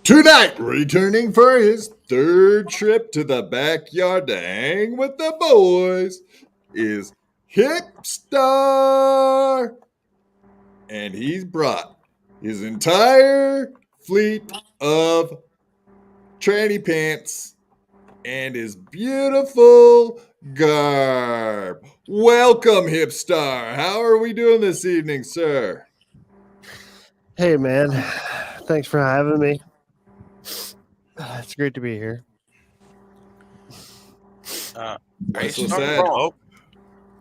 Tonight, returning for his third trip to the backyard to hang with the boys, is Hipstar. And he's brought his entire fleet of tranny pants and his beautiful garb. Welcome, Hipstar. How are we doing this evening, sir? Hey, man. Thanks for having me. It's great to be here. What's so sad?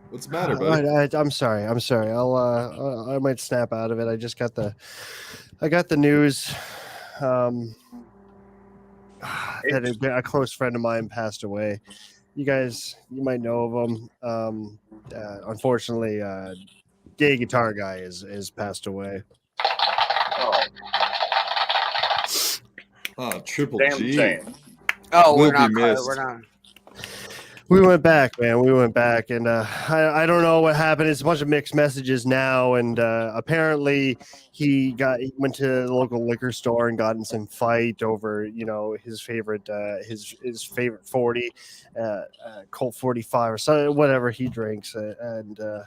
What's the matter, buddy? I'm sorry. I might snap out of it. I just got the news that a close friend of mine passed away. You might know of him. Unfortunately, gay guitar guy is passed away. Oh, Triple G. Shame. Oh, we're not. We're not. We went back, man. And I don't know what happened. It's a bunch of mixed messages now, and apparently he went to the local liquor store and got in some fight over his favorite his favorite 40, Colt 45 or something, whatever he drinks, and a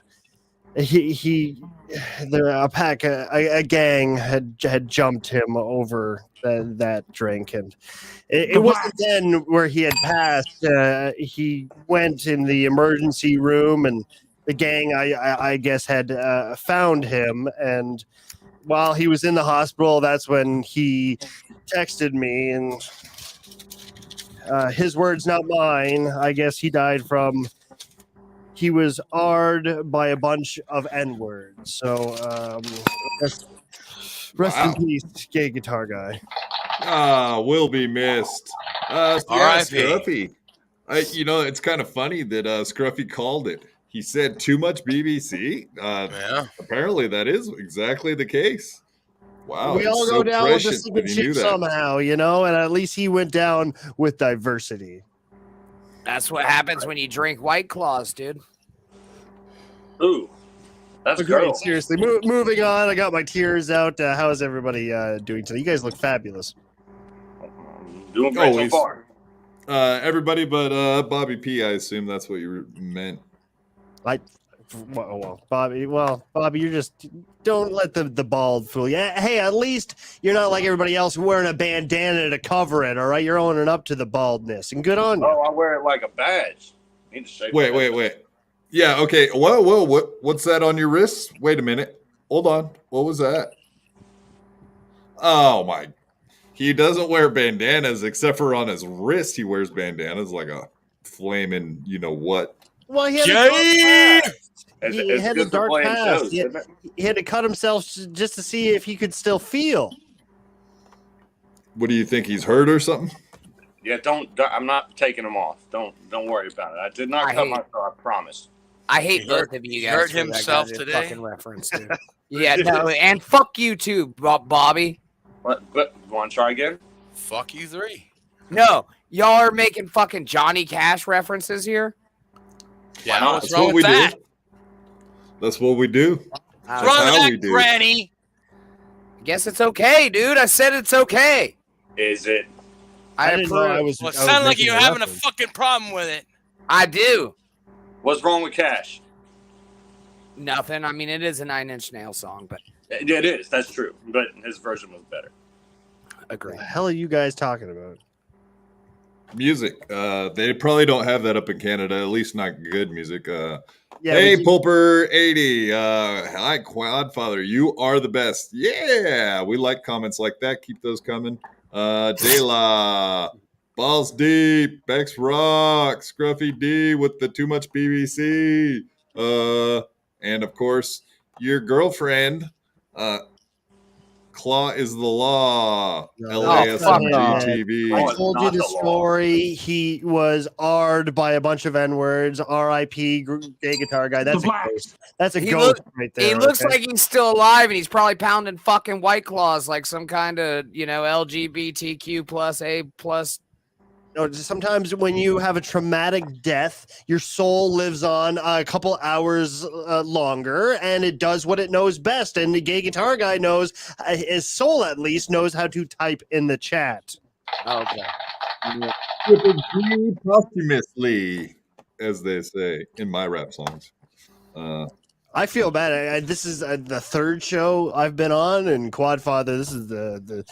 gang had jumped him over that drink, and it wasn't then where he had passed. He went in the emergency room, and the gang I guess had found him, and while he was in the hospital, that's when he texted me, and his words, not mine. I guess he died from. He was R''d by a bunch of N-words. So rest in peace, gay guitar guy. Will be missed. Scruffy. It's kind of funny that Scruffy called it. He said too much BBC. Yeah. Apparently that is exactly the case. Wow. We all go down with the secret shit somehow, and at least he went down with diversity. That's what happens when you drink White Claws, dude. Ooh, that's great. Seriously, moving on. I got my tears out. How is everybody doing today? You guys look fabulous. Doing great so far. Everybody but Bobby P. I assume that's what you meant. Bobby, you just don't let the bald fool you. Hey, at least you're not like everybody else wearing a bandana to cover it, all right? You're owning up to the baldness, and good on you. Oh, I wear it like a badge. Need to shave wait. Yeah, okay. Whoa, what's that on your wrist? Wait a minute. Hold on. What was that? Oh, my. He doesn't wear bandanas, except for on his wrist he wears bandanas like a flaming you-know-what. Well, he had a dark past. He had to cut himself just to see if he could still feel. What do you think? He's hurt or something? Yeah, don't. I'm not taking him off. Don't worry about it. I did not cut myself. I promise. I hate both of you guys. Hurt himself today. Fucking reference, dude. Yeah, no, and fuck you too, Bobby. What? You want to try again? Fuck you three. No, y'all are making fucking Johnny Cash references here. Yeah, what's wrong with that? That's what we do. What's wrong with that, Granny? I guess it's okay, dude. I said it's okay. Is it? I didn't know I was. Well, it I was sounds like making you're a having a reference. fucking problem with it. I do. What's wrong with Cash? Nothing. I mean, it is a 9 Inch Nail song, but It is. That's true. But his version was better. agree. What the hell are you guys talking about? Music. They probably don't have that up in Canada, at least not good music. Yeah, Hey, we- Pulper80. Hi, Quadfather. You are the best. Yeah, we like comments like that. Keep those coming. De La, Balls Deep, Bex Rock, Scruffy D with the Too Much BBC. And of course, your girlfriend, Claw is the Law. No, LASMGTV. I told you the story. He was R'd by a bunch of N-words. R.I.P. Gay guitar guy. That's a ghost. That's a ghost right there. He looks like he's still alive, and he's probably pounding fucking White Claws like some kind of, LGBTQ plus A plus. Sometimes when you have a traumatic death, your soul lives on a couple hours longer, and it does what it knows best. And the gay guitar guy knows, his soul at least knows how to type in the chat. Okay. Posthumously, as they say in my rap songs. I feel bad. This is the third show I've been on, and Quadfather. This is the.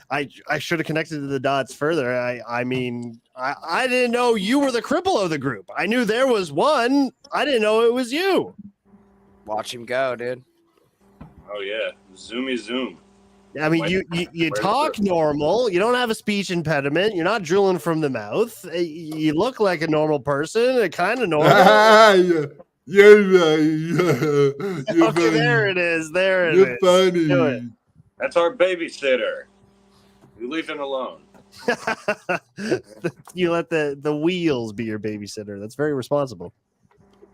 I should have connected the dots further. I mean, I didn't know you were the cripple of the group. I knew there was one. I didn't know it was you. Watch him go, dude. Oh yeah, zoomy zoom. I mean, you talk normal. You don't have a speech impediment. You're not drooling from the mouth. You look like a normal person. Kind of normal. You're Okay, there it is. There it is. You're funny. Do it. That's our babysitter. You leave him alone. You let the wheels be your babysitter. That's very responsible.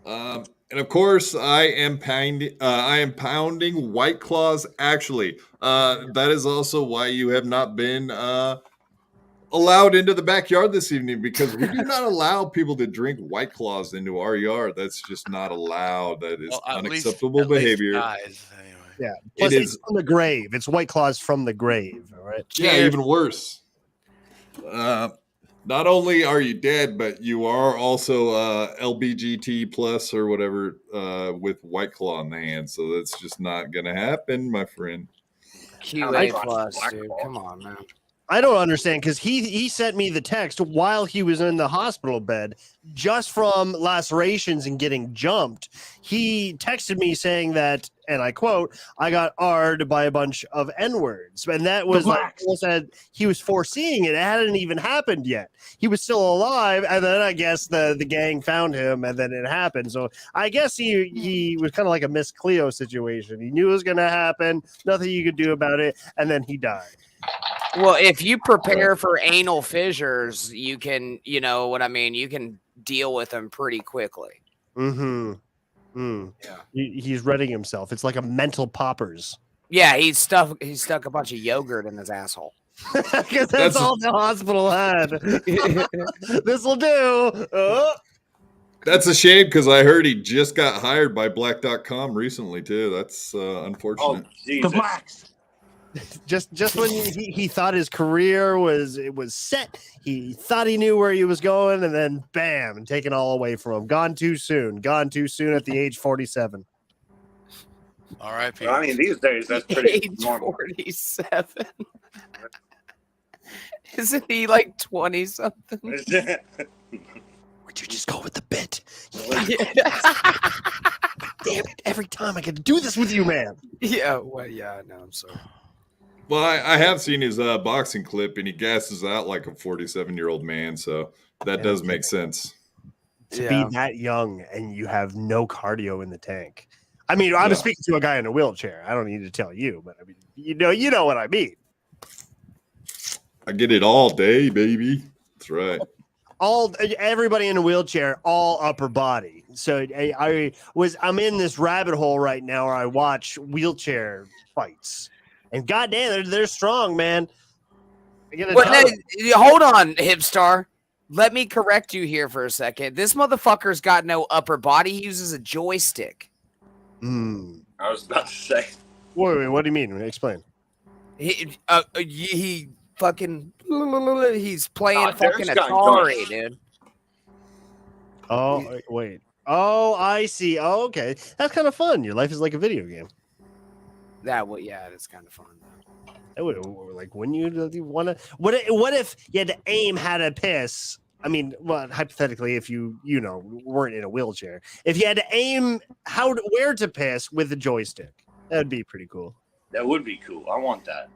And of course, I am pounding White Claws. Actually, that is also why you have not been allowed into the backyard this evening, because we do not allow people to drink White Claws into our yard. That's just not allowed. That is unacceptable behavior. Yeah, plus it's from the grave. It's White Claws from the grave. All right. Yeah, even worse. Not only are you dead, but you are also LBGT plus or whatever with White Claw in the hand. So that's just not gonna happen, my friend. QA plus, dude. Come on, man. I don't understand, because he sent me the text while he was in the hospital bed, just from lacerations and getting jumped. He texted me saying that, and I quote, "I got R'd by a bunch of N-words," and that was like said he was foreseeing it. It hadn't even happened yet. He was still alive, and then I guess the gang found him, and then it happened. So I guess he was kind of like a Miss Cleo situation. He knew it was going to happen, nothing you could do about it, and then he died. Well, if you prepare for anal fissures, you can, you know what I mean? You can deal with them pretty quickly. Mm-hmm. Yeah. He's readying himself. It's like a mental poppers. Yeah, he stuck a bunch of yogurt in his asshole. Because that's all the hospital had. This will do. That's a shame, because I heard he just got hired by Black.com recently too. That's unfortunate. Oh, Jesus. The Blacks. Just when he thought his career was set, he thought he knew where he was going, and then bam, and taken all away from him. Gone too soon at the age 47. All right, Well, I mean, these days that's pretty Age normal. 47. Isn't he like 20 something? Would you just go with the bit? Damn it! Every time I get to do this with you, man. Yeah. Well, yeah. No, I'm sorry. Well, I have seen his boxing clip, and he gasses out like a 47-year-old man, so that does make sense. To be that young and you have no cardio in the tank. I mean, I'm speaking to a guy in a wheelchair. I don't need to tell you, but I mean, you know what I mean. I get it all day, baby. That's right. Everybody in a wheelchair, all upper body. So I'm in this rabbit hole right now where I watch wheelchair fights. And goddamn, they're strong, man. Hold on, Hipstar. Let me correct you here for a second. This motherfucker's got no upper body. He uses a joystick. I was about to say. Wait, what do you mean? Explain. He fucking. He's playing Derek's fucking got Atari, guns. dude. Oh, wait. Oh, I see. Oh, okay. That's kind of fun. Your life is like a video game. Yeah, it's kind of fun. It would, like, wouldn't you want to? What if you had to aim how to piss? I mean, well, hypothetically, if you weren't in a wheelchair, if you had to aim where to piss with the joystick, that'd be pretty cool. That would be cool. I want that.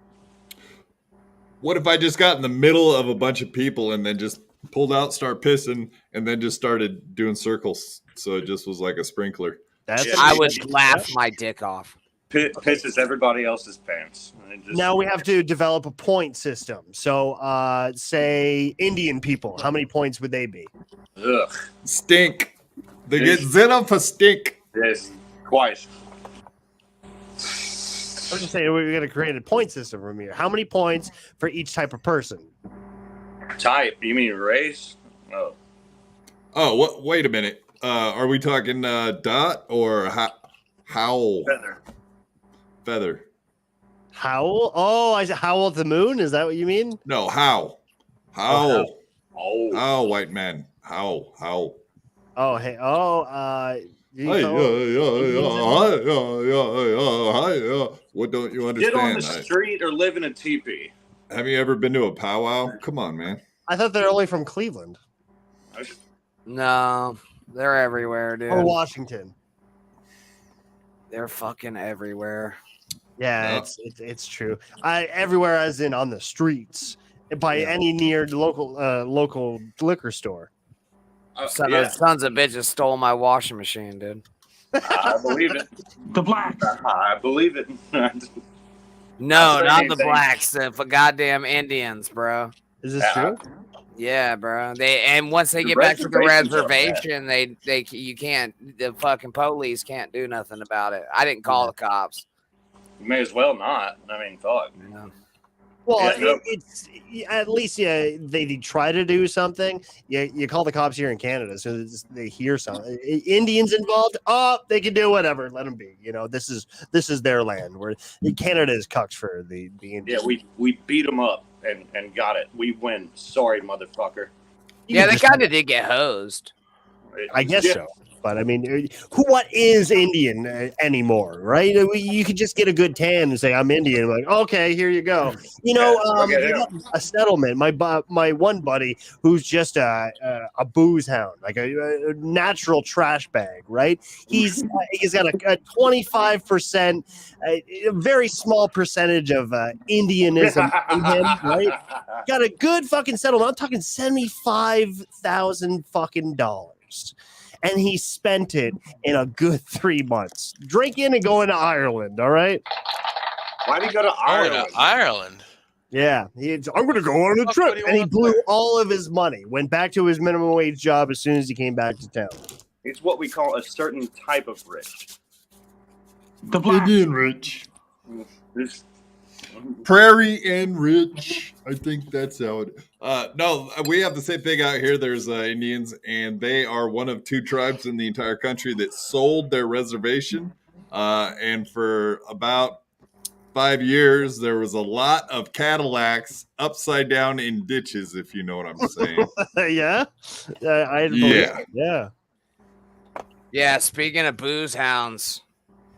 What if I just got in the middle of a bunch of people and then just pulled out, start pissing, and then just started doing circles? So it just was like a sprinkler. I would laugh my dick off. Pisses everybody else's pants. Now we have to develop a point system. So, say Indian people, how many points would they be? Ugh. Stink. They get zero for stink. Yes, twice. I'm just saying we're going to create a point system from here. How many points for each type of person? Type? You mean race? Oh. Oh, what? Wait a minute. Are we talking dot or howl? Feather. Howl? Oh, I said howl at the moon. Is that what you mean? No, howl. Howl, white man. Howl. Oh, hey. What don't you understand? Get on the street or live in a teepee. Have you ever been to a powwow? Come on, man. I thought they're only from Cleveland. No, they're everywhere, dude. Or Washington. They're fucking everywhere. Yeah, it's true. Everywhere, as in on the streets, by any near local liquor store. Sons of bitches stole my washing machine, dude. I believe it. The blacks. I believe it. No, not the blacks. The goddamn Indians, bro. Is this true? Yeah, bro. Once they get back to the reservation, you can't. The fucking police can't do nothing about it. I didn't call the cops. You may as well not. I mean, fuck. Yeah. Well, it's at least they try to do something. You call the cops here in Canada, so they hear something. Indians involved, they can do whatever. Let them be. This is their land. Where Canada is cucked for the Indians. Yeah, we beat them up and got it. We win. Sorry, motherfucker. Yeah, they kind of did get hosed. I guess so. But I mean, what is Indian anymore, right? You could just get a good tan and say I'm Indian. Like, okay, here you go. A settlement. My one buddy who's just a booze hound, like a natural trash bag, right? He's got a 25%, a very small percentage of Indianism in him, right? Got a good fucking settlement. I'm talking $75,000 fucking dollars. And he spent it in a good 3 months drinking and going to Ireland. All right. Why did he go to Ireland? Yeah. I'm going to go on a trip. And he blew all of his money, went back to his minimum wage job as soon as he came back to town. It's what we call a certain type of rich. The black. Indian rich. Prairie and rich. I think that's how it. No, we have the same thing out here. There's Indians, and they are one of two tribes in the entire country that sold their reservation. And for about 5 years, there was a lot of Cadillacs upside down in ditches, if you know what I'm saying. Yeah. Yeah. Yeah. Speaking of booze hounds.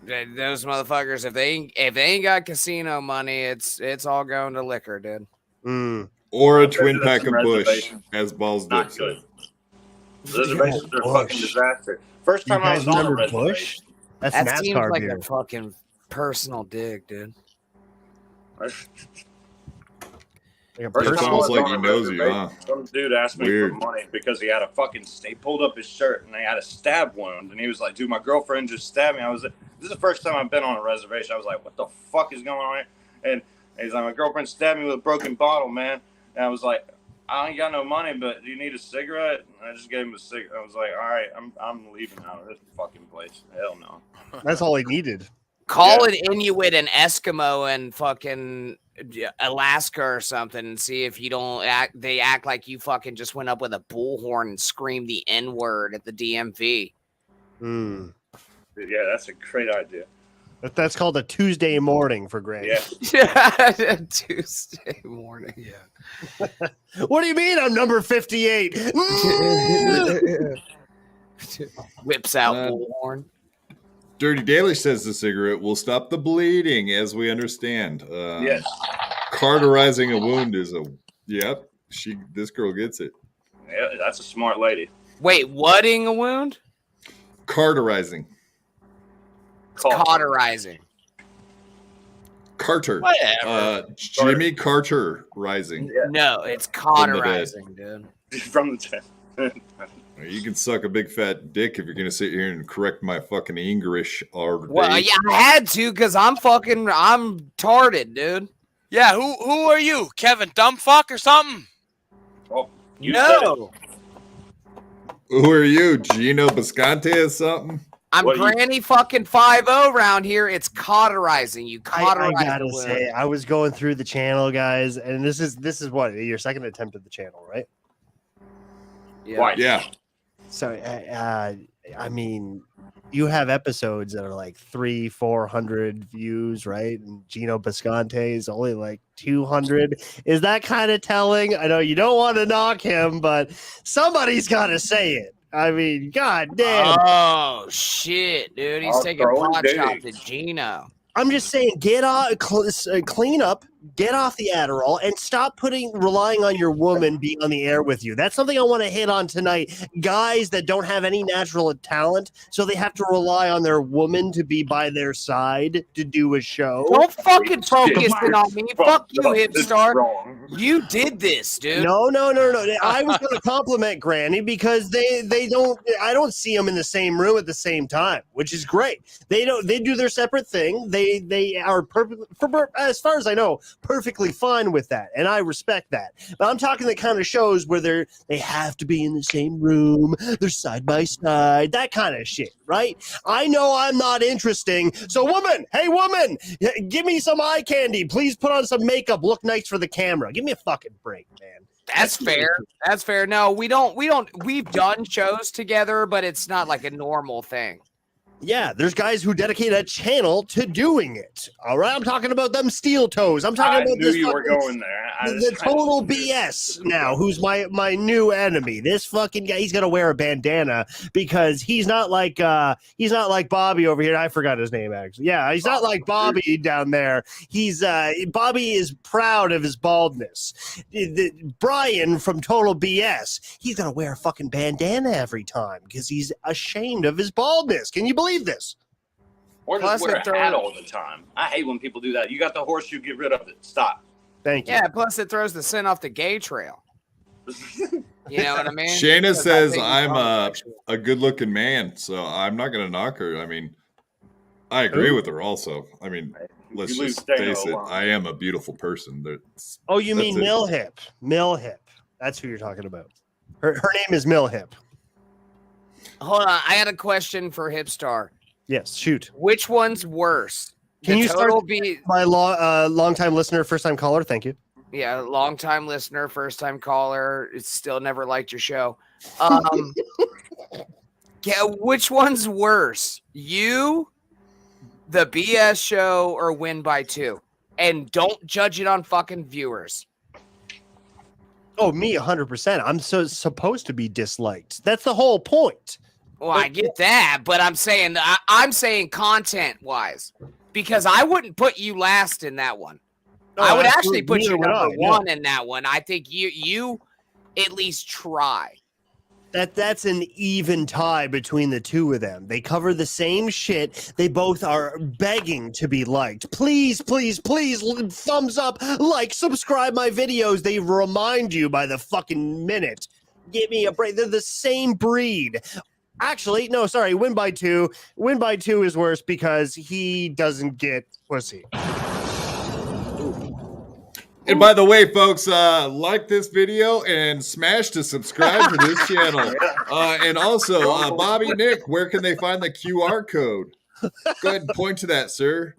Those motherfuckers, if they ain't got casino money, it's all going to liquor, dude. Or a twin pack of Bush, as Balls Not did. good. Reservations are a fucking disaster. First time I was on a reservation. That's that NASCAR seems like beer. a fucking personal dig, dude. First time I was like on he a knows you, reservation, huh? some dude asked me for money because he had he pulled up his shirt and they had a stab wound, and he was like, "Dude, my girlfriend just stabbed me." This is the first time I've been on a reservation. I was like, "What the fuck is going on here?" And he's like, "My girlfriend stabbed me with a broken bottle, man." And I was like, "I ain't got no money, but do you need a cigarette?" And I just gave him a cigarette. I was like, "All right, I'm leaving out of this fucking place. Hell no." That's all he needed. Call it Inuit and Eskimo and fucking Alaska or something, and see if you don't act. They act like you fucking just went up with a bullhorn and screamed the N-word at the DMV. Yeah, that's a great idea. That's called a Tuesday morning for Granny. Yeah. Tuesday morning. Yeah. What do you mean I'm number 58? Whips out bullhorn. Dirty Daily says the cigarette will stop the bleeding, as we understand. Yes. Carterizing a wound is a this girl gets it. Yeah, that's a smart lady. Wait, whatting a wound? Carterizing. Cauterizing. Carter. Whatever. Jimmy Carter rising. Yeah. No, it's cauterizing, dude. From the dead. You can suck a big fat dick if you're gonna sit here and correct my fucking English all day. Well, yeah, I had to because I'm tarded, dude. Yeah, who are you? Kevin Dumbfuck or something? Oh, you said it. No, Who are you, Gino Bisconte or something? I'm What are you- Granny fucking 5-0 around here. It's cauterizing. You cauterize I gotta the wound. say, I was going through the channel, guys, and this is what your second attempt at the channel, right? Yeah. Why? Yeah. So, I mean, you have episodes that are like 300-400 views, right? And Gino Bisconte is only like 200. Is that kind of telling? I know you don't want to knock him, but somebody's got to say it. I mean, god damn. Oh shit, dude! He's I'll taking throw pot him shots digs. at Gino. I'm just saying, get off, clean up, get off the Adderall, and stop relying on your woman being on the air with you. That's something I want to hit on tonight. Guys that don't have any natural talent, so they have to rely on their woman to be by their side to do a show. Don't fucking focus in on me. Fuck you, This is Hipstar. wrong. You did this, dude. No. I was going to compliment Granny because they don't. I don't see them in the same room at the same time, which is great. They do their separate thing. They are perfect, as far as I know, perfectly fine with that, and I respect that. But I'm talking the kind of shows where they have to be in the same room, they're side by side, that kind of shit, right? I know I'm not interesting, so hey woman, give me some eye candy, please put on some makeup, look nice for the camera. Give me a fucking break, man. That's fair. That's fair. No, we don't. We've done shows together, but it's not like a normal thing. Yeah, there's guys who dedicate a channel to doing it. All right, I'm talking about them steel toes. I'm talking I about knew this you were fucking- going there. the total BS now. Who's my new enemy? This fucking guy. He's gonna wear a bandana because he's not like Bobby over here. I forgot his name actually. Yeah, he's not like Bobby down there. He's Bobby is proud of his baldness. Brian from Total BS. He's gonna wear a fucking bandana every time because he's ashamed of his baldness. Can you believe this? Or Plus just wear it a hat throws- all the time. I hate when people do that. You got the horseshoe, get rid of it. Stop. Thank you. Yeah. Plus, it throws the scent off the gay trail. You know what I mean? Shayna Because says think I'm homosexual. a good-looking man, so I'm not gonna knock her. I mean, I agree with her also. I mean, let's You leave just Shayna face it. alone. I am a beautiful person. Oh, you mean That's it. Millhip? Millhip. That's who you're talking about. Her name is Millhip. Hold on. I had a question for Hipstar. Yes, shoot. Which one's worse? Can The you start- total be My long-time listener, first-time caller. Thank you. yeah, long time listener, first time caller. It's still never liked your show. Yeah, which one's worse? You, the BS show, or Win by 2? And don't judge it on fucking viewers. Oh, me, 100%. I'm supposed to be disliked. That's the whole point. Well, I get that, but I'm saying content wise, because I wouldn't put you last in that one. No, I would absolutely. actually put you Neither would number I, no. one in that one. I think you at least try. That's an even tie between the two of them. They cover the same shit. They both are begging to be liked. Please, please, please, thumbs up, like, subscribe my videos. They remind you by the fucking minute. Give me a break. They're the same breed. Actually, no, sorry. Win by 2. Win by 2 is worse because he doesn't get pussy. And by the way, folks, like this video and smash to subscribe to this channel. And also, Bobby, Nick, where can they find the QR code? Go ahead and point to that, sir.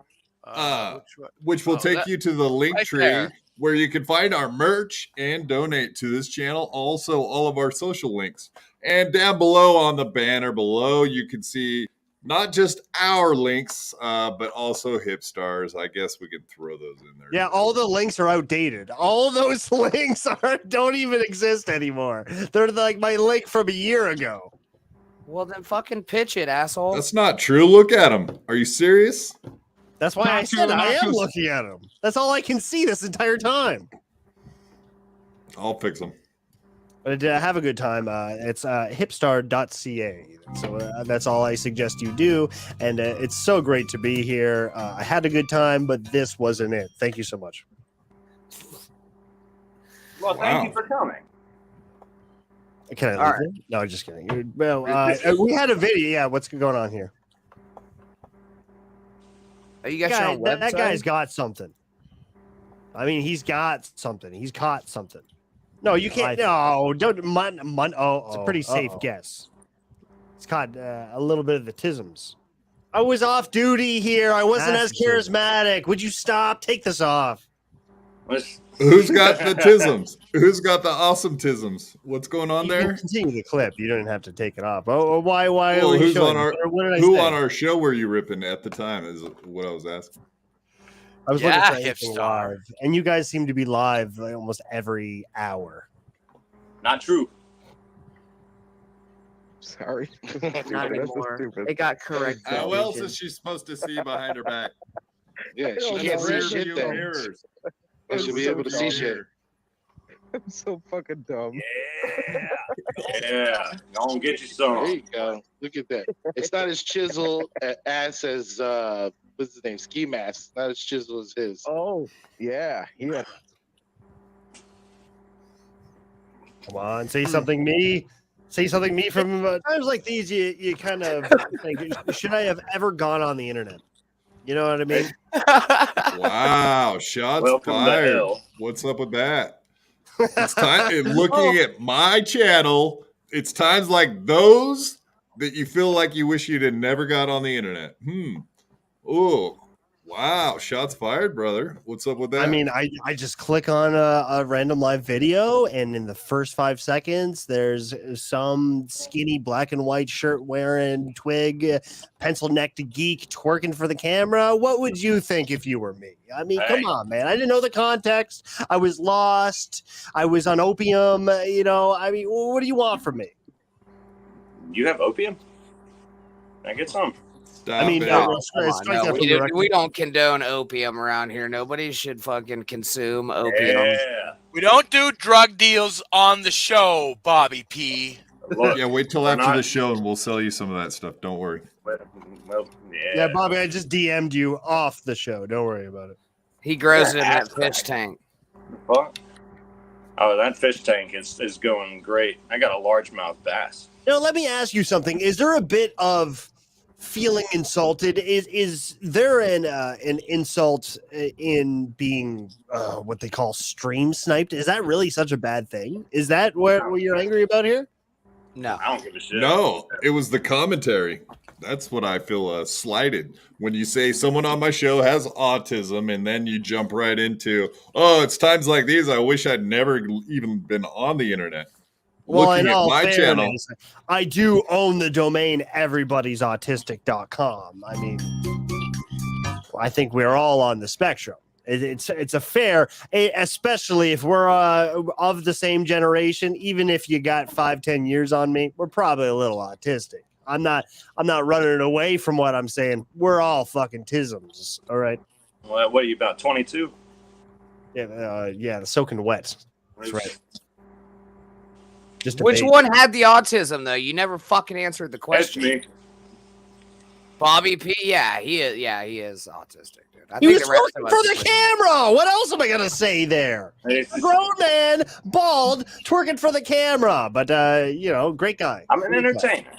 Which will take you to the link right tree there. where you can find our merch and donate to this channel. Also, all of our social links. And down below on the banner below, you can see not just our links, but also Hipstars. I guess we could throw those in there. Yeah, all the links are outdated. All those links don't even exist anymore. They're like my link from a year ago. Well, then fucking pitch it, asshole. That's not true. Look at them. Are you serious? That's why I said I am looking at them. That's all I can see this entire time. I'll fix them. But have a good time. It's hipstar.ca. So that's all I suggest you do. And it's so great to be here. I had a good time, but this wasn't it. Thank you so much. Well, thank you for coming. Can I leave it? No, just kidding. Well, we had a video. Yeah, what's going on here? Are you guys on website? That guy's got something. I mean, he's got something. He's caught something. No, you can't. No, don't. It's a pretty safe guess. It's caught a little bit of the tisms. I was off duty here. I wasn't as charismatic. Would you stop? Take this off. Who's got the tisms? Who's got the awesome tisms? What's going on there? Continue the clip. You don't have to take it off. Oh, why? Well, who's on our? Who on our show were you ripping at the time? Is what I was asking. I was looking for anything live, and you guys seem to be live like almost every hour. Not true. Sorry. Not anymore. It got correct. How else is she supposed to see behind her back? Yeah, she can't see shit though. I should be able to see shit. I'm so fucking dumb. Yeah. Go and get you some. There you go. Look at that. It's not as chiseled ass as what's his name? Ski Mask. Not as chiseled as his. Oh, yeah. Come on, say something me. Say something me from times like these. You kind of think, should I have ever gone on the internet? You know what I mean? Wow, shots fired. What's up with that? It's time. Looking at my channel, it's times like those that you feel like you wish you'd have never got on the internet. Oh, wow, shots fired, brother. What's up with that? I mean, I just click on a random live video, and in the first 5 seconds, there's some skinny black and white shirt wearing twig, pencil necked geek twerking for the camera. What would you think if you were me? I mean, come on, man. I didn't know the context. I was lost. I was on opium. I mean, what do you want from me? You have opium? Can I get some? I mean, we don't condone opium around here. Nobody should fucking consume opium. Yeah. We don't do drug deals on the show, Bobby P. Yeah, wait till after the show and we'll sell you some of that stuff. Don't worry. Well, yeah, Bobby, I just DM'd you off the show. Don't worry about it. He grows it in that fish tank. What? Oh, that fish tank is going great. I got a largemouth bass. Let me ask you something. Is there a bit of feeling insulted? Is there an insult in being what they call stream sniped? Is that really such a bad thing? Is that what you're angry about here? No, I don't give a shit. No, it was the commentary. That's what I feel slighted when you say someone on my show has autism, and then you jump right into, it's times like these I wish I'd never even been on the internet. Well, looking at my channel, I do own the domain everybody'sautistic.com. I mean, I think we're all on the spectrum. It's a fair, especially if we're of the same generation. Even if you got 5-10 years on me, we're probably a little autistic. I'm not running away from what I'm saying. We're all fucking tisms. All right. Well, what are you, about 22? Yeah, the soaking wet. That's right. Which one had the autism though? You never fucking answered the question. That's me. Bobby P. Yeah, he is. Yeah, he is autistic, dude. He was twerking for the camera. What else am I gonna say there? A grown man, bald, twerking for the camera. But great guy. I'm an entertainer.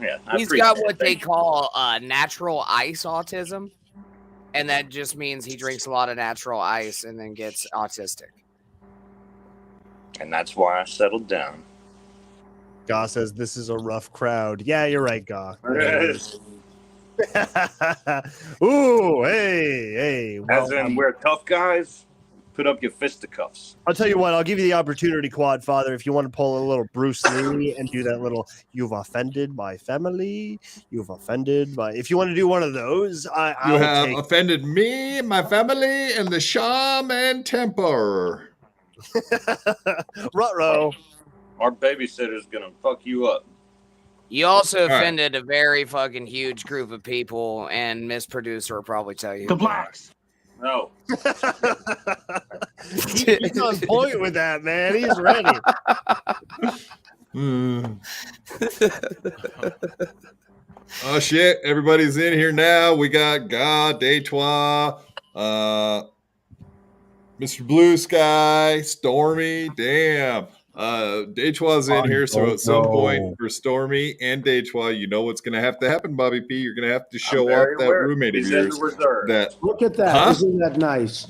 Yeah, he's got what they call natural ice autism, and that just means he drinks a lot of natural ice and then gets autistic. And that's why I settled down. Gaw says this is a rough crowd. Yeah, you're right, Gaw. Ooh, hey. As in, we're tough guys. Put up your fisticuffs. I'll tell you what, I'll give you the opportunity, Quad Father, if you want to pull a little Bruce Lee and do that little, you've offended my family, you've offended my... If you want to do one of those, You have offended me, my family, and the shaman temper. Ruh-roh. Our babysitter's gonna fuck you up. You also offended a very fucking huge group of people, and Miss Producer will probably tell you. The blacks. No. He's on point with that, man. He's ready. Oh shit! Everybody's in here now. We got God, Detroit, Mr. Blue Sky, Stormy. Damn. Detroit's in here, so at some point for Stormy and Detroit, you know what's going to have to happen, Bobby P. You're going to have to show off that roommate of yours. Look at that! Isn't that nice?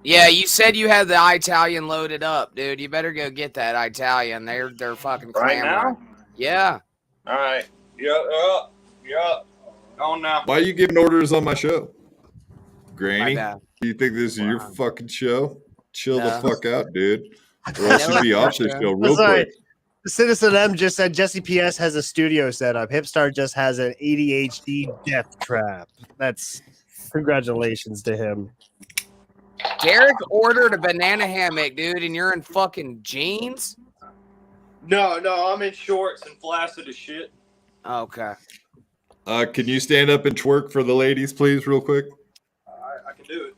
Yeah, you said you had the Italian loaded up, dude. You better go get that Italian. They're fucking clamoring. Right now? Yeah. All right. Yeah. On now. Why are you giving orders on my show, Granny? My bad. Do you think this is your fucking show? Chill the fuck out, dude. Or else you'd be off this show real quick. Citizen M just said Jesse PS has a studio set up. Hipstar just has an ADHD death trap. That's congratulations to him. Derek ordered a banana hammock, dude, and you're in fucking jeans? No, I'm in shorts and flaccid as shit. Okay. Can you stand up and twerk for the ladies, please, real quick? I can do it.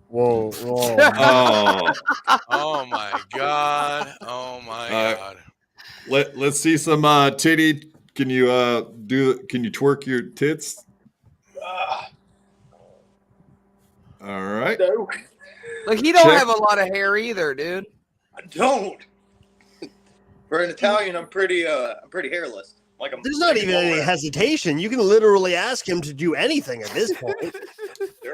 Whoa. Oh my god. Oh my god. Let's see some titty. Can you twerk your tits? All right. No. Look, he don't have a lot of hair either, dude. I don't. For an Italian, I'm pretty hairless. Like There's not even any hesitation. You can literally ask him to do anything at this point.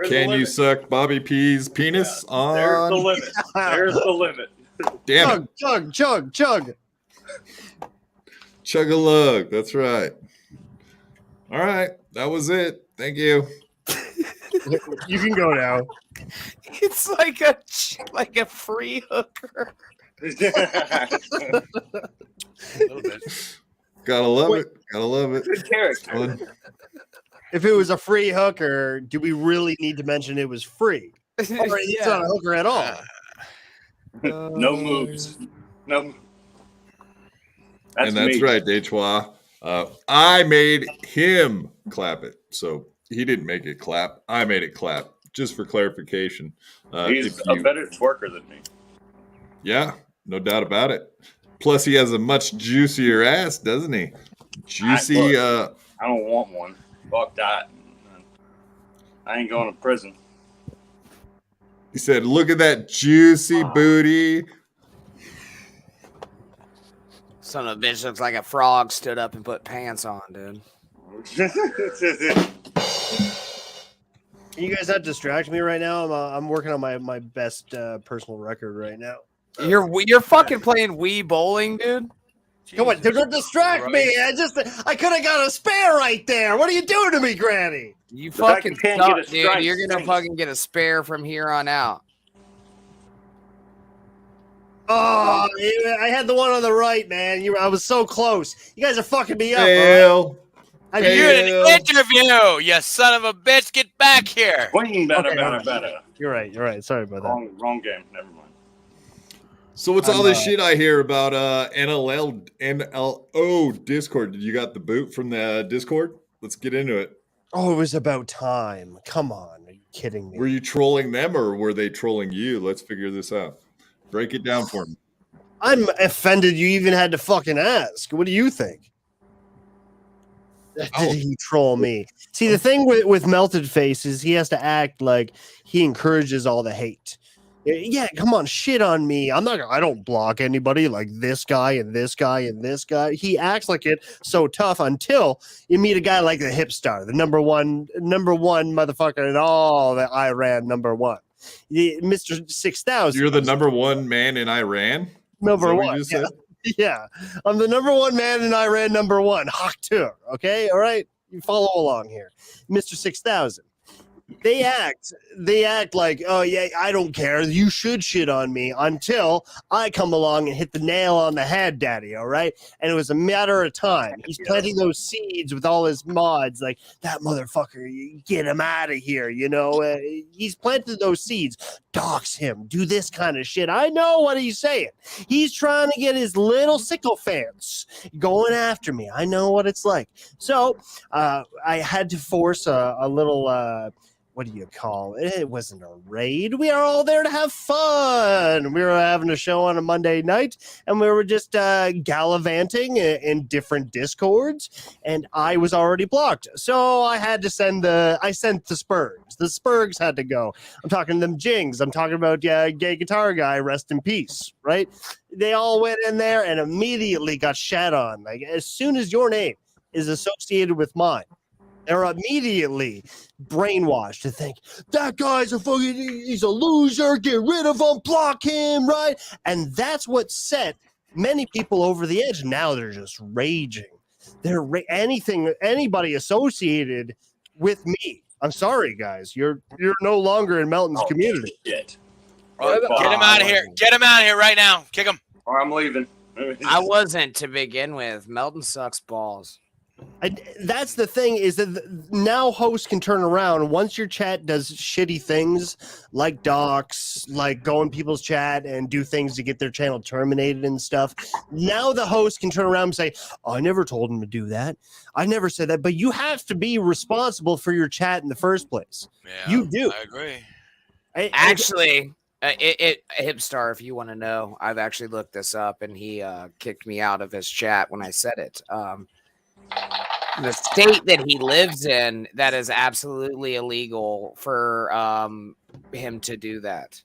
Can you suck Bobby P's penis on? There's the limit. There's the limit. Damn it. Chug. Chug-a-lug. That's right. All right. That was it. Thank you. You can go now. It's like a free hooker. A little bit. Gotta love it. Good character. If it was a free hooker, do we really need to mention it was free? Or it's not a hooker at all. No moves. No. That's right, Detroit. I made him clap it. So he didn't make it clap. I made it clap. Just for clarification. He's a better twerker than me. Yeah, no doubt about it. Plus, he has a much juicier ass, doesn't he? Juicy. I don't want one. Fuck that. I ain't going to prison. He said, "Look at that juicy booty." Son of a bitch looks like a frog stood up and put pants on, dude. You guys not distract me right now. I'm working on my best personal record right now. You're fucking playing Wii bowling, dude. Come on, don't distract me. I could have got a spare right there. What are you doing to me, Granny? You fucking suck, dude. You're gonna fucking get a spare from here on out. Oh, I had the one on the right, man. I was so close. You guys are fucking me up. Fail. Right? You're in an interview, you son of a bitch. Get back here. Better. You're right. Sorry about that. Wrong game. Never mind. So what's all this shit I hear about NLO Discord? Did you got the boot from the Discord? Let's get into it. Oh, it was about time. Come on. Are you kidding me? Were you trolling them or were they trolling you? Let's figure this out. Break it down for me. I'm offended you even had to fucking ask. What do you think? Did he troll me? See, the thing with Melted Face is he has to act like he encourages all the hate. Yeah, come on, shit on me. I don't block anybody like this guy and this guy and this guy. He acts like it so tough until you meet a guy like the Hipstar, the number one motherfucker in all the Iran number one. Mr. 6000. You're the number one man in Iran? Number one. Yeah. I'm the number one man in Iran, number one. Haktur. Okay. All right. You follow along here. Mr. 6000. They act like, oh yeah, I don't care. You should shit on me until I come along and hit the nail on the head, daddy. All right. And it was a matter of time. He's planting those seeds with all his mods, like that motherfucker. You get him out of here. You know, he's planted those seeds. Dox him. Do this kind of shit. I know what he's saying. He's trying to get his little sycophants going after me. I know what it's like. So I had to force a little. What do you call it? It wasn't a raid. We are all there to have fun. We were having a show on a Monday night, and we were just gallivanting in different discords, and I was already blocked. So I had to sent the Spurgs. The Spurgs had to go. I'm talking to them Jings. I'm talking about gay guitar guy, rest in peace, right? They all went in there and immediately got shat on. Like, as soon as your name is associated with mine, they're immediately brainwashed to think that guy's he's a loser. Get rid of him, block him, right? And that's what set many people over the edge. Now they're just raging. They're anybody associated with me. I'm sorry, guys. You're no longer in Melton's community. Shit. Get him out of here. Get him out of here right now. Kick him. Or I'm leaving. I wasn't to begin with. Melton sucks balls. That's the thing, is that now hosts can turn around once your chat does shitty things like docs, like go in people's chat and do things to get their channel terminated and stuff. Now the host can turn around and say, oh, I never told him to do that. I never said that. But you have to be responsible for your chat in the first place. Yeah, you do. I agree. Actually, Hipstar, if you want to know, I've actually looked this up, and he kicked me out of his chat when I said it. The state that he lives in, that is absolutely illegal for him to do that.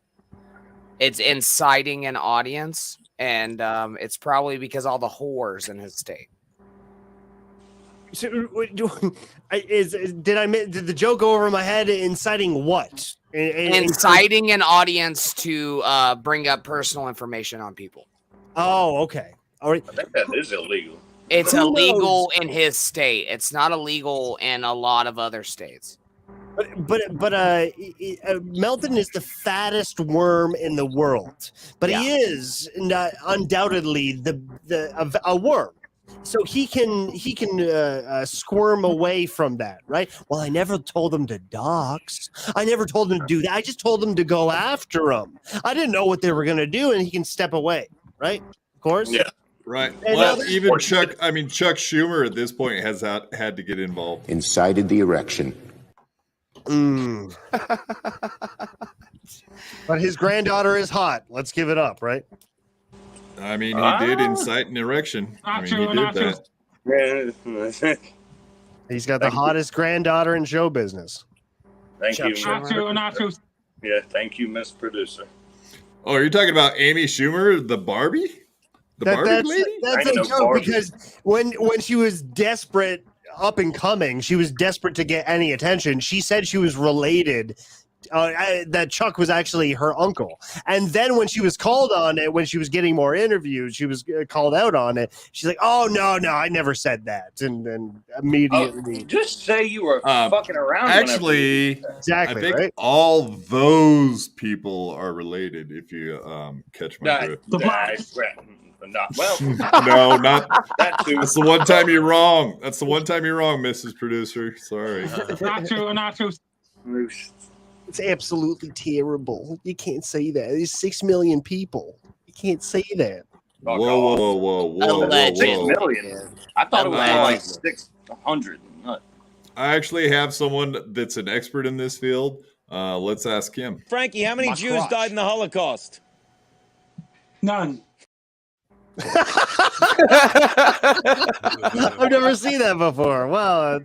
It's inciting an audience, and it's probably because all the whores in his state. So, did the joke go over my head? Inciting what? Inciting an audience to bring up personal information on people. Oh, okay. All right. I think that is illegal. It's illegal in his state. It's not illegal in a lot of other states. But Melton is the fattest worm in the world. But he is undoubtedly a worm. So he can squirm away from that, right? Well, I never told him to dox. I never told him to do that. I just told him to go after him. I didn't know what they were going to do, and he can step away, right? Of course. Yeah. Right. Well, even Chuck Schumer at this point has had to get involved. Incited the erection. But his granddaughter is hot. Let's give it up, right? I mean, he did incite an erection. I mean, he did that. He's got the hottest granddaughter in show business. Thank you. Nachos. Yeah, thank you, Miss Producer. Oh, are you talking about Amy Schumer, the Barbie? Barbie lady? That's a joke, because when she was desperate, up and coming, she was desperate to get any attention. She said she was related, that Chuck was actually her uncle. And then when she was called on it, when she was getting more interviews, she was called out on it. She's like, oh, no, I never said that. And then immediately. Just say you were fucking around. Actually, exactly, I think right? all those people are related, if you catch my drift. Not well. No, not that too. That's the one time you're wrong. That's the one time you're wrong, Mrs. Producer. Sorry. Nachos. It's absolutely terrible. You can't say that. There's 6 million people. You can't say that. Whoa. 6 million. I thought it was like 600. I actually have someone that's an expert in this field. Let's ask him. Frankie, how many Jews died in the Holocaust? None. I've never seen that before. Well,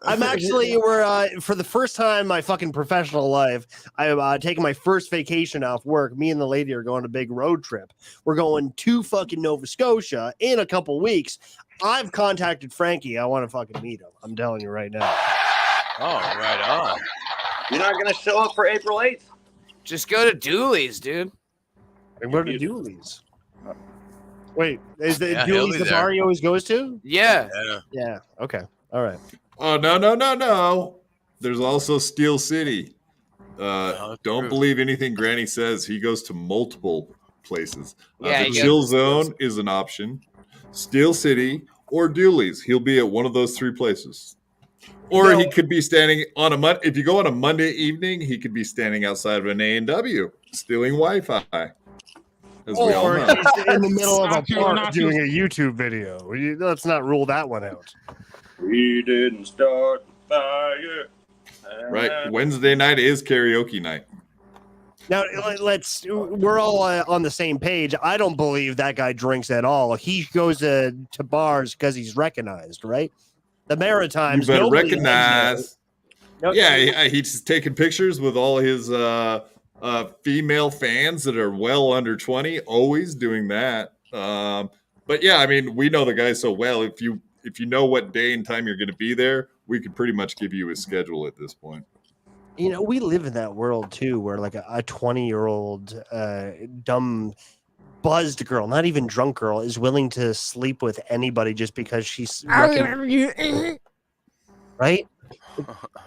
we're for the first time in my fucking professional life, I'm taking my first vacation off work. Me and the lady are going on a big road trip. We're going to fucking Nova Scotia in a couple weeks. I've contacted Frankie. I want to fucking meet him. I'm telling you right now. Oh, right on. You're not gonna show up for April 8th? Just go to Dooley's, dude. And go to Dooley's. Wait, is the Dooley's the bar he always goes to? Yeah. Yeah. Okay. All right. Oh, no. There's also Steel City. Don't believe anything Granny says. He goes to multiple places. The Chill Zone is an option. Steel City or Dooley's. He'll be at one of those 3 places. Or he could be standing on if you go on a Monday evening, he could be standing outside of an A&W stealing Wi-Fi. As we all know. He's in the middle of a park doing a YouTube video. Let's not rule that one out. We didn't start the fire. Right. Wednesday night is karaoke night. Now, we're all on the same page. I don't believe that guy drinks at all. He goes to bars because he's recognized, right? The Maritimes. You better recognize. Yeah, he's taking pictures with all his female fans that are well under 20, always doing that. But yeah, I mean, we know the guy so well. If you know what day and time you're going to be there, we could pretty much give you his schedule at this point. You know, we live in that world too, where like a 20-year-old dumb buzzed girl, not even drunk girl, is willing to sleep with anybody just because she's right.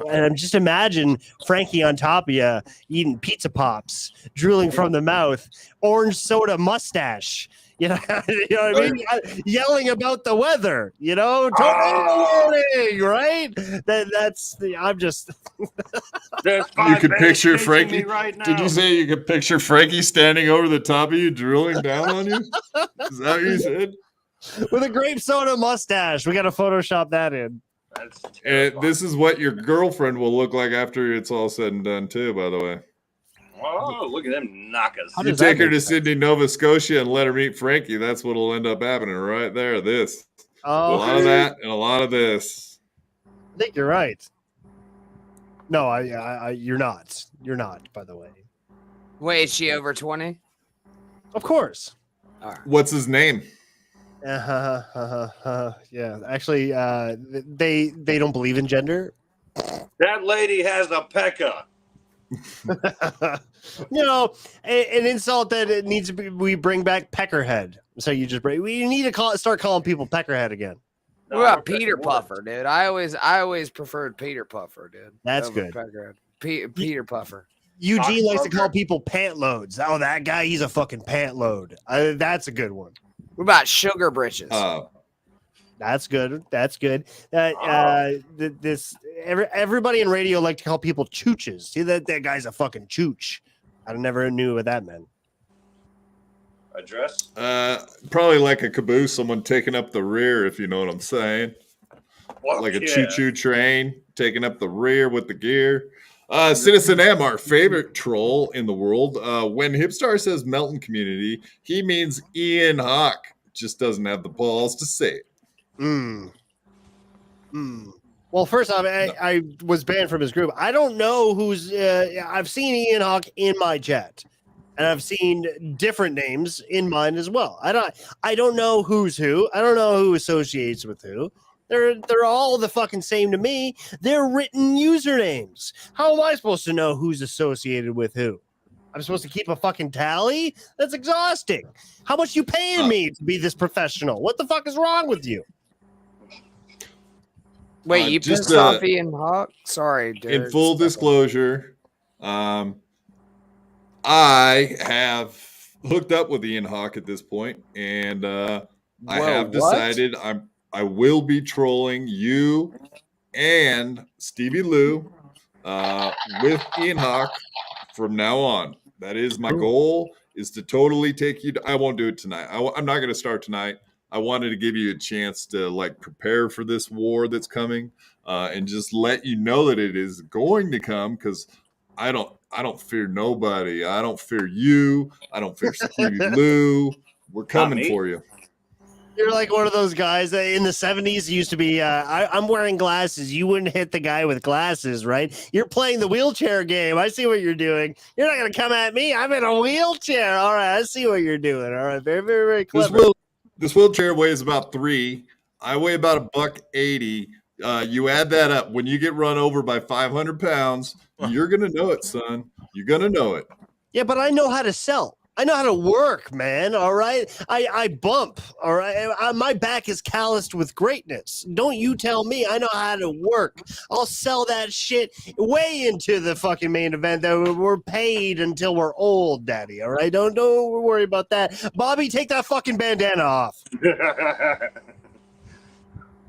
And I'm just imagine Frankie on top of you eating pizza pops, drooling from the mouth, orange soda mustache. You know what I mean? Yelling about the weather, right? That's the. I'm just. You could picture Frankie. Right now. Did you say you could picture Frankie standing over the top of you, drooling down on you? Is that what you said? With a grape soda mustache, we got to Photoshop that in. And this is what your girlfriend will look like after it's all said and done, too. By the way. Oh, look at them knockers. You take her to Sydney, Nova Scotia and let her meet Frankie. That's what'll end up happening right there. This. Oh, a lot of that and a lot of this. I think you're right. No, you're not. You're not, by the way. Wait, is she over 20? Of course. All right. What's his name? Yeah, actually, they don't believe in gender. That lady has a pecker. An insult that it needs to be. We bring back peckerhead. So we need to start calling people peckerhead again. What about Peter Puffer, dude? I always preferred Peter Puffer, dude. That's good. Peter Puffer. Eugene likes to call people pant loads. Oh, that guy, he's a fucking pant load. That's a good one. What about sugar britches? That's good. That's good. Everybody in radio like to call people chooches. See that guy's a fucking chooch. I never knew what that meant. Address? Probably like a caboose, someone taking up the rear, if you know what I'm saying. Like a choo-choo train taking up the rear with the gear. Citizen M, our favorite troll in the world. When Hipstar says Melton community, he means Ian Hawk. Just doesn't have the balls to say it. Well, first off, I was banned from his group. I don't know who's. I've seen Ian Hawk in my chat, and I've seen different names in mine as well. I don't know who's who. I don't know who associates with who. They're all the fucking same to me. They're written usernames. How am I supposed to know who's associated with who? I'm supposed to keep a fucking tally? That's exhausting. How much you paying me to be this professional? What the fuck is wrong with you? Wait, you pissed off Ian Hawk? Sorry, dude. In full disclosure, I have hooked up with Ian Hawk at this point, and I have decided I will be trolling you and Stevie Lou with Ian Hawk from now on. That is my goal, is to totally take you. I won't do it tonight. I'm not going to start tonight. I wanted to give you a chance to prepare for this war that's coming, and just let you know that it is going to come, because I don't fear nobody. I don't fear you. I don't fear Stevie Lou. We're coming for you. You're like one of those guys that in the 70s used to be, I'm wearing glasses. You wouldn't hit the guy with glasses, right? You're playing the wheelchair game. I see what you're doing. You're not going to come at me. I'm in a wheelchair. All right, I see what you're doing. All right, very, very, very clever. This wheelchair weighs about 3. I weigh about $180. You add that up. When you get run over by 500 pounds, you're going to know it, son. You're going to know it. Yeah, but I know how to sell. I know how to work, man. All right. I bump. All right. My back is calloused with greatness. Don't you tell me. I know how to work. I'll sell that shit way into the fucking main event that we're paid until we're old, daddy. All right. Don't worry about that. Bobby, take that fucking bandana off.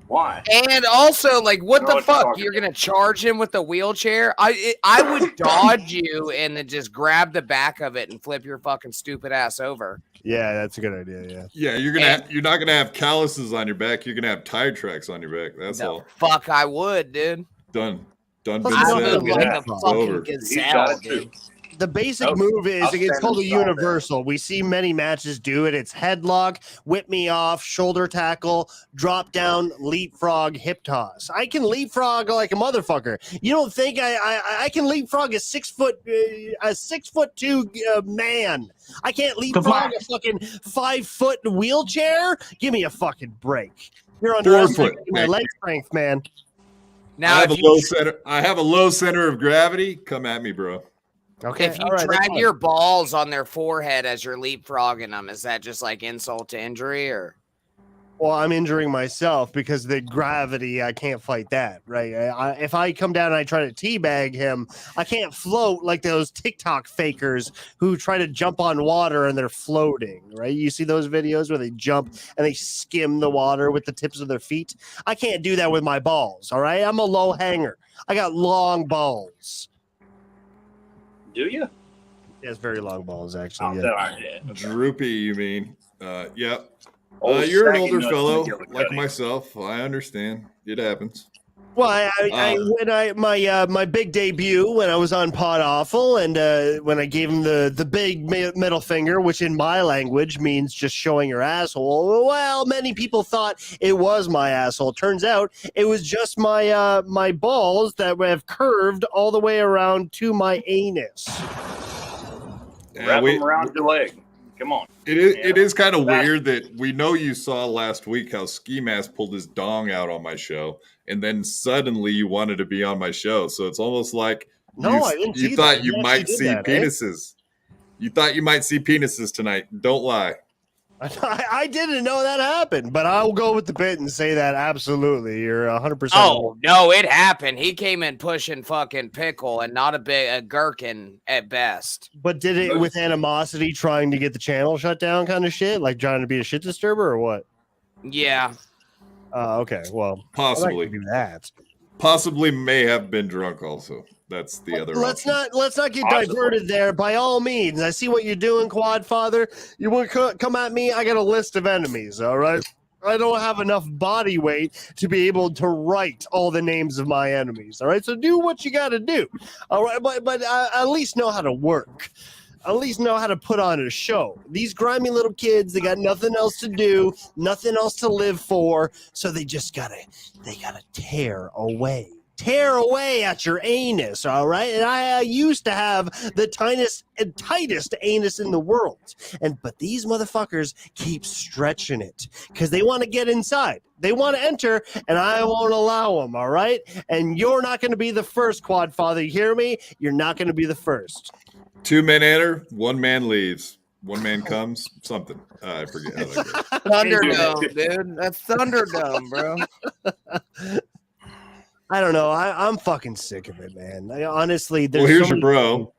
Why? And also, like, what the fuck? You're gonna charge him with the wheelchair? I would dodge you and then just grab the back of it and flip your fucking stupid ass over. Yeah, that's a good idea. Yeah, you're not gonna have calluses on your back. You're gonna have tire tracks on your back. That's all. Fuck, I would, dude. Done. Been I said. would like a fucking Over. gazelle, dude. The basic move is it's called a universal. We see many matches do it. It's headlock, whip me off, shoulder tackle, drop down, leapfrog, hip toss. I can leapfrog like a motherfucker. You don't think I can leapfrog a 6'2" man? I can't leapfrog a fucking 5 foot wheelchair. Give me a fucking break. You're underestimating my leg strength, man. Now, I have a low center of gravity. Come at me, bro. Okay. If you drag your balls on their forehead as you're leapfrogging them, is that just like insult to injury, or? Well, I'm injuring myself because the gravity, I can't fight that, right? If I come down and I try to teabag him, I can't float like those TikTok fakers who try to jump on water and they're floating, right? You see those videos where they jump and they skim the water with the tips of their feet? I can't do that with my balls, all right? I'm a low hanger. I got long balls. Do you? Yes, very long balls, actually. Droopy, you mean? Yep. You're an older fellow like myself. I understand. It happens. Well, my big debut when I was on Pod Awful, and when I gave him the big middle finger, which in my language means just showing your asshole. Well, many people thought it was my asshole. Turns out it was just my balls that have curved all the way around to my anus. Wrap them around your leg. Come on. It is kind of weird that we know you saw last week how Ski Mask pulled his dong out on my show, and then suddenly you wanted to be on my show. So it's almost like you thought you might see penises. You thought you might see penises tonight. Don't lie. I didn't know that happened, but I'll go with the bit and say that absolutely. You're 100%. Oh, no, it happened. He came in pushing fucking pickle and not a gherkin at best. But did it with animosity, trying to get the channel shut down kind of shit? Like trying to be a shit disturber or what? Yeah. Okay, well. Possibly. Do that. Possibly may have been drunk also. That's the other Let's option. not get diverted there. By all means, I see what you're doing, Quad Father. You want to come at me? I got a list of enemies. All right, I don't have enough body weight to be able to write all the names of my enemies. All right, so do what you got to do. All right, but at least know how to work. At least know how to put on a show. These grimy little kids, they got nothing else to do, nothing else to live for, so they gotta tear away. Tear away at your anus, all right? And I used to have the tightest anus in the world. But these motherfuckers keep stretching it because they want to get inside. They want to enter, and I won't allow them, all right? And you're not going to be the first, Quad Father. You hear me? You're not going to be the first. 2 men enter, 1 man leaves. 1 man comes, something. I forget how that goes. Thunderdome, dude. That's Thunderdome, bro. I don't know. I'm fucking sick of it, man. Honestly, well, here's your bro.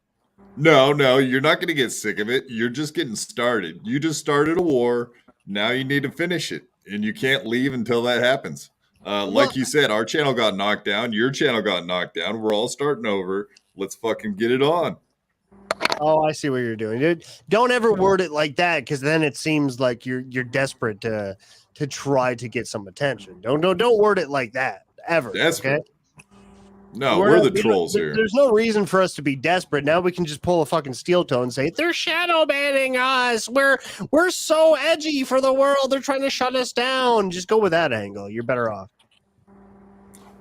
No, you're not going to get sick of it. You're just getting started. You just started a war. Now you need to finish it, and you can't leave until that happens. Like you said, our channel got knocked down. Your channel got knocked down. We're all starting over. Let's fucking get it on. Oh, I see what you're doing, dude. Don't ever word it like that, because then it seems like you're desperate to try to get some attention. Don't word it like that ever. Desperate. Okay? No, we're the trolls here. There's no reason for us to be desperate. Now we can just pull a fucking steel toe and say they're shadow banning us. We're so edgy for the world. They're trying to shut us down. Just go with that angle. You're better off.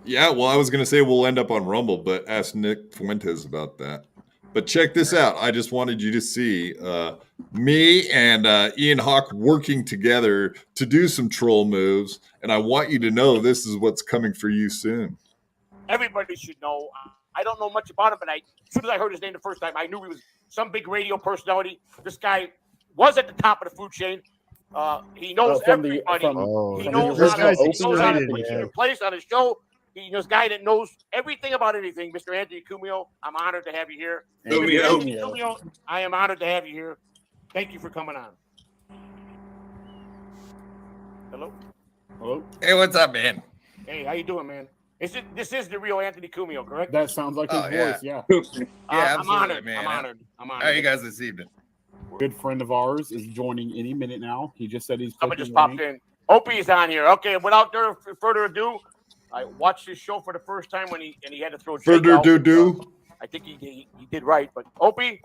Yeah, well, I was going to say we'll end up on Rumble, but ask Nick Fuentes about that. But check this out. I just wanted you to see me and Ian Hawk working together to do some troll moves. And I want you to know this is what's coming for you soon. Everybody should know. I don't know much about him, but as soon as I heard his name the first time, I knew he was some big radio personality. This guy was at the top of the food chain. He knows everybody. He knows how to place on his show. He's a guy that knows everything about anything. Mr. Anthony Cumio, I'm honored to have you here. Mr. Anthony Cumio, I am honored to have you here. Thank you for coming on. Hello? Hello? Hey, what's up, man? Hey, how you doing, man? This is the real Anthony Cumio, correct? That sounds like his voice, yeah. I'm honored, man. I'm honored. How are you guys this evening? Good friend of ours is joining any minute now. He just said he's Someone just popped in. Opie is on here. Okay, without further ado, I watched his show for the first time when he had to throw Jake out. I think he did right. But Opie,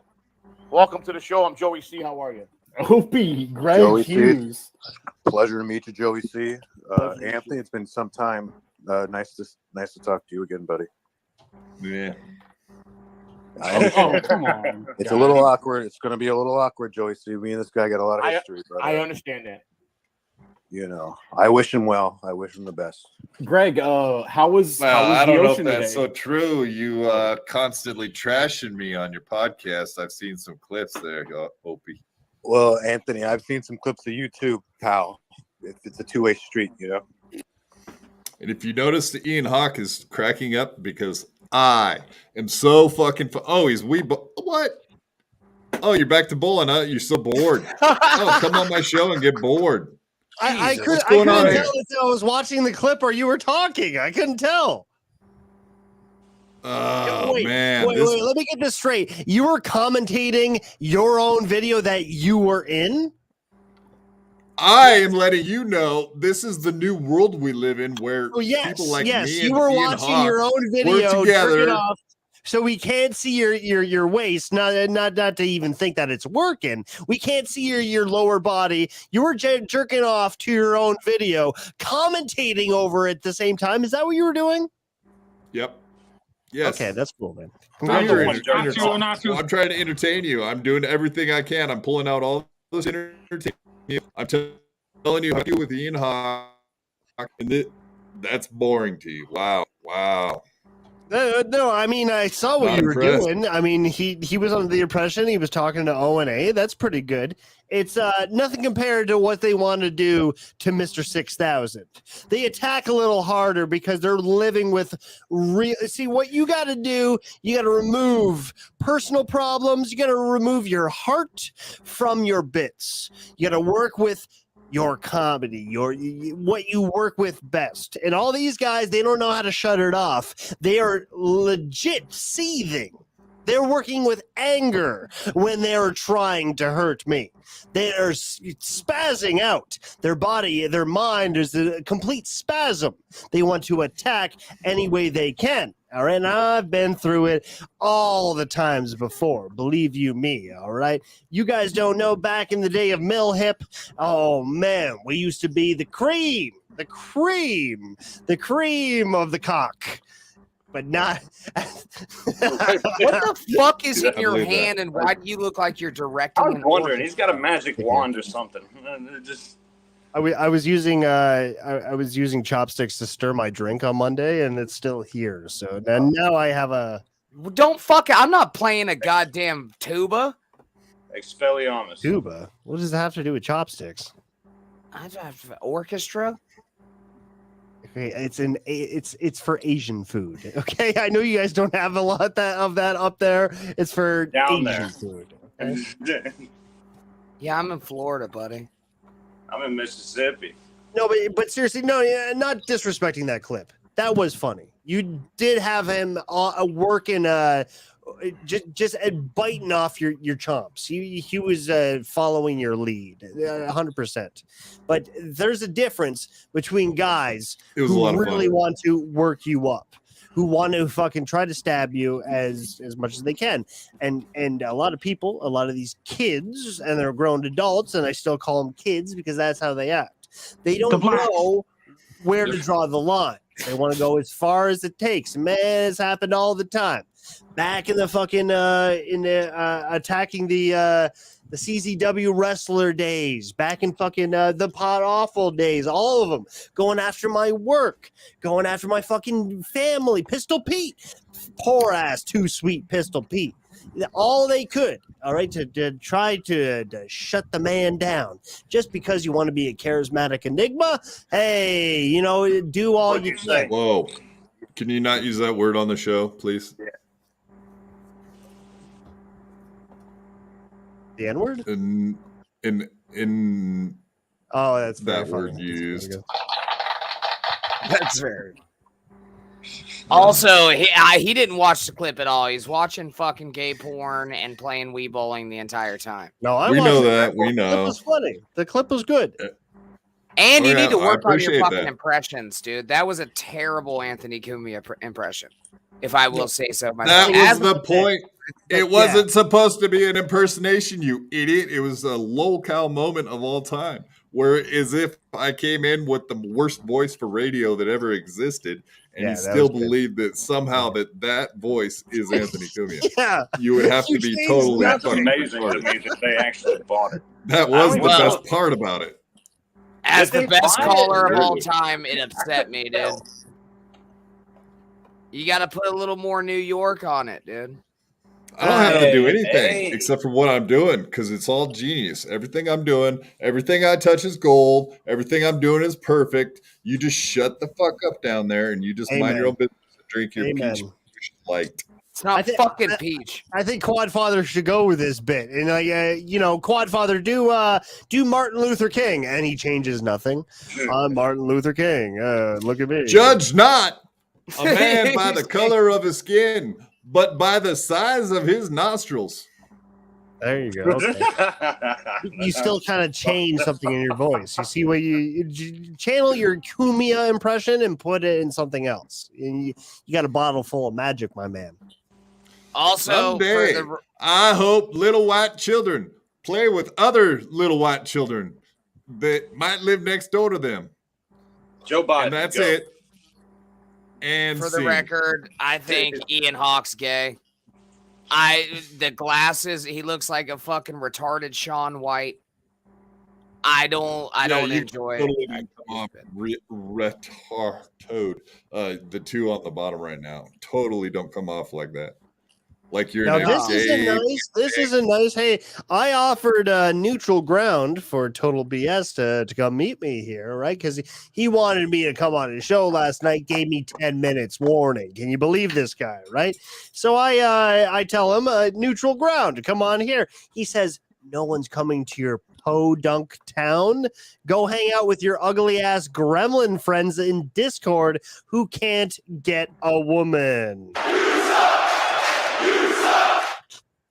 welcome to the show. I'm Joey C. How are you? Opie, Greg Joey Hughes. C. Pleasure to meet you, Joey C. Anthony, it's been some time. Nice to talk to you again, buddy. Yeah. Oh, come on. It's a little awkward. It's going to be a little awkward, Joey C. Me and this guy got a lot of history, brother. I understand that. You know, I wish him well. I wish him the best. Greg, how was I the don't know if ocean that's today? so true. You constantly trashing me on your podcast. I've seen some clips there, Opie. Well, Anthony, I've seen some clips of you too, pal. It's a two-way street, you know. And if you notice, the Ian Hawk is cracking up because I am so fucking. He's what? Oh, you're back to bowling, huh? You're so bored. Oh, come on my show and get bored. I couldn't tell if I was watching the clip or you were talking. I couldn't tell. Oh, wait, man. Wait, let me get this straight. You were commentating your own video that you were in? I am letting you know this is the new world we live in where people like me and you were Ian watching Hawk your own video work together. off, so we can't see your waist. Not to even think that it's working. We can't see your lower body. You were jerking off to your own video, commentating over it at the same time. Is that what you were doing? Yep. Yes. Okay, that's cool, man. I'm trying to entertain you. I'm doing everything I can. I'm pulling out all this entertainment. I'm telling you how to do with Ian Hawk, and that's boring to you. Wow. No, I mean, I saw what you were doing. I mean, he was under the impression he was talking to O&A. That's pretty good. It's nothing compared to what they want to do to Mr. 6000. They attack a little harder because they're living with real. See, what you got to do, you got to remove personal problems. You got to remove your heart from your bits. You got to work with your comedy, what you work with best. And all these guys, they don't know how to shut it off. They are legit seething. They're working with anger when they're trying to hurt me. They are spazzing out. Their body, their mind is a complete spasm. They want to attack any way they can. All right, and I've been through it all the times before. Believe you me, all right? You guys don't know back in the day of Mill Hip, oh, man, we used to be the cream of the cock. But not. What the fuck is in your hand, and why do you look like you're directing? I was wondering. He's got a magic wand or something. Just. I was using chopsticks to stir my drink on Monday, and it's still here. So now I have a. Don't fuck it. I'm not playing a goddamn tuba. Expelliarmus. Tuba. What does that have to do with chopsticks? I have orchestra. Okay, it's for Asian food. Okay, I know you guys don't have a lot of that up there. It's for down Asian there. Food. Okay? Yeah, I'm in Florida, buddy. I'm in Mississippi. No, but seriously, no, not disrespecting that clip. That was funny. You did have him working, just biting off your chomps. He was following your lead, 100%. But there's a difference between guys who really want to work you up, who want to fucking try to stab you as much as they can. And a lot of people, a lot of these kids, and they're grown adults, and I still call them kids because that's how they act. They don't know where to draw the line. They want to go as far as it takes. Man, it's happened all the time. Back in the fucking attacking the CZW wrestler days, back in fucking the Pot Awful days, all of them going after my work, going after my fucking family. Pistol Pete, poor ass, too sweet Pistol Pete. all they could, all right, to try to shut the man down. Just because you want to be a charismatic enigma, hey, you know, do all you can. Whoa. Can you not use that word on the show, please? Yeah. The N-word? In Oh, that's that very word funny. used. That's very. Also, he didn't watch the clip at all. He's watching fucking gay porn and playing Wii bowling the entire time. No, we know that. We know. The clip was funny. The clip was good. And you need to work on your fucking that. impressions, dude. That was a terrible Anthony Cumia impression, if I will say so myself. That was the point. It wasn't supposed to be an impersonation, you idiot. It was a lolcow moment of all time, where as if I came in with the worst voice for radio that ever existed, and you still believe that somehow that voice is Anthony Cumia. Yeah, you would have to be totally. That's amazing to me that they actually bought it. That was the best part about it. As the best caller of all time, it upset me, dude. You got to put a little more New York on it, dude. I don't have to do anything except for what I'm doing because it's all genius. Everything I'm doing, everything I touch is gold. Everything I'm doing is perfect. You just shut the fuck up down there and you just mind your own business and drink your peach light. It's not fucking peach. I think Quadfather should go with this bit. And you know, Quadfather, do Martin Luther King, and he changes nothing. I'm Martin Luther King. Look at me. Judge not a man by the color of his skin, but by the size of his nostrils. There you go. Okay. You still kind of change something in your voice. You see what you channel your Cumia impression and put it in something else. And you got a bottle full of magic, my man. Also, someday, I hope little white children play with other little white children that might live next door to them. Joe Biden. And that's it. And for the record, I think Ian Hawke's gay. The glasses, he looks like a fucking retarded Shaun White. I don't enjoy it. Retarded. The two on the bottom right now totally don't come off like that. Like you're now, this isn't nice. Hey, I offered neutral ground for Total BS to come meet me here, right? Because he wanted me to come on his show last night, gave me 10 minutes warning. Can you believe this guy, right? So I tell him neutral ground to come on here. He says, no one's coming to your podunk town. Go hang out with your ugly ass gremlin friends in Discord who can't get a woman.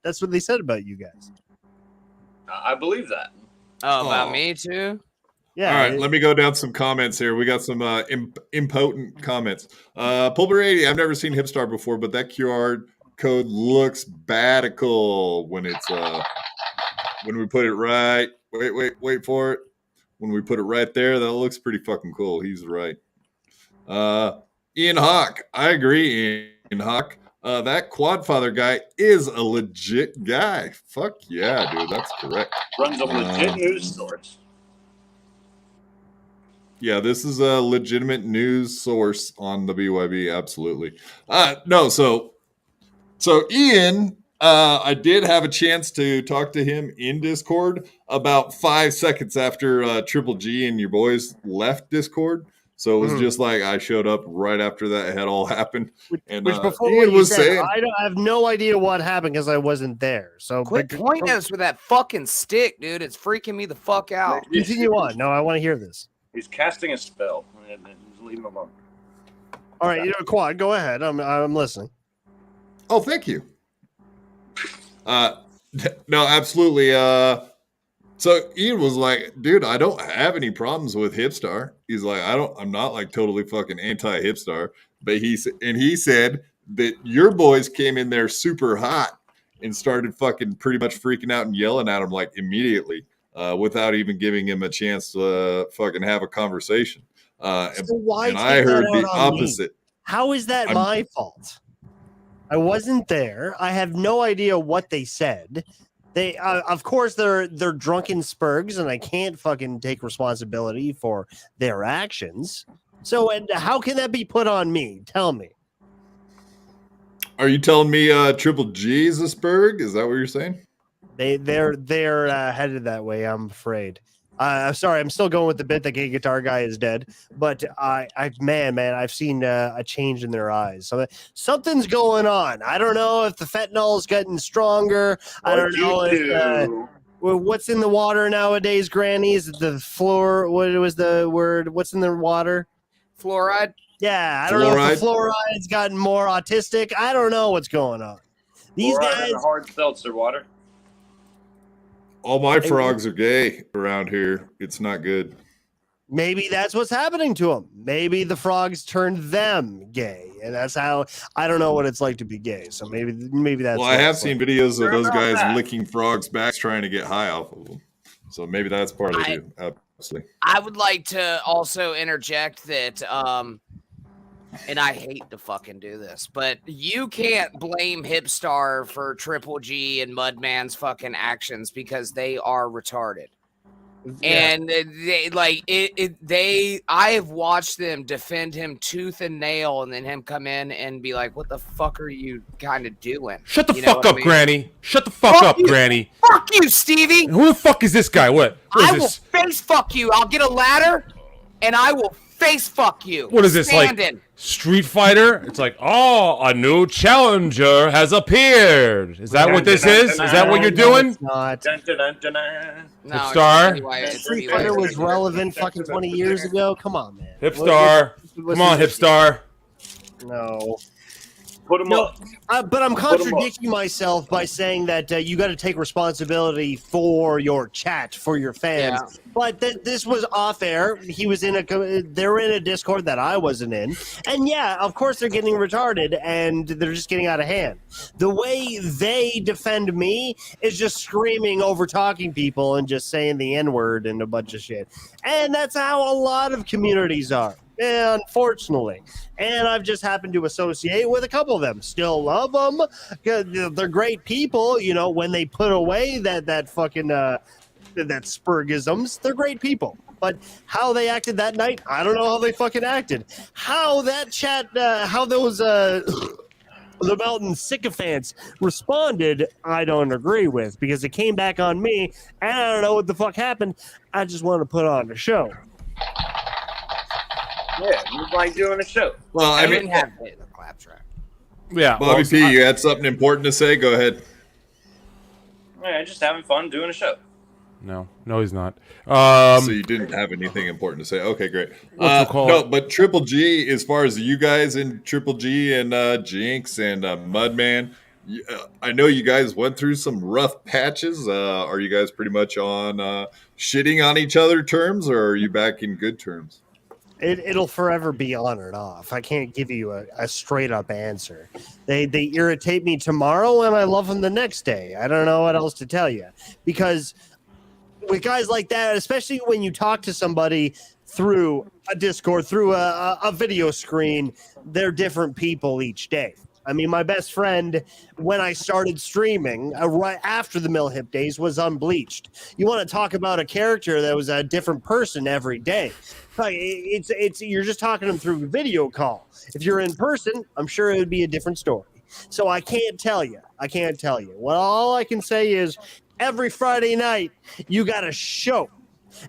That's what they said about you guys. I believe that. Oh, about me too? Yeah. All right, let me go down some comments here. We got some impotent comments. Pulver 80, I've never seen Hipstar before, but that QR code looks badical when it's when we put it right. Wait for it. When we put it right there, that looks pretty fucking cool. He's right. Ian Hawke, I agree, Ian Hawke. That Quadfather guy is a legit guy. Fuck yeah, dude. That's correct. Runs a legit news source. Yeah, this is a legitimate news source on the BYB. Absolutely. No, so Ian, I did have a chance to talk to him in Discord about 5 seconds after Triple G and your boys left Discord. So it was just like I showed up right after that had all happened. And which before Ian was saying, I have no idea what happened because I wasn't there. So quit pointing at us with that fucking stick, dude. It's freaking me the fuck out. Continue on. No, I want to hear this. He's casting a spell. Just leave him alone. All right, Quad, go ahead. I'm listening. Oh, thank you. No, absolutely. So Ian was like, dude, I don't have any problems with Hipstar. He's like, I'm not like totally fucking anti-Hipstar. But he said that your boys came in there super hot and started fucking pretty much freaking out and yelling at him like immediately without even giving him a chance to fucking have a conversation. And I heard the opposite. How is that my fault? I wasn't there. I have no idea what they said. They, of course, they're drunken spurgs, and I can't fucking take responsibility for their actions. So, and how can that be put on me? Tell me. Are you telling me Triple G is a Spurg? Is that what you're saying? They're headed that way. I'm afraid. I'm sorry. I'm still going with the bit that gay guitar guy is dead. But I've seen a change in their eyes. So something's going on. I don't know if the fentanyl's getting stronger. I don't know if what's in the water nowadays, Granny. Is it the floor? What was the word? What's in the water? Fluoride. Yeah, I don't know if the fluoride's gotten more autistic. I don't know what's going on. These guys. Hard seltzer water. All my frogs are gay around here. It's not good. Maybe that's what's happening to them. Maybe the frogs turned them gay, and that's how. I don't know what it's like to be gay. So maybe that's. Well, I have seen videos of those guys licking frogs' backs trying to get high off of them. So maybe that's part of it. Absolutely. I would like to also interject that, and I hate to fucking do this, but you can't blame Hipstar for Triple G and Mudman's fucking actions because they are retarded. Yeah. And I have watched them defend him tooth and nail, and then him come in and be like, "What the fuck are you kind of doing?" Shut the fuck up, Granny. Shut the fuck up, Granny. Fuck you, Stevie. Who the fuck is this guy? What I will face fuck you. I'll get a ladder, and I will face fuck you. What is this, like Street Fighter? It's like, oh, a new challenger has appeared. Is that what this is? Is that what you're doing? Not. No, Hipstar. Street Fighter was relevant fucking 20 years ago. Come on, man. Hipstar. Come on, Hipstar. No. Put him up. But I'm contradicting myself by saying that you got to take responsibility for your chat, for your fans. Yeah. But this was off air. He was they were in a Discord that I wasn't in. And yeah, of course they're getting retarded and they're just getting out of hand. The way they defend me is just screaming over talking people and just saying the N-word and a bunch of shit. And that's how a lot of communities are. Unfortunately, and I've just happened to associate with a couple of them. Still love them. They're great people. You know, when they put away that fucking that spurgisms, they're great people. But how they acted that night, I don't know how they fucking acted. How that chat, how those the mountain sycophants responded, I don't agree with, because it came back on me, and I don't know what the fuck happened. I just want to put on a show. Yeah, you like doing a show. Well, I didn't have the clap track. Yeah. Bobby P, you had something important to say? Go ahead. Yeah, just having fun doing a show. No, he's not. So you didn't have anything important to say? Okay, great. No, but Triple G, as far as you guys in Triple G and Jinx and Mudman, I know you guys went through some rough patches. Are you guys pretty much on shitting on each other terms, or are you back in good terms? It'll forever be on and off. I can't give you a straight up answer. They irritate me tomorrow and I love them the next day. I don't know what else to tell you. Because with guys like that, especially when you talk to somebody through a Discord, through a video screen, they're different people each day. I mean, my best friend, when I started streaming, right after the Mill Hip days, was Unbleached. You want to talk about a character that was a different person every day. It's you're just talking to them through video call. If you're in person, I'm sure it would be a different story. So I can't tell you. Well, all I can say is every Friday night, you got a show.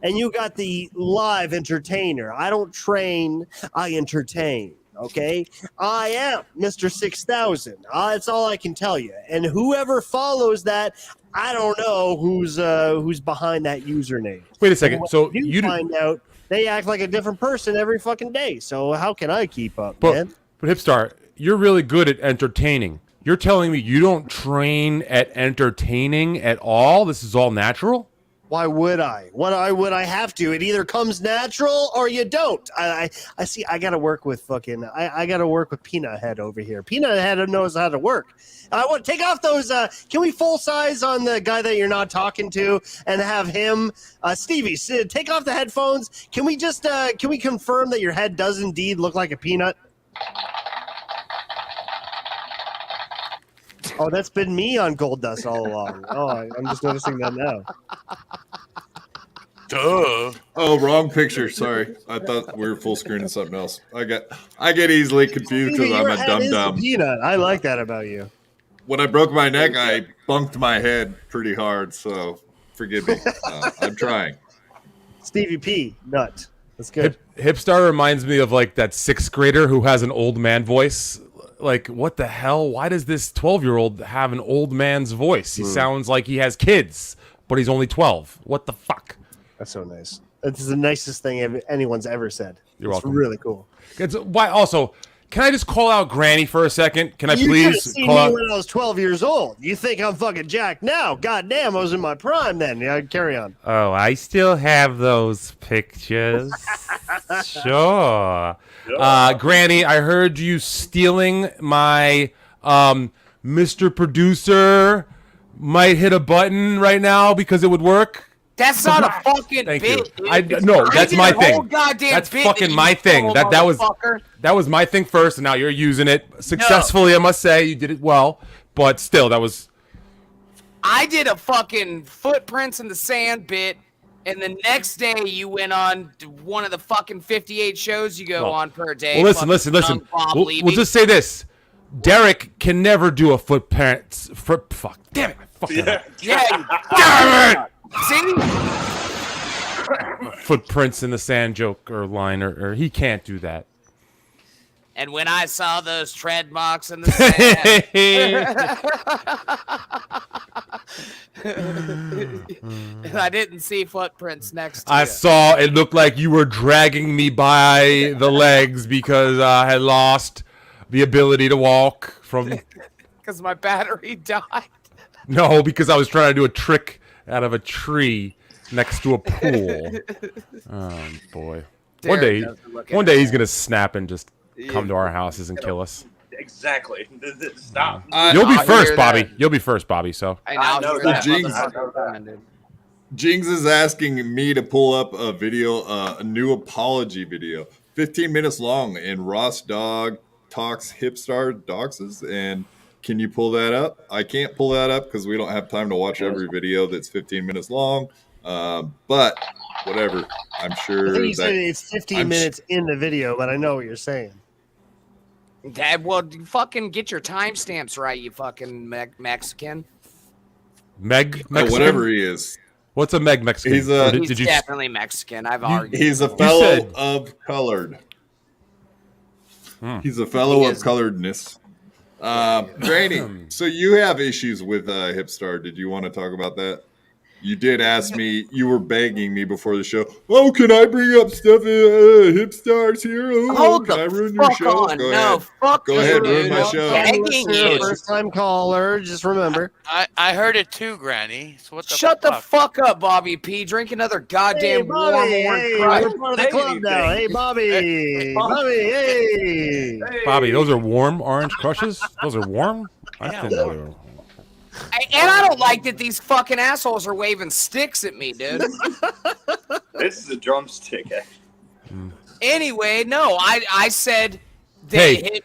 And you got the live entertainer. I don't train, I entertain. Okay, I am Mr. 6000. That's all I can tell you. And whoever follows that, I don't know who's behind that username. Wait a second. So you find out they act like a different person every fucking day. So how can I keep up, man? But Hipstar, you're really good at entertaining. You're telling me you don't train at entertaining at all? This is all natural? Why would I? Why would I have to? It either comes natural or you don't. I see. I gotta work with fucking. I gotta work with Peanut Head over here. Peanut Head knows how to work. I want to take off those. Can we full size on the guy that you're not talking to and have him, Stevie? Take off the headphones. Can we just? Can we confirm that your head does indeed look like a peanut? Oh, that's been me on Gold Dust all along. Oh, I'm just noticing that now. Duh. Oh, wrong picture. Sorry, I thought we were full screening something else. I get easily confused because I'm a dum dum. Peanut. I like that about you. When I broke my neck, I bunked my head pretty hard, so forgive me. I'm trying. Stevie P, nut. That's good. Hipstar reminds me of like that 6th grader who has an old man voice. Like, what the hell? Why does this 12-year-old have an old man's voice? He sounds like he has kids, but he's only 12. What the fuck? That's so nice. That's the nicest thing anyone's ever said. You're welcome. Really cool. Why? Also, can I just call out Granny for a second? Can I You please seen call me out? when I was 12 years old. You think I'm fucking jacked now? God damn, I was in my prime then. Yeah, carry on. Oh, I still have those pictures. Sure. Granny, I heard you stealing my Mr. Producer might hit a button right now because it would work. That's not a fucking Thank bit. you. No, that's my thing. That's fucking my thing. That was my thing first, and now you're using it successfully. I must say, you did it well, but still, that was. I did a fucking footprints in the sand bit, and the next day you went on one of the fucking 58 shows you go on per day. Well, listen. We'll just say this: Derek can never do a footprints. Fuck. Damn it! Damn it! See? Footprints in the sand joke or line, or he can't do that. And when I saw those tread marks in the sand, and I didn't see footprints next to I you. saw it looked like you were dragging me by the legs because I had lost the ability to walk from. Because my battery died. No, because I was trying to do a trick out of a tree next to a pool. Oh boy! One day he's gonna snap and just come to our houses and kill us. Exactly. Stop. You'll be first, Bobby. You'll be first, Bobby. So I know that. Jinx is asking me to pull up a video, a new apology video, 15 minutes long, and Ross Dog talks Hipstar doxes. And can you pull that up? I can't pull that up because we don't have time to watch every video that's 15 minutes long. But whatever, I'm sure. I think you said it's 15 minutes in the video, but I know what you're saying. Dad, well, fucking get your timestamps right, you fucking Mexican. Mexican? Whatever he is. What's a Mexican? He's definitely Mexican. I've argued. He's a fellow of colored. He's a fellow of coloredness. Granny, so you have issues with Hipstar. Did you want to talk about that? You did ask me. You were begging me before the show. Oh, can I bring up stuff? Hipstar's here. Oh, can I ruin your show? On. Go No, ahead. fuck Go ahead, ruin my show. First time caller. Just remember. I heard it too, Granny. So what the Shut the fuck up, Bobby P. Drink another goddamn warm orange crush. We're part of the club now. Hey, Bobby. Bobby, hey. Bobby, those are warm orange crushes? Those are warm? I didn't know they were. And I don't like that these fucking assholes are waving sticks at me, dude. This is a drumstick. Anyway, no, I said Hey,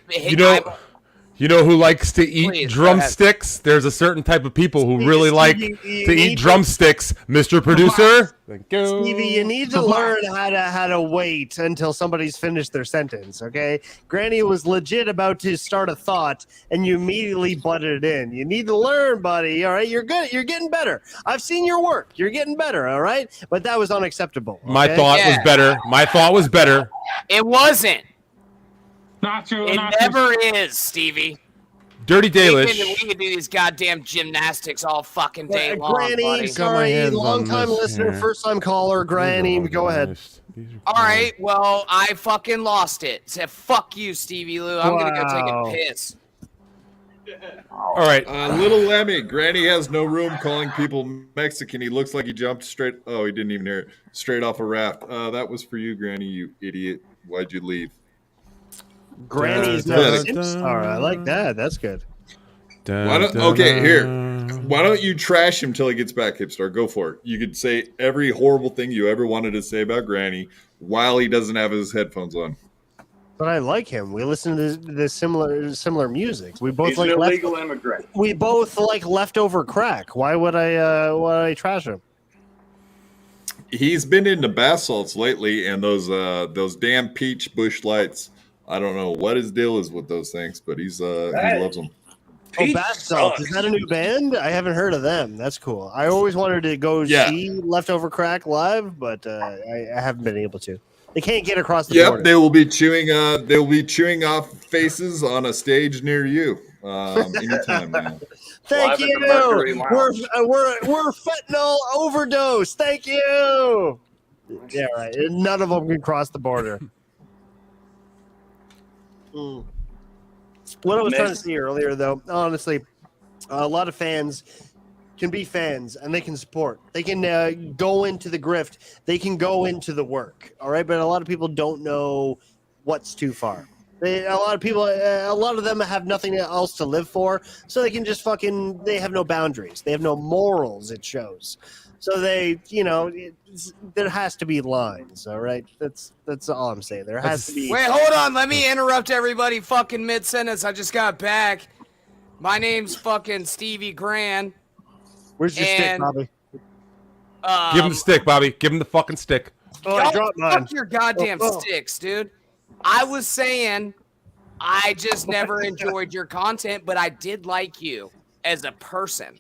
you know who likes to eat drumsticks? There's a certain type of people who really like to eat drumsticks, Mr. Producer. Thank you. Stevie, you need to learn how to wait until somebody's finished their sentence, okay? Granny was legit about to start a thought, and you immediately butted it in. You need to learn, buddy, all right? You're good. You're getting better. I've seen your work. You're getting better, all right? But that was unacceptable. Okay? My thought was better. My thought was better. It wasn't. Not true. It never is, Stevie. Dirty Dalish. We can do these goddamn gymnastics all fucking day long, Granny, buddy. sorry, long-time listener, first-time caller. Granny, go ahead. All right, well, I fucking lost it. So fuck you, Stevie Lou. I'm gonna go take a piss. All right. Little Lemmy, Granny has no room calling people Mexican. He looks like he jumped straight. Oh, he didn't even hear it. Straight off a raft. That was for you, Granny, you idiot. Why'd you leave? Granny's not Hipstar. I like that. That's good. Okay, here. Why don't you trash him till he gets back, Hipstar? Go for it. You could say every horrible thing you ever wanted to say about Granny while he doesn't have his headphones on. But I like him. We listen to the similar music. We both He's like an illegal immigrant. We both like leftover crack. Why would I trash him? he's been into bath salts lately, and those damn peach bush lights. I don't know what his deal is with those things, but he loves them. Oh, Bath Salts. Is that a new band? I haven't heard of them. That's cool. I always wanted to go see Leftover Crack live, but I haven't been able to. They can't get across the border. They will be chewing. They will be chewing off faces on a stage near you anytime now. Thank you. We're fentanyl overdose. Thank you. Yeah, right. None of them can cross the border. What I was trying to say earlier, though, honestly, a lot of fans can be fans and they can support. They can go into the grift. They can go into the work. All right. But a lot of people don't know what's too far. A lot of them have nothing else to live for. So they can just they have no boundaries. They have no morals, it shows. So there has to be lines. All right. That's all I'm saying. There has to be. Wait, hold on. Let me interrupt everybody fucking mid-sentence. I just got back. My name's fucking Stevie Grand. Where's your stick, Bobby? Give him the stick, Bobby. Give him the fucking stick. Oh, I dropped mine. Fuck your goddamn sticks, dude. I was saying I just never enjoyed your content, but I did like you as a person.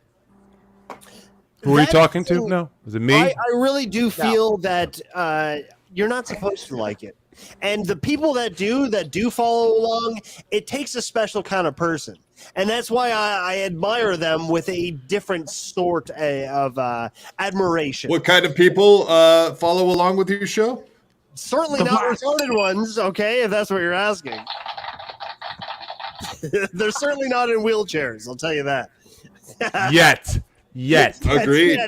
Who are you talking to? No. Is it me? I really do feel that you're not supposed to like it. And the people that do follow along, it takes a special kind of person. And that's why I admire them with a different sort of admiration. What kind of people follow along with your show? Certainly not retarded ones, okay, if that's what you're asking. They're certainly not in wheelchairs, I'll tell you that. Yet. Agreed.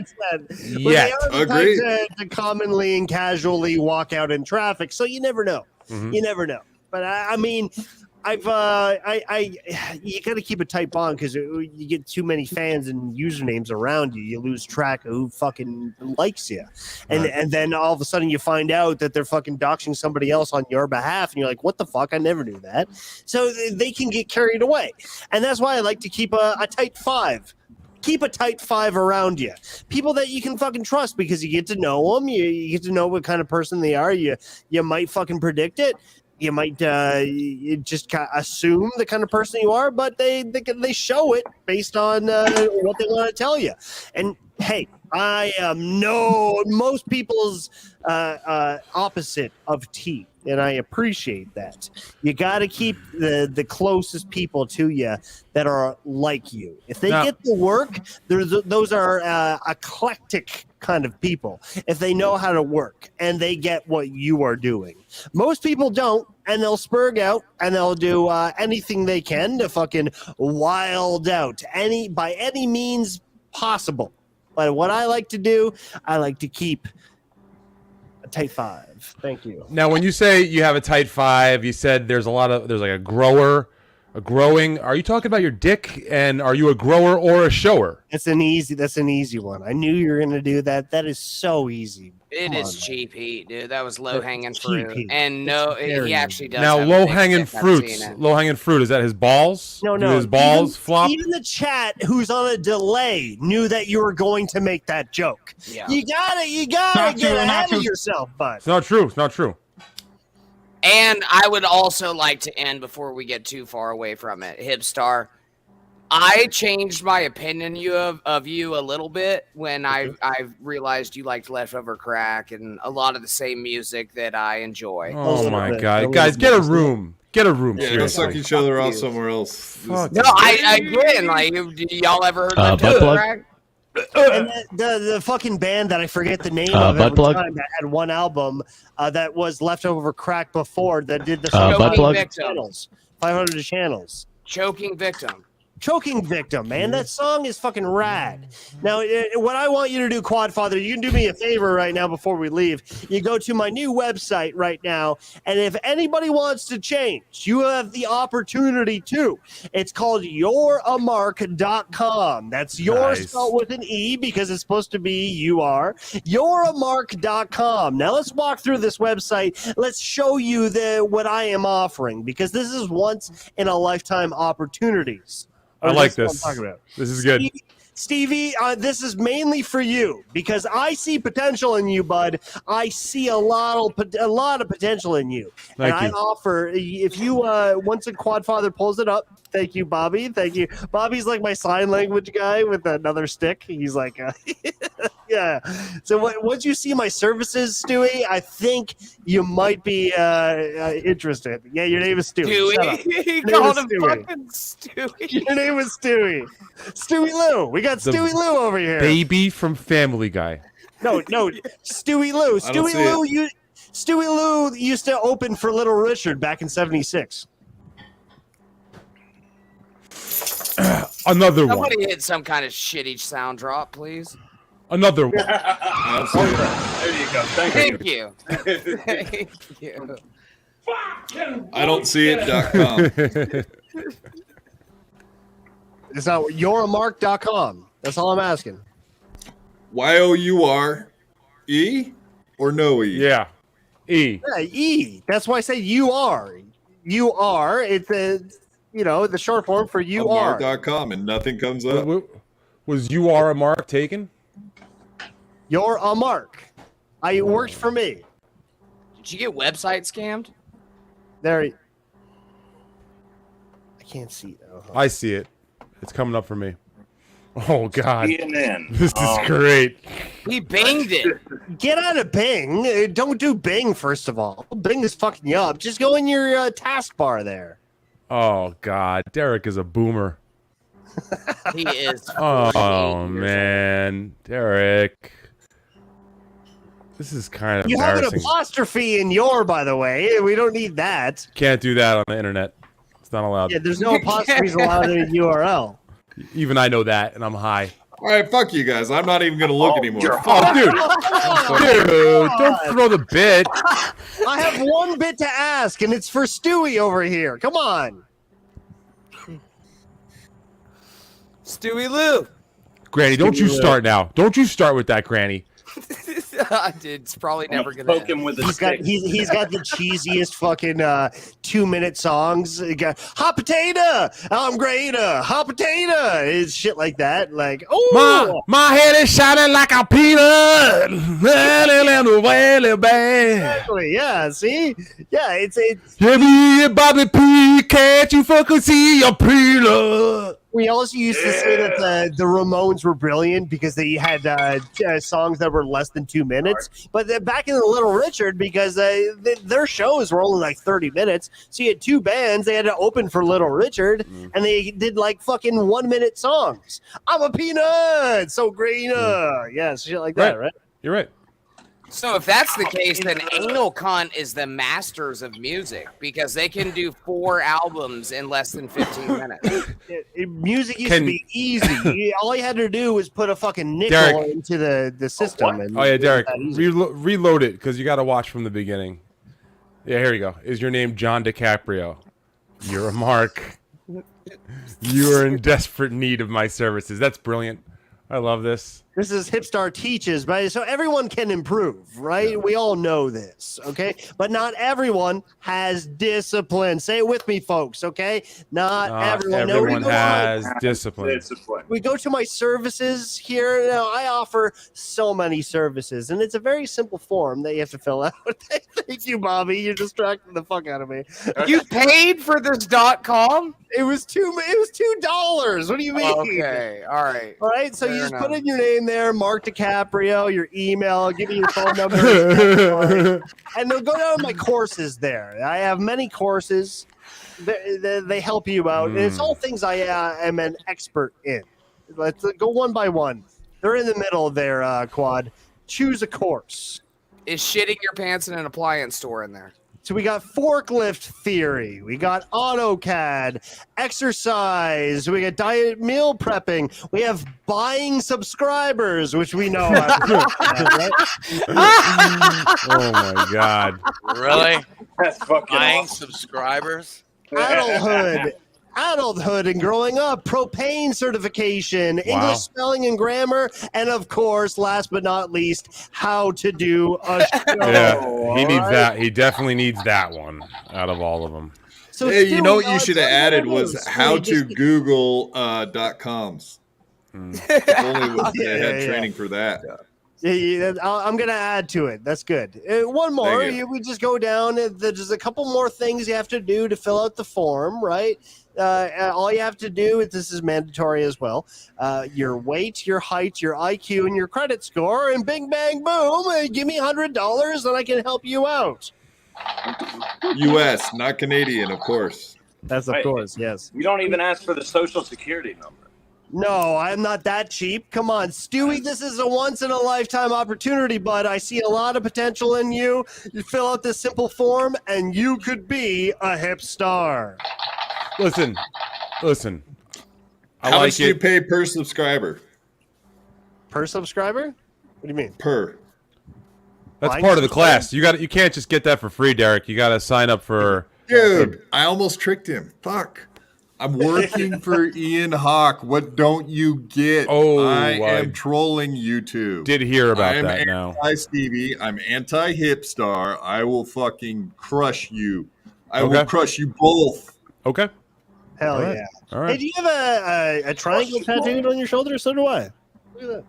Agreed. To commonly and casually walk out in traffic, so you never know. Mm-hmm. You never know. But I mean, you got to keep a tight bond because you get too many fans and usernames around you. You lose track of who fucking likes you, and then all of a sudden you find out that they're fucking doxing somebody else on your behalf, and you're like, "What the fuck? I never knew that." So they can get carried away, and that's why I like to keep a tight five. Keep a tight five around you. People that you can fucking trust because you get to know them. You get to know what kind of person they are. You might fucking predict it. You might you just assume the kind of person you are, but they show it based on what they want to tell you. And hey, I am most people's opposite of tea. And I appreciate that. You got to keep the closest people to you that are like you. If they get the work, those are eclectic kind of people. If they know how to work and they get what you are doing. Most people don't, and they'll spurg out and they'll do anything they can to fucking wild out by any means possible. But what I like to do, I like to keep a tight five. Thank you. Now, when you say you have a tight five, you said there's like a growing. Are you talking about your dick? And are you a grower or a shower? That's an easy one. I knew you were going to do that. That is so easy. It is cheap heat, dude. That was low hanging fruit. And he actually does. Now, low hanging fruit. Is that his balls? No. Do his balls flop? Even the chat, who's on a delay, knew that you were going to make that joke. Yeah. You gotta get ahead of yourself, bud. It's not true. It's not true. And I would also like to end before we get too far away from it. Hipstar, I changed my opinion of you a little bit when I realized you liked Leftover Crack and a lot of the same music that I enjoy. Oh my God. Guys, get a room. Get a room. Yeah, don't suck each other off somewhere else. No, I agree. Like, y'all ever heard Leftover Crack? And the fucking band that I forget the name of every time that had one album that was Leftover Crack before that did the channels, 500 channels. Choking Victim, man. That song is fucking rad. Now, what I want you to do, Quadfather, you can do me a favor right now before we leave. You go to my new website right now, and if anybody wants to change, you have the opportunity to. It's called youramark.com. That's your spelled with an E because it's supposed to be you are. Youramark.com. Now, let's walk through this website. Let's show you what I am offering because this is once in a lifetime opportunities. I like this. This is good. Stevie, this is mainly for you because I see potential in you, bud. I see a lot of potential in you. Thank you. I offer, if you once a Quadfather pulls it up. Thank you, Bobby. Thank you. Bobby's like my sign language guy with another stick. He's like, yeah. So once you see my services, Stewie, I think you might be interested. Yeah, your name is Stewie. Stewie? He called him fucking Stewie. Your name is Stewie. Stewie Lou. We got Stewie Lou over here. Baby from Family Guy. No, Stewie Lou. Stewie Lou used to open for Little Richard back in '76. Another one. Somebody hit some kind of shitty sound drop, please. Another one. There you go. Thank you. Thank you. I don't see it.com. It's not youramark.com. That's all I'm asking. Y-O-U-R-E or no E? Yeah. E. Yeah, E. That's why I say you are. You are. It's the short form for you are. Mark.com and nothing comes up. Was you are a mark taken? You're a mark. It worked for me. Did you get website scammed? There. I can't see it. I see it. It's coming up for me. Oh, God. CNN. This is great. He banged it. Get out of Bing. Don't do Bing, first of all. Bing is fucking you up. Just go in your taskbar there. Oh, God. Derek is a boomer. He is. Oh, man. Derek. This is kind of You have embarrassing. an apostrophe in your, by the way. We don't need that. Can't do that on the internet. It's not allowed. Yeah, there's no apostrophes allowed in a URL. Even I know that, and I'm high. All right, fuck you guys. I'm not even going to look anymore. Oh, dude. Dude, don't throw the bit. I have one bit to ask, and it's for Stewie over here. Come on. Stewie Lou. Granny, don't you start now. Don't you start with that, Granny. It's probably never gonna poke him with a stick. He's got the cheesiest fucking 2-minute songs. He got hot potato, I'm great, hot potato. It's shit like that. Like, oh, my head is shining like a peanut. Exactly. Yeah. See. Yeah. It's. Yeah, me and Bobby P. Can't you fucking see your peanut? We also used to say that the Ramones were brilliant because they had songs that were less than 2 minutes. But then back in the Little Richard, because their shows were only like 30 minutes, so you had two bands. They had to open for Little Richard, and they did like fucking 1-minute songs. I'm a peanut, so green, yeah, shit like that, right? You're right. So if that's the case, then Anal Cunt is the masters of music because they can do 4 albums in less than 15 minutes. Music used to be easy. All you had to do was put a fucking nickel into the system. Oh yeah, Derek, reload it because you got to watch from the beginning. Yeah, here you go. Is your name John DiCaprio? You're a mark. You are in desperate need of my services. That's brilliant. I love this. This is Hipstar Teaches, but so everyone can improve, right? Yeah. We all know this, okay? But not everyone has discipline. Say it with me, folks, okay? Not everyone. Everyone has discipline. We go to my services here. Now, I offer so many services, and it's a very simple form that you have to fill out. Thank you, Bobby. You're distracting the fuck out of me. You paid for this .com? It was $2. What do you mean? Okay, all right. All right, so you just put in your name there, Mark DiCaprio, your email, give me your phone number, and they'll go down to my courses there. I have many courses. They help you out, and it's all things I am an expert in. Let's go one by one. They're in the middle there, Quad. Choose a course. Is shitting your pants in an appliance store in there? So we got forklift theory, we got AutoCAD, exercise, we got diet meal prepping, we have buying subscribers, which we know. Right? Oh my God! Really? That's fucking buying awesome. Subscribers? Adulthood and growing up, propane certification, English spelling and grammar, and of course, last but not least, how to do a show. Yeah, he needs that. He definitely needs that one out of all of them. So hey, you know what you should have added was how to Google .coms. If only they had training for that. Yeah, I'm going to add to it. That's good. One more. We just go down. There's a couple more things you have to do to fill out the form, right? All you have to do, this is mandatory as well, your weight, your height, your IQ, and your credit score, and bing, bang, boom, give me $100 and I can help you out. U.S., not Canadian, of course. That's of course, yes. You don't even ask for the social security number. No, I'm not that cheap. Come on, Stewie, this is a once-in-a-lifetime opportunity, bud. I see a lot of potential in you. You fill out this simple form, and you could be a Hipstar. Listen. How much do you pay per subscriber? Per subscriber? What do you mean? Per. That's part of the class. You can't just get that for free, Derek. You got to sign up for. Dude, I almost tricked him. Fuck. I'm working for Ian Hawk. What don't you get? Oh, I am trolling YouTube. Did hear about that I'm now. Anti-Stevie. I'm anti-Hipstar. I will fucking crush you. I will crush you both. Okay. Hell yeah. All right. Hey, do you have a triangle tattooed on your shoulder? So do I. Look at that.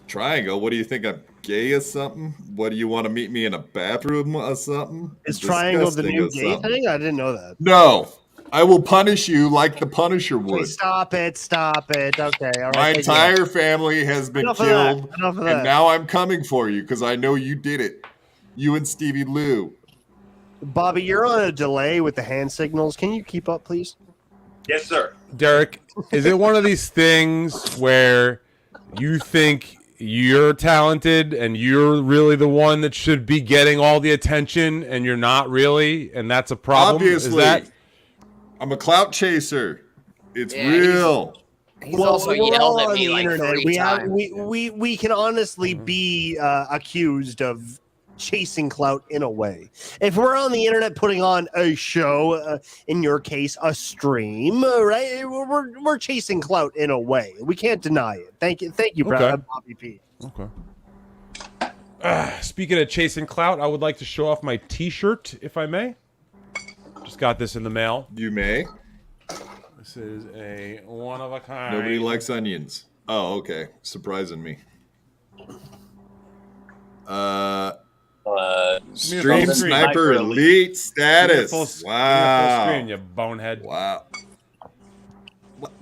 Triangle? What do you think? I'm gay or something? What do you want to meet me in a bathroom or something? Is triangle the new gay thing? I didn't know that. No. I will punish you like the Punisher would. Please stop it. Okay. All right. My entire family has been killed. Enough of that. And now I'm coming for you because I know you did it. You and Stevie Lou. Bobby, you're on a delay with the hand signals. Can you keep up, please? Yes, sir. Derek, is it one of these things where you think you're talented and you're really the one that should be getting all the attention and you're not really, and that's a problem? Obviously. I'm a clout chaser. It's real. He's also yelled at me like internet. 3 times. We can honestly be accused of chasing clout in a way. If we're on the internet putting on a show, in your case, a stream, right? We're chasing clout in a way. We can't deny it. Thank you, Bobby P. Okay. Speaking of chasing clout, I would like to show off my T-shirt, if I may. Just got this in the mail. You may. This is a one-of-a-kind. Nobody likes onions. Oh, okay. Surprising me. Stream Sniper Elite status. Wow. Full screen, you bonehead. Wow.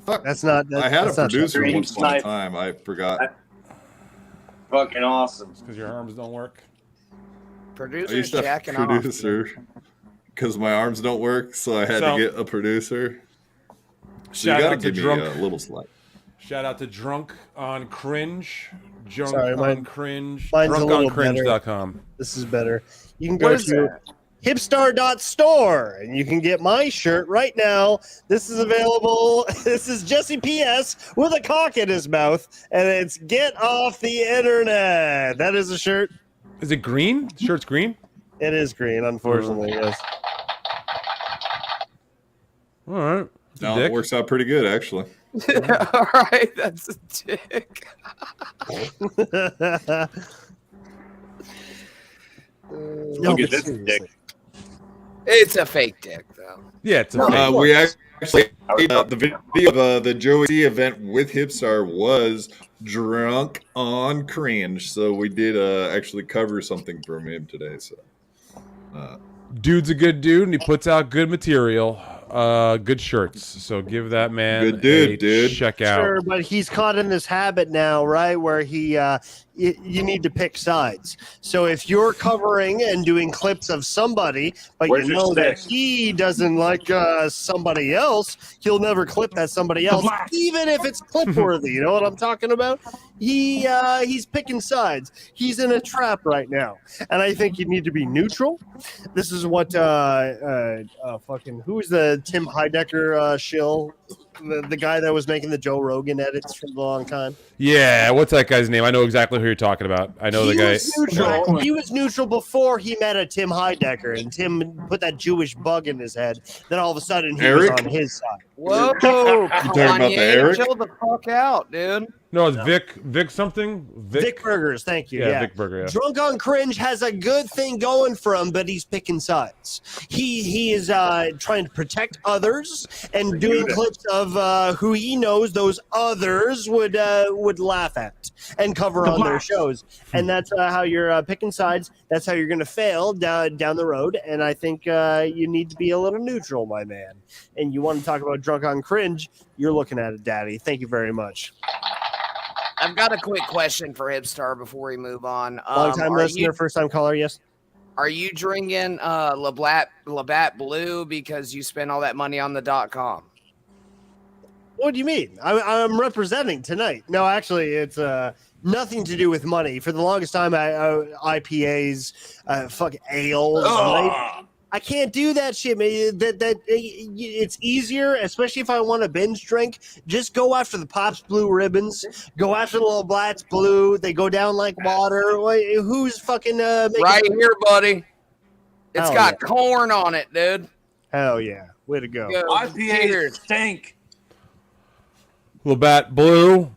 Fuck. That's not. I had a producer once upon a Snipe. time. I forgot. Fucking awesome. Because your arms don't work. I Producer's used to have a jacking off. producer because my arms don't work, so I had to get a producer. So you gotta give me a little slack. Shout out to Drunk on Cringe. Mine's DrunkOnCringe.com. This is better. You can go to hipstar.store and you can get my shirt right now. This is available. This is Jesse P.S. with a cock in his mouth, and it's Get Off the Internet. That is a shirt. Is it green? The shirt's green? It is green, unfortunately, yes. All right. No, it works out pretty good, actually. All right, that's a dick. Look at this dick. It's a fake dick, though. Yeah, it's a fake. We actually the video of the Joey C event with Hipstar was Drunk on Cringe, so we did actually cover something from him today. So, dude's a good dude, and he puts out good material. Good shirts. So give that man good dude, a check out. Sure, but he's caught in this habit now, right? Where you need to pick sides. So if you're covering and doing clips of somebody, but you know that he doesn't like somebody else, he'll never clip that somebody else, even if it's clip worthy. You know what I'm talking about? He's picking sides. He's in a trap right now, and I think you need to be neutral. This is what fucking who's the Tim Heidecker shill, the guy that was making the Joe Rogan edits for a long time. Yeah, what's that guy's name? I know exactly who you're talking about. I know the guy. He was neutral before he met a Tim Heidecker, and Tim put that Jewish bug in his head. Then all of a sudden, he was on his side. Whoa! You talking about the Eric? Chill the fuck out, dude. No, it's Vic something. Vic Burgers, thank you. Yeah, Vic Burger. Yeah. Drunk on Cringe has a good thing going for him, but he's picking sides. He is trying to protect others and doing clips of who he knows those others would laugh at and cover on their shows. And that's how you're picking sides. That's how you're going to fail down the road. And I think you need to be a little neutral, my man. And you want to talk about Drunk on Cringe, you're looking at it, Daddy. Thank you very much. I've got a quick question for Hipstar before we move on. Long-time listener, first-time caller, yes? Are you drinking Labatt Blue because you spent all that money on the .com? What do you mean? I'm representing tonight. No, actually, it's nothing to do with money. For the longest time, IPAs, fuck ales. Right? I can't do that shit, man. It's easier, especially if I want to binge drink. Just go after the Pops Blue Ribbons. Go after the Labatt's Blue. They go down like water. Who's fucking right here, buddy? It's got corn on it, dude. Hell yeah. Way to go. IPA stink. Labatt Blue.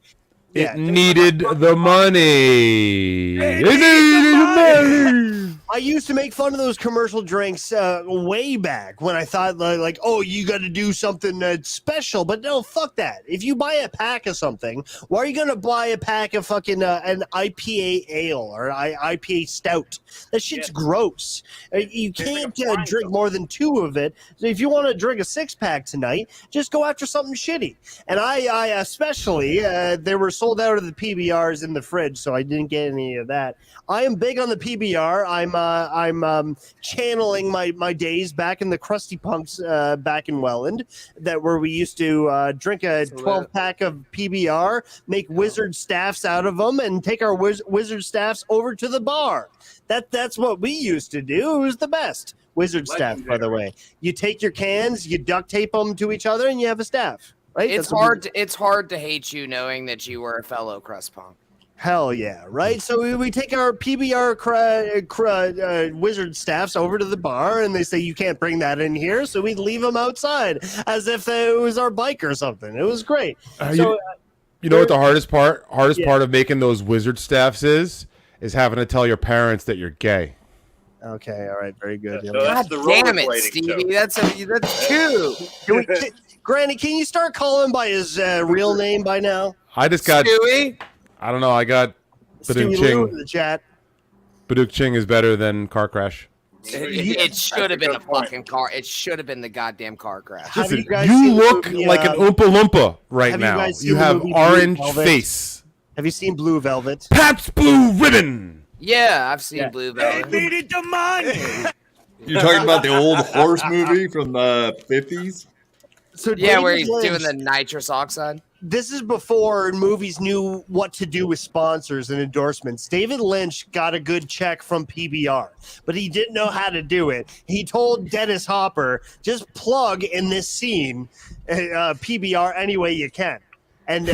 It needed the money. It needed the money. I used to make fun of those commercial drinks way back when I thought like, oh, you got to do something special. But no, fuck that. If you buy a pack of something, why are you going to buy a pack of fucking an IPA ale or IPA stout? That shit's gross. You can't drink more than 2 of it. So if you want to drink a 6-pack tonight, just go after something shitty. And I especially, they were sold out of the PBRs in the fridge, so I didn't get any of that. I am big on the PBR. I'm channeling my days back in the Crusty Punks back in Welland, where we used to drink a 12-pack of PBR, make wizard staffs out of them, and take our wizard staffs over to the bar. That's what we used to do. It was the best. Wizard staff, by the way. You take your cans, you duct tape them to each other, and you have a staff. Right? It's hard to hate you knowing that you were a fellow crust punk. Hell yeah, right? So we take our PBR wizard staffs over to the bar, and they say, you can't bring that in here, so we leave them outside as if it was our bike or something. It was great. You know what the hardest part of making those wizard staffs is having to tell your parents that you're gay. Okay, all right, very good. So God damn it, Stevie. That's 2. Granny, can you start calling by his real name by now? I just got Stewie? I don't know. I got Baduk Ching. In the chat. Baduk Ching is better than Car Crash. It should have been a fucking car. It should have been the goddamn car crash. Listen, you look like an Oompa Loompa right now. You have orange face. Have you seen Blue Velvet? Pabst Blue Ribbon. Yeah, I've seen Blue Velvet. They needed the money. You're talking about the old horse movie from the 50s? So yeah, where he's doing the nitrous oxide. This is before movies knew what to do with sponsors and endorsements. David Lynch got a good check from PBR, but he didn't know how to do it. He told Dennis Hopper, just plug in this scene PBR any way you can. And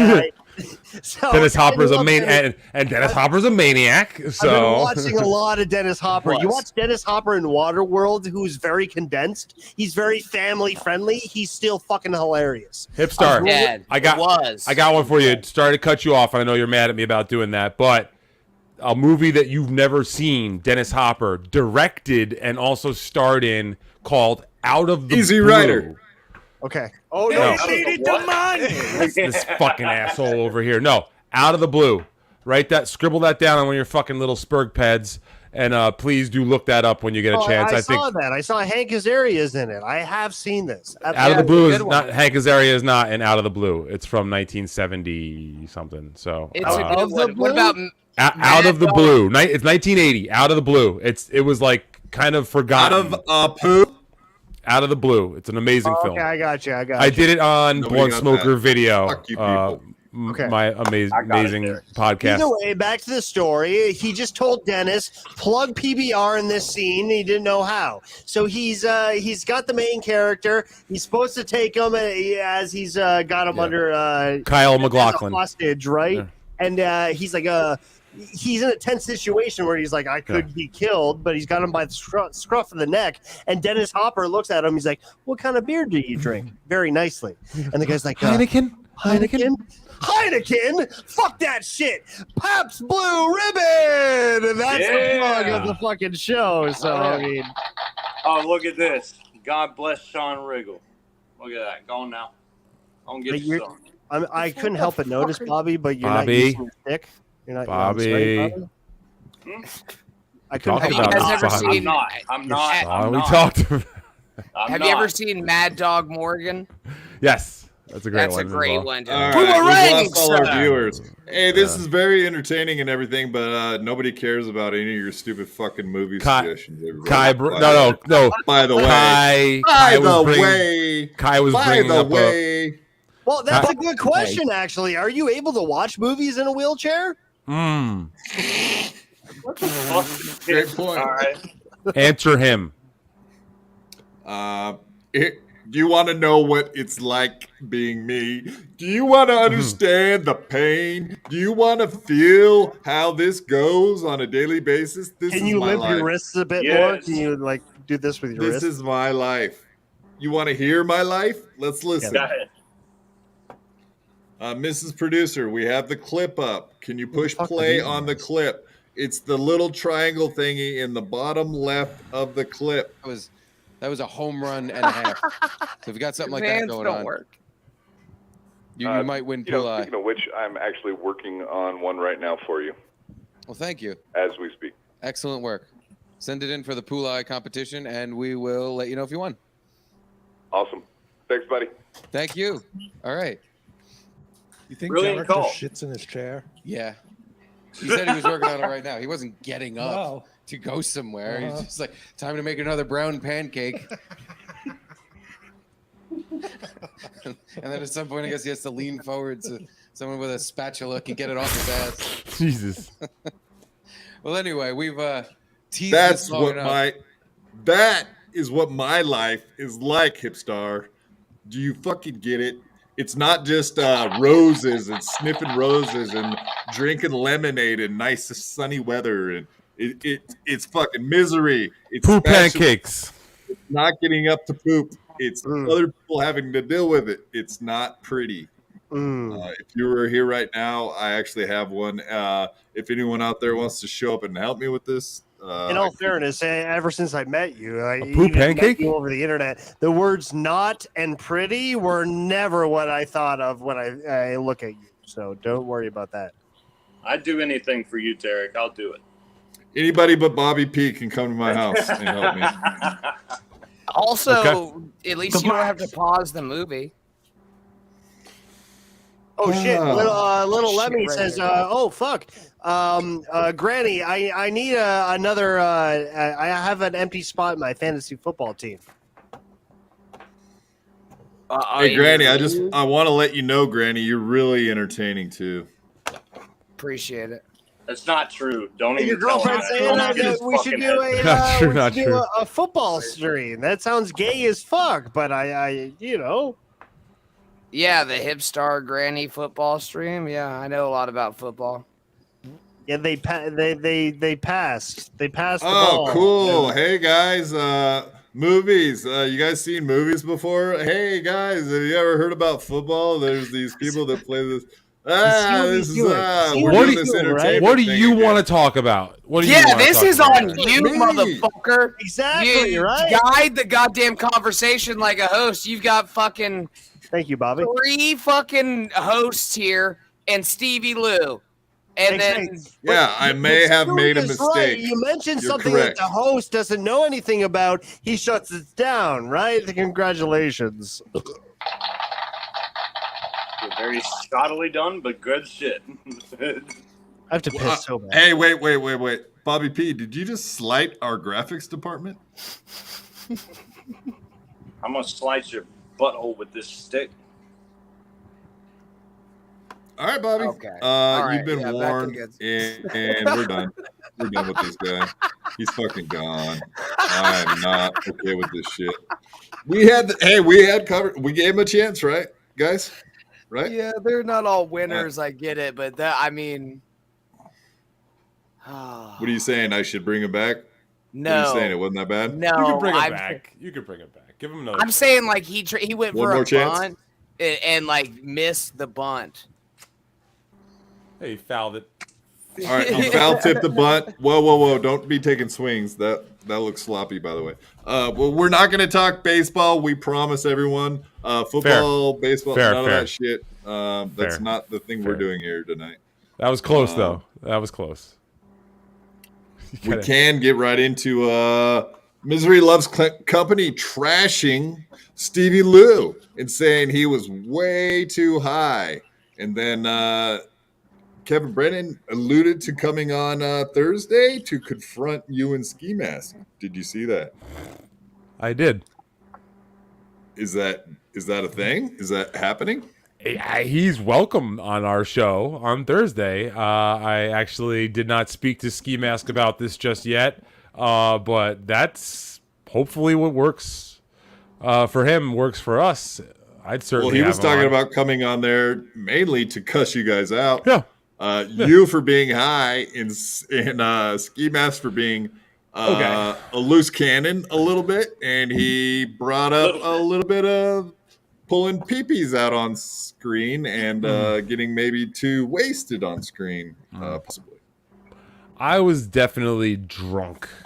so Dennis Hopper's a maniac. So I've been watching a lot of Dennis Hopper. You watch Dennis Hopper in Waterworld, who's very condensed. He's very family friendly. He's still fucking hilarious. Hipstar, I got one for you. Sorry to cut you off. I know you're mad at me about doing that, but a movie that you've never seen, Dennis Hopper directed and also starred in, called Out of the Easy Blue. Rider. Okay. Oh no! They needed the money. This fucking asshole over here. No, Out of the Blue. Scribble that down on one of your fucking little Spurg pads, and please do look that up when you get a chance. I saw that. I saw Hank Azaria's in it. I have seen this. Out of the Blue is not Hank Azaria is not in Out of the Blue. It's from 1970 something. So it's what about Out of the Blue? It's 1980. Out of the Blue. It was like kind of forgotten. Out of the Blue. It's an amazing film. Okay, I got you. I did it on Blunt Smoker Video. Fuck you people. Okay. My amazing podcast. Either way, back to the story. He just told Dennis, plug PBR in this scene. He didn't know how. So he's got the main character. He's supposed to take him as he's got him under Kyle MacLachlan hostage, right? Yeah. And he's like he's in a tense situation where he's like, I could be killed, but he's got him by the scruff of the neck. And Dennis Hopper looks at him. He's like, what kind of beer do you drink? Very nicely. And the guy's like, Heineken. Heineken? Fuck that shit. Pabst Blue Ribbon. And that's the plug of the fucking show. So, I mean. Oh, look at this. God bless Sean Riggle. Look at that. Go on now. Go and get your song. I couldn't help but notice, Bobby, but you're Bobby. not using your stick. You're not. Bobby. I couldn't Talk help about but this, notice. Bobby. I'm not. We talked about. Have you ever seen Mad Dog Morgan? Yes, that's a great one. That's a great well. one. All right, we've lost all our viewers. Hey, this is very entertaining and everything, but nobody cares about any of your stupid fucking movie suggestions. No. By the way, Kai was bringing up a. Well, that's a good question, actually. Are you able to watch movies in a wheelchair? What the fuck? Great point. All right. Answer him. Do you want to know what it's like being me? Do you want to understand the pain? Do you want to feel how this goes on a daily basis? Can you limp your wrists a bit more? Can you like do this with your wrists? This is my life. You want to hear my life? Let's listen. Go ahead. Mrs. Producer, we have the clip up. Can you push play on the clip? It's the little triangle thingy in the bottom left of the clip. That was a home run and a half. So if you got something like that going on, you might win pool eye. Speaking of which, I'm actually working on one right now for you. Well, thank you. As we speak. Excellent work. Send it in for the pool eye competition, and we will let you know if you won. Awesome. Thanks, buddy. Thank you. All right. You think Brilliant Jericho call. shits in his chair? Yeah. He said he was working on it right now. He wasn't getting up to go somewhere. He's just like, time to make another brown pancake. And then at some point, I guess he has to lean forward so someone with a spatula can get it off his ass. Jesus. Well, anyway, we've teased That's this long what enough. that is what my life is like, Hipstar. Do you fucking get it? It's not just roses and sniffing roses and drinking lemonade and nice sunny weather and it's fucking misery. It's Poop special. pancakes. It's not getting up to poop. It's other people having to deal with it. It's not pretty. If you were here right now, I actually have one. If anyone out there wants to show up and help me with this. In all fairness, ever since I met you, poop pancake? met you over the internet, the words "not" and "pretty" were never what I thought of when I look at you. So don't worry about that. I'd do anything for you, Derek. I'll do it. Anybody but Bobby P can come to my house and help me. Also, at least you don't have to pause the movie. Oh shit! Little Lemmy Shit, says, right. "Oh fuck, Granny, I need another. I have an empty spot in my fantasy football team." Hey, Granny, I want to let you know, Granny, you're really entertaining too. Appreciate it. That's not true. Don't Your even tell her girlfriend's that. saying Don't get his we should fucking do head. a football stream. That sounds gay as fuck, but I you know. Yeah, the Hipstar Granny football stream. Yeah, I know a lot about football. Yeah, they passed. They passed the ball. Oh, cool. Hey, guys. Movies. You guys seen movies before? Hey, guys, have you ever heard about football? There's these people that play this. This is we're doing this entertainment. What do thing you again. want to talk about? What do you Yeah, wanna this talk is about? on you, motherfucker. Exactly, You right? guide the goddamn conversation like a host. You've got fucking Thank you, Bobby. 3 fucking hosts here and Stevie Lou. And then Yeah, I may have made a Stu is mistake. right. You mentioned You're something correct. that the host doesn't know anything about. He shuts it down, right? Congratulations. Very shoddily done, but good shit. I have to piss so bad. Hey, wait. Bobby P, did you just slight our graphics department? I'm gonna slice your butthole with this stick. All right, Bobby. Okay. You've been warned, and we're done. We're done with this guy. He's fucking gone. I'm not okay with this shit. We had covered. We gave him a chance, right, guys? Right? yeah, they're not all winners. I get it, but that I mean, What are you saying? I should bring him back? What are no, you saying? It wasn't that bad? no. You can bring it I'm- back. You can bring it back. Give him another. I'm saying like he went One for more a chance? punt. and like missed the bunt. Hey, he fouled it. All right, you foul tip the bunt. Whoa! Don't be taking swings. That looks sloppy, by the way. Well, we're not going to talk baseball. We promise everyone. Football, baseball, none of that shit. That's not the thing we're doing here tonight. That was close, though. That was close. We can get right into Misery Loves Company trashing Stevie Lou and saying he was way too high, and then. Kevin Brennan alluded to coming on Thursday to confront you in Ski Mask. Did you see that? I did. Is that a thing? Is that happening? He's welcome on our show on Thursday. I actually did not speak to Ski Mask about this just yet, but that's hopefully what works for him, works for us. I'd certainly. Well, he was talking about coming on there mainly to cuss you guys out. Yeah. You for being high and Ski Mask for being a loose cannon a little bit, and he brought up a little bit of pulling peepees out on screen and getting maybe too wasted on screen, possibly. I was definitely drunker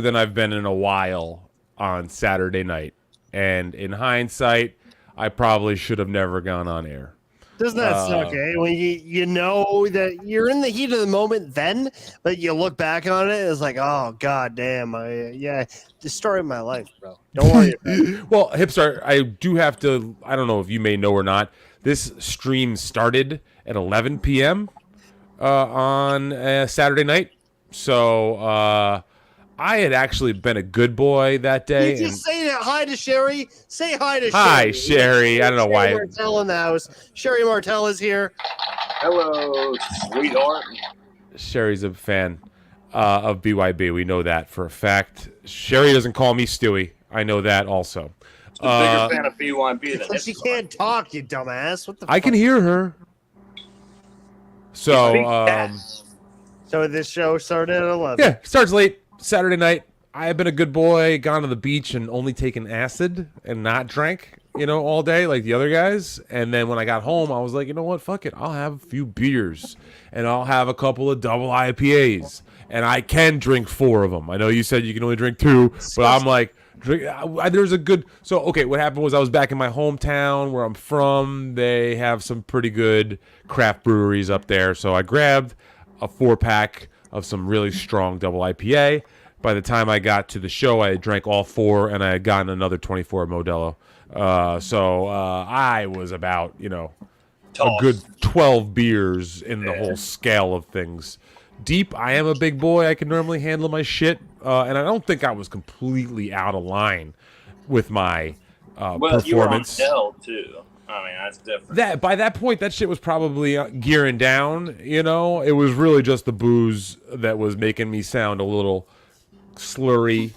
than I've been in a while on Saturday night, and in hindsight, I probably should have never gone on air. Doesn't that suck, eh? When you know that you're in the heat of the moment then, but you look back on it, it's like, oh, god damn, the story of my life, bro. Don't worry about it. Well, Hipstar, I do have to, I don't know if you may know or not, this stream started at 11 p.m. On Saturday night. So, I had actually been a good boy that day. You just say hi to Sherry. Say hi to Sherry. Hi, Sherry. I don't know why. Sherry Martell in the house. Sherry Martell is here. Hello, sweetheart. Sherry's a fan of BYB. We know that for a fact. Sherry doesn't call me Stewie. I know that also. She's a bigger fan of BYB than she can't talk, you dumbass. What the I can hear her. So, so this show started at 11. Yeah, starts late. Saturday night, I have been a good boy, gone to the beach and only taken acid and not drank, all day like the other guys. And then when I got home, I was like, you know what? Fuck it. I'll have a few beers and I'll have a couple of double IPAs. And I can drink 4 of them. I know you said you can only drink 2, but I'm like, there's a good... So, okay, what happened was I was back in my hometown where I'm from. They have some pretty good craft breweries up there. So I grabbed a 4-pack of some really strong double IPA. By the time I got to the show, I had drank all 4, and I had gotten another 24 Modelo. So I was about, a good 12 beers in the whole scale of things. Deep, I am a big boy. I can normally handle my shit, and I don't think I was completely out of line with my performance. You were on Dell, too. I mean, that's different. By that point, that shit was probably gearing down, It was really just the booze that was making me sound a little slurry,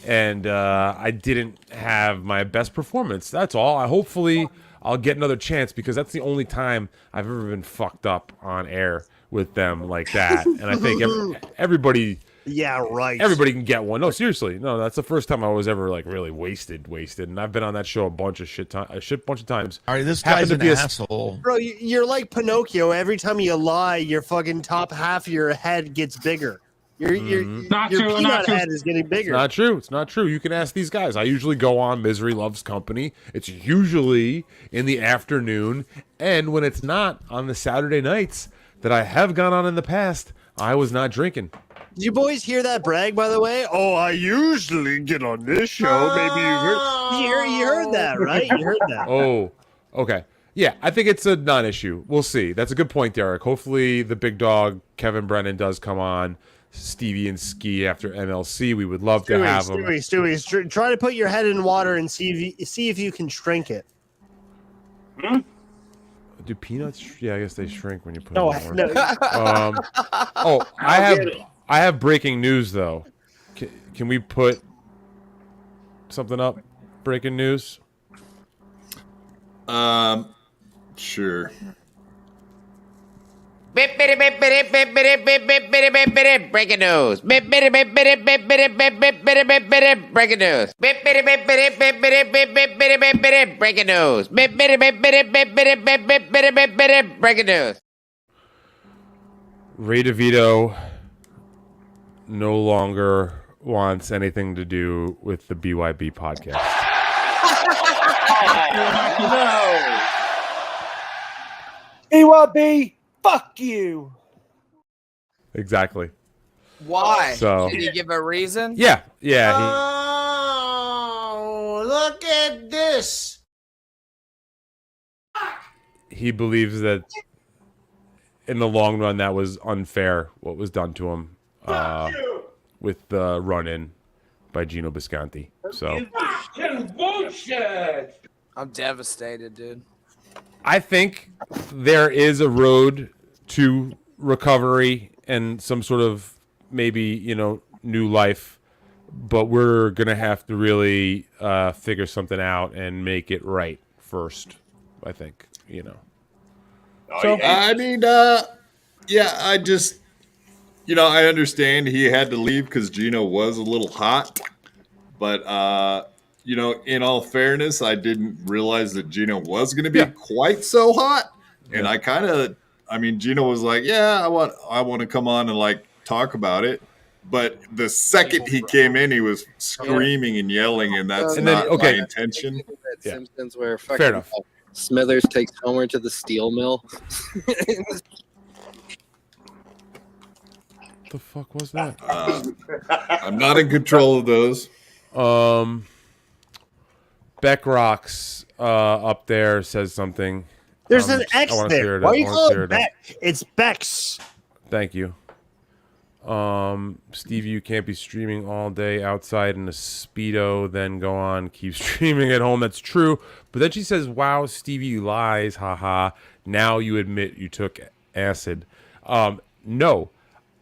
and I didn't have my best performance. That's all. Hopefully, I'll get another chance, because that's the only time I've ever been fucked up on air with them like that. And I think everybody... Yeah, right. Everybody can get one. No, seriously. No, that's the first time I was ever like really wasted. And I've been on that show a bunch of times. All right, this guy's an asshole. Bro, you're like Pinocchio. Every time you lie, your fucking top half of your head gets bigger. Your peanut head is getting bigger. It's not true. You can ask these guys. I usually go on Misery Loves Company. It's usually in the afternoon, and when it's not on the Saturday nights that I have gone on in the past, I was not drinking. Did you boys hear that brag, by the way? Oh, I usually get on this show. Maybe you heard that, right? You heard that. Oh, okay. Yeah, I think it's a non-issue. We'll see. That's a good point, Derek. Hopefully the big dog, Kevin Brennan, does come on. Stevie and Ski after MLC. We would love to have him. Stewie, try to put your head in water and see if you can shrink it. Do peanuts? Yeah, I guess they shrink when you put them in water. I have breaking news, though. Can we put something up? Breaking news? Sure. Breaking news. Breaking news. Breaking news. Breaking news. Ray DeVito no longer wants anything to do with the BYB podcast. No. BYB, fuck you. Exactly. Why? So, did he give a reason? Yeah. Oh, look at this. He believes that in the long run that was unfair what was done to him with the run-in by Gino Bisconti. So bullshit. I'm devastated, dude. I think there is a road to recovery and some sort of maybe, new life, but we're going to have to really figure something out and make it right first, I think, So, I mean, yeah, I just, I understand he had to leave because Gino was a little hot, but, in all fairness, I didn't realize that Gino was going to be quite so hot. And Gino was like, yeah, I want to come on and talk about it. But the second he came in, he was screaming and yelling, and that's not my intention. Simpsons where fair enough. Smithers takes Homer to the steel mill. The fuck was that? I'm not in control of those. Beck Rocks up there says something. There's an X there. Why are you calling it Beck? It's Bex. Thank you. Stevie, you can't be streaming all day outside in a Speedo, then go on, keep streaming at home. That's true. But then she says, wow, Stevie, you lies. Haha. Now you admit you took acid. No,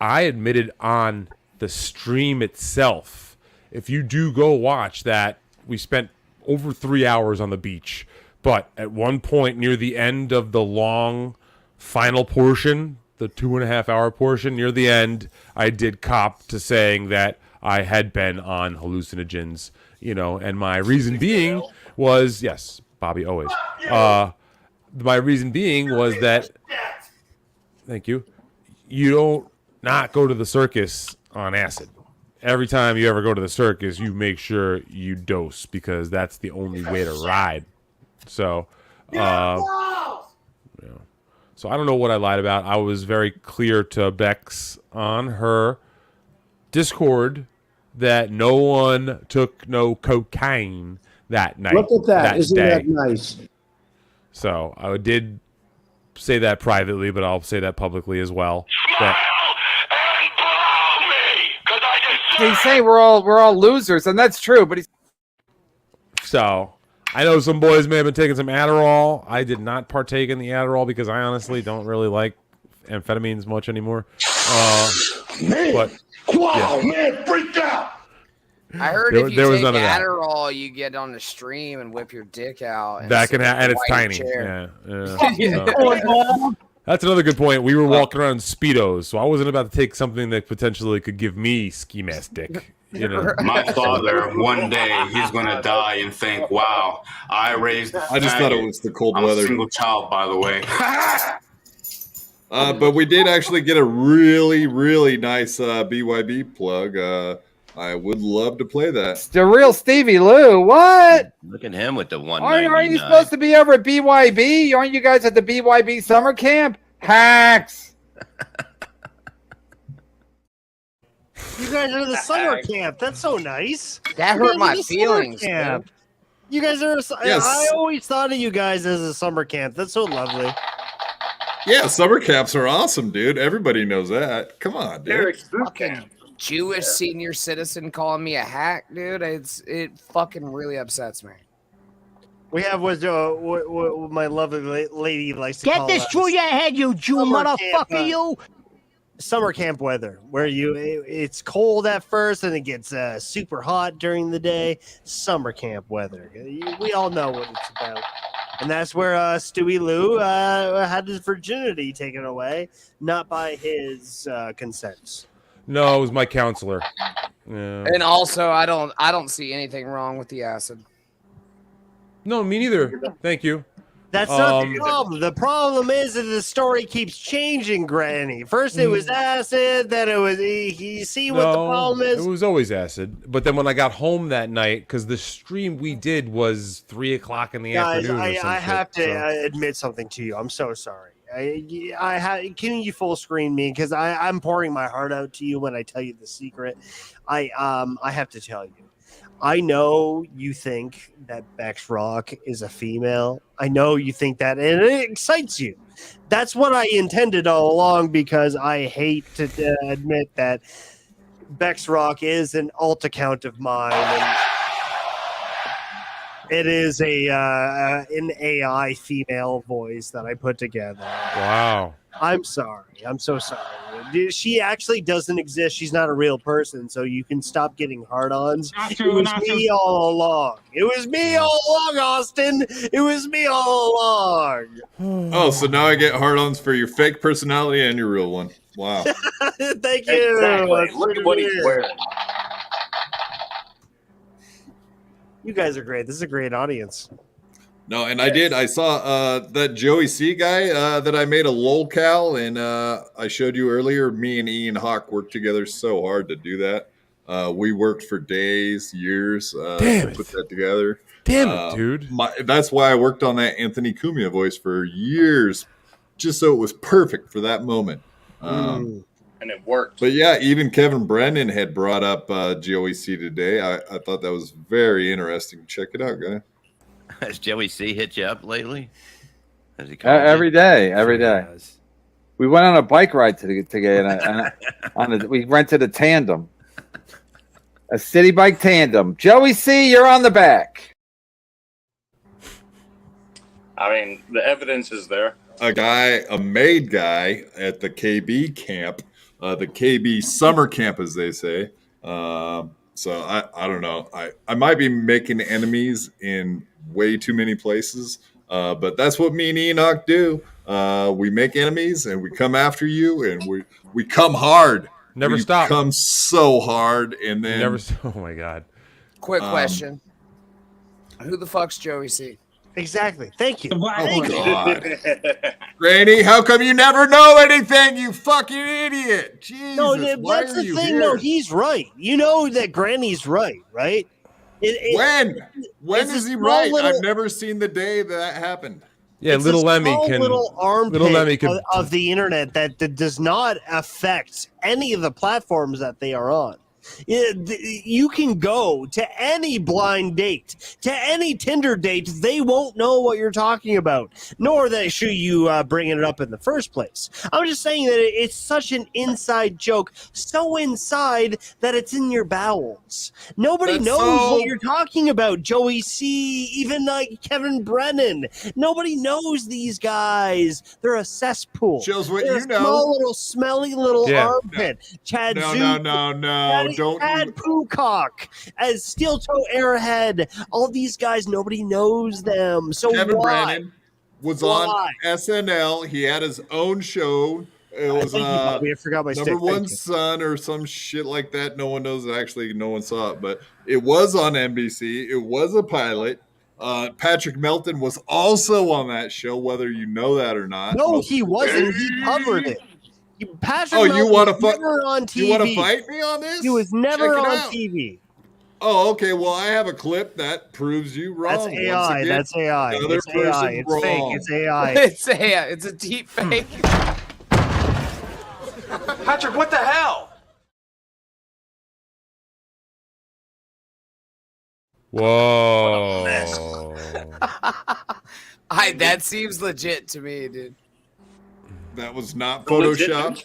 I admitted on the stream itself. If you do go watch that, we spent over 3 hours on the beach. But at one point near the end of the long final portion, the 2.5 hour portion near the end, I did cop to saying that I had been on hallucinogens, and my reason being was, yes, Bobby, always. My reason being was that, thank you, you don't not go to the circus on acid. Every time you ever go to the circus, you make sure you dose because that's the only way to ride. So, So I don't know what I lied about. I was very clear to Bex on her Discord that no one took no cocaine that night. Look at that. Isn't day. that nice? So I did say that privately, but I'll say that publicly as well. They say we're all losers, and that's true, but So I know some boys may have been taking some Adderall. I did not partake in the Adderall because I honestly don't really like amphetamines much anymore. Man, freaked out. I heard if you take Adderall, you get on the stream and whip your dick out. That can happen, and it's tiny. So. That's another good point. We were walking around in Speedos, so I wasn't about to take something that potentially could give me ski mask dick. My father, one day, he's going to die and think, wow, I raised I just thought it was the cold weather. A single child, by the way. But we did actually get a really, really nice BYB plug. I would love to play that. The real Stevie Lou. What? Look at him with the $1.99. Aren't you supposed to be over at BYB? Aren't you guys at the BYB summer camp? Hacks. You guys are the summer camp. That's so nice. That hurt my feelings. Camp. You guys are. Yes. I always thought of you guys as a summer camp. That's so lovely. Yeah, summer camps are awesome, dude. Everybody knows that. Come on, dude. Fucking Jewish senior citizen calling me a hack, dude. It fucking really upsets me. We have what my lovely lady likes to Get call this through your head, you Jew motherfucker, you. Summer camp weather, where it's cold at first and it gets super hot during the day. Summer camp weather. We all know what it's about. And that's where Stewie Lou had his virginity taken away, not by his consent. No, it was my counselor. Yeah. And also, I don't see anything wrong with the acid. No, me neither. Thank you. That's not the problem. The problem is that the story keeps changing, Granny. First it was acid, then it was. You see what the problem is? It was always acid. But then when I got home that night, because the stream we did was 3 o'clock in the afternoon. I have to admit something to you. I'm so sorry. Can you full screen me? Because I'm pouring my heart out to you when I tell you the secret. I have to tell you. I know you think that Bex Rock is a female. I know you think that, and it excites you. That's what I intended all along, because I hate to admit that Bex Rock is an alt account of mine. And it is an AI female voice that I put together. Wow. I'm sorry. I'm so sorry. She actually doesn't exist. She's not a real person, so you can stop getting hard-ons. It was me all along. It was me all along, Austin. It was me all along. Oh, so now I get hard-ons for your fake personality and your real one. Wow. Thank you. Exactly. Look at what he's wearing. You guys are great. This is a great audience. No, and I saw that Joey C guy that I made a lolcal, and I showed you earlier. Me and Ian Hawk worked together so hard to do that. We worked for days, years to put that together. Damn it, dude. That's why I worked on that Anthony Cumia voice for years, just so it was perfect for that moment. And it worked. But yeah, even Kevin Brennan had brought up Joey C today. I thought that was very interesting. Check it out, guys. Has Joey C hit you up lately? Has he every day. We went on a bike ride together. We rented a tandem, a city bike tandem. Joey C, you're on the back. I mean, the evidence is there. A maid guy at the KB camp, the KB summer camp, as they say. So I don't know. I might be making enemies in way too many places, but that's what me and Enoch do. We make enemies and we come after you, and we come hard. Never we stop. Come so hard, and then Oh my god. Quick question: who the fuck's Joey C? Exactly. Thank you. Oh God, Granny, how come you never know anything? You fucking idiot! Jesus, No, why that's are the you thing. here? No, he's right. You know that Granny's right, right? When is he right? I've never seen the day that happened. Yeah, it's little a Lemmy small can. little armpit Little Lemmy can. of the internet that does not affect any of the platforms that they are on. You can go to any blind date, to any Tinder date. They won't know what you're talking about, nor should you bringing it up in the first place. I'm just saying that it's such an inside joke, so inside that it's in your bowels. Nobody knows what you're talking about. Joey C, even like Kevin Brennan. Nobody knows these guys. They're a cesspool. Shows what They're you a know. Small little smelly little armpit. Chad No. Don't Chad Poocock as Steel Toe Airhead. All these guys, nobody knows them. So Kevin why? Brennan was on SNL. He had his own show. It was Thank you, Bobby. I forgot my Number stick. One Thank you. Son or some shit like that. No one knows. Actually, no one saw it, but it was on NBC. It was a pilot. Patrick Melton was also on that show, whether you know that or not. No, he wasn't. He covered it. Patrick you Melton want to was never on TV. You want to fight me on this? He was never Check it on out. TV. Oh, okay. Well, I have a clip that proves you wrong. That's AI. Once again, That's AI. another It's AI. person It's wrong. fake. It's AI. It's AI. It's a deep fake. Patrick, what the hell? Whoa. That seems legit to me, dude. That was not Photoshop.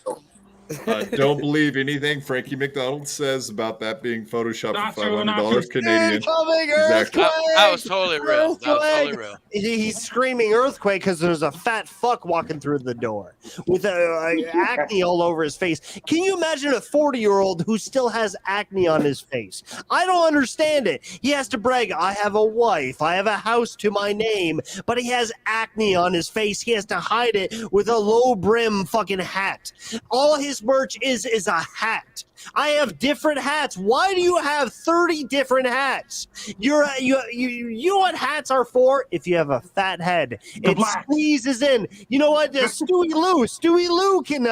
Don't believe anything Frankie McDonald says about that being photoshopped for $500 Canadian. Incoming Exactly. earthquake! That was totally real. That was totally Earthquake! real. He's screaming earthquake because there's a fat fuck walking through the door with acne all over his face. Can you imagine a 40-year-old who still has acne on his face? I don't understand it. He has to brag, I have a wife, I have a house to my name, but he has acne on his face. He has to hide it with a low brim fucking hat. All his merch is a hat. I have different hats. Why do you have 30 different hats? You know what hats are for? If you have a fat head, it squeezes in. You know what? Stewie Lou can.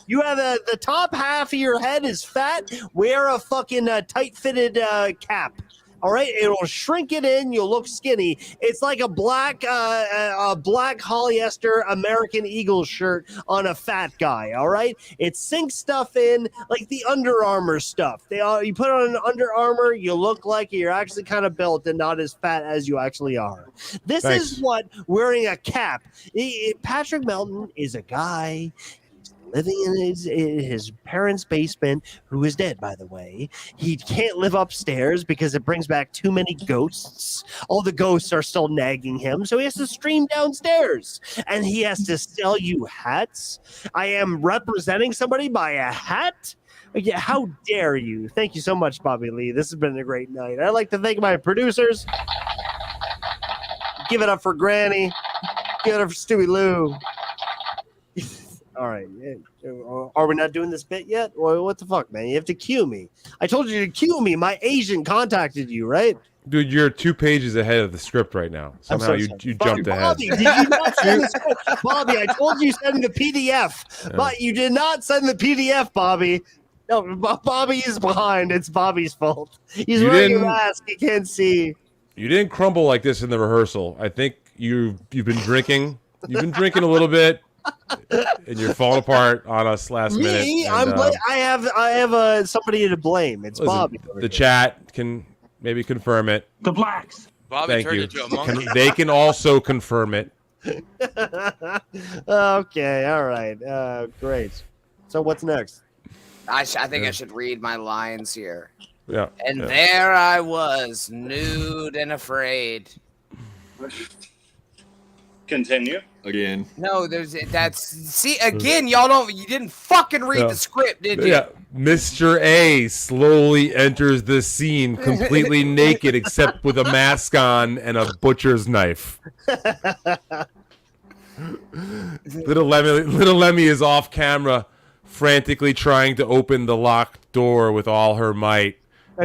You have the top half of your head is fat. Wear a fucking tight-fitted cap. All right, it'll shrink it in. You'll look skinny. It's like a black polyester American Eagle shirt on a fat guy. All right, it sinks stuff in like the Under Armour stuff. You put on an Under Armour, you look like you're actually kind of built and not as fat as you actually are. This is what wearing a cap. Patrick Melton is a guy living in his parents' basement, who is dead, by the way. He can't live upstairs because it brings back too many ghosts. All the ghosts are still nagging him, so he has to stream downstairs. And he has to sell you hats. I am representing somebody by a hat? Yeah, how dare you? Thank you so much, Bobby Lee. This has been a great night. I'd like to thank my producers. Give it up for Granny. Give it up for Stewie Lou. All right. Are we not doing this bit yet? Well, what the fuck, man? You have to cue me. I told you to cue me. My agent contacted you, right? Dude, you're 2 pages ahead of the script right now. Somehow you jumped ahead. Bobby, did you not send the script? Bobby, I told you send the PDF, but you did not send the PDF, Bobby. No, Bobby is behind. It's Bobby's fault. He's wearing a mask. He can't see. You didn't crumble like this in the rehearsal. I think you've been drinking. You've been drinking a little bit. And you're falling apart on us last minute. And, I have somebody to blame. It's Bobby. The chat can maybe confirm it. The blacks. Bobby Thank turned you. into a monkey. They can also confirm it. Okay, all right, great. So what's next? I think I should read my lines here. Yeah. And there I was, nude and afraid. Continue. Again. No, again, you didn't fucking read the script, did you? Yeah. Mr. A slowly enters the scene completely naked except with a mask on and a butcher's knife. Little Lemmy is off camera, frantically trying to open the locked door with all her might.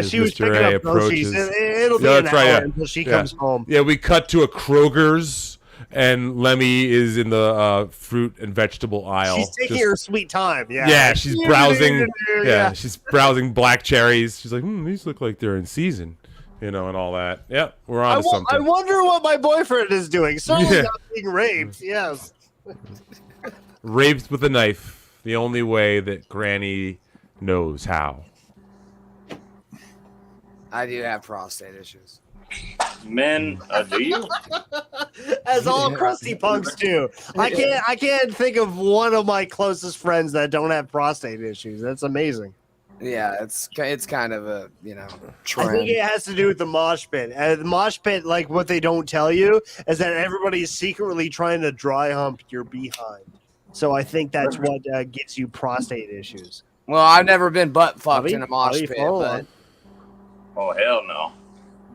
She was picking up groceries. It'll be an hour until she comes home. Yeah, we cut to a Kroger's. And Lemmy is in the fruit and vegetable aisle. She's taking her sweet time. Yeah. Yeah, she's browsing. Yeah, she's browsing black cherries. She's like, these look like they're in season, and all that. Yeah, we're on to something. I wonder what my boyfriend is doing. Certainly not being raped. Yes. Raped with a knife. The only way that Granny knows how. I do have prostate issues. Men, do you? As all crusty punks do. I can't think of one of my closest friends that don't have prostate issues. That's amazing. Yeah, it's kind of a trend. I think it has to do with the mosh pit. The mosh pit, like what they don't tell you, is that everybody's secretly trying to dry hump your behind. So I think that's what gives you prostate issues. Well, I've never been butt fucked in a mosh pit, but oh hell no.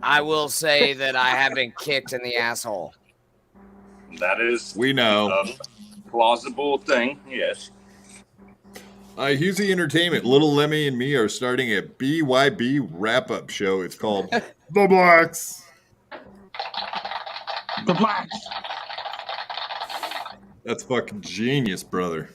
I will say that I have been kicked in the asshole. That is, we know, a plausible thing. Yes. Husey Entertainment, Little Lemmy and me are starting a BYB wrap-up show. It's called The Blacks. The Blacks. That's fucking genius, brother.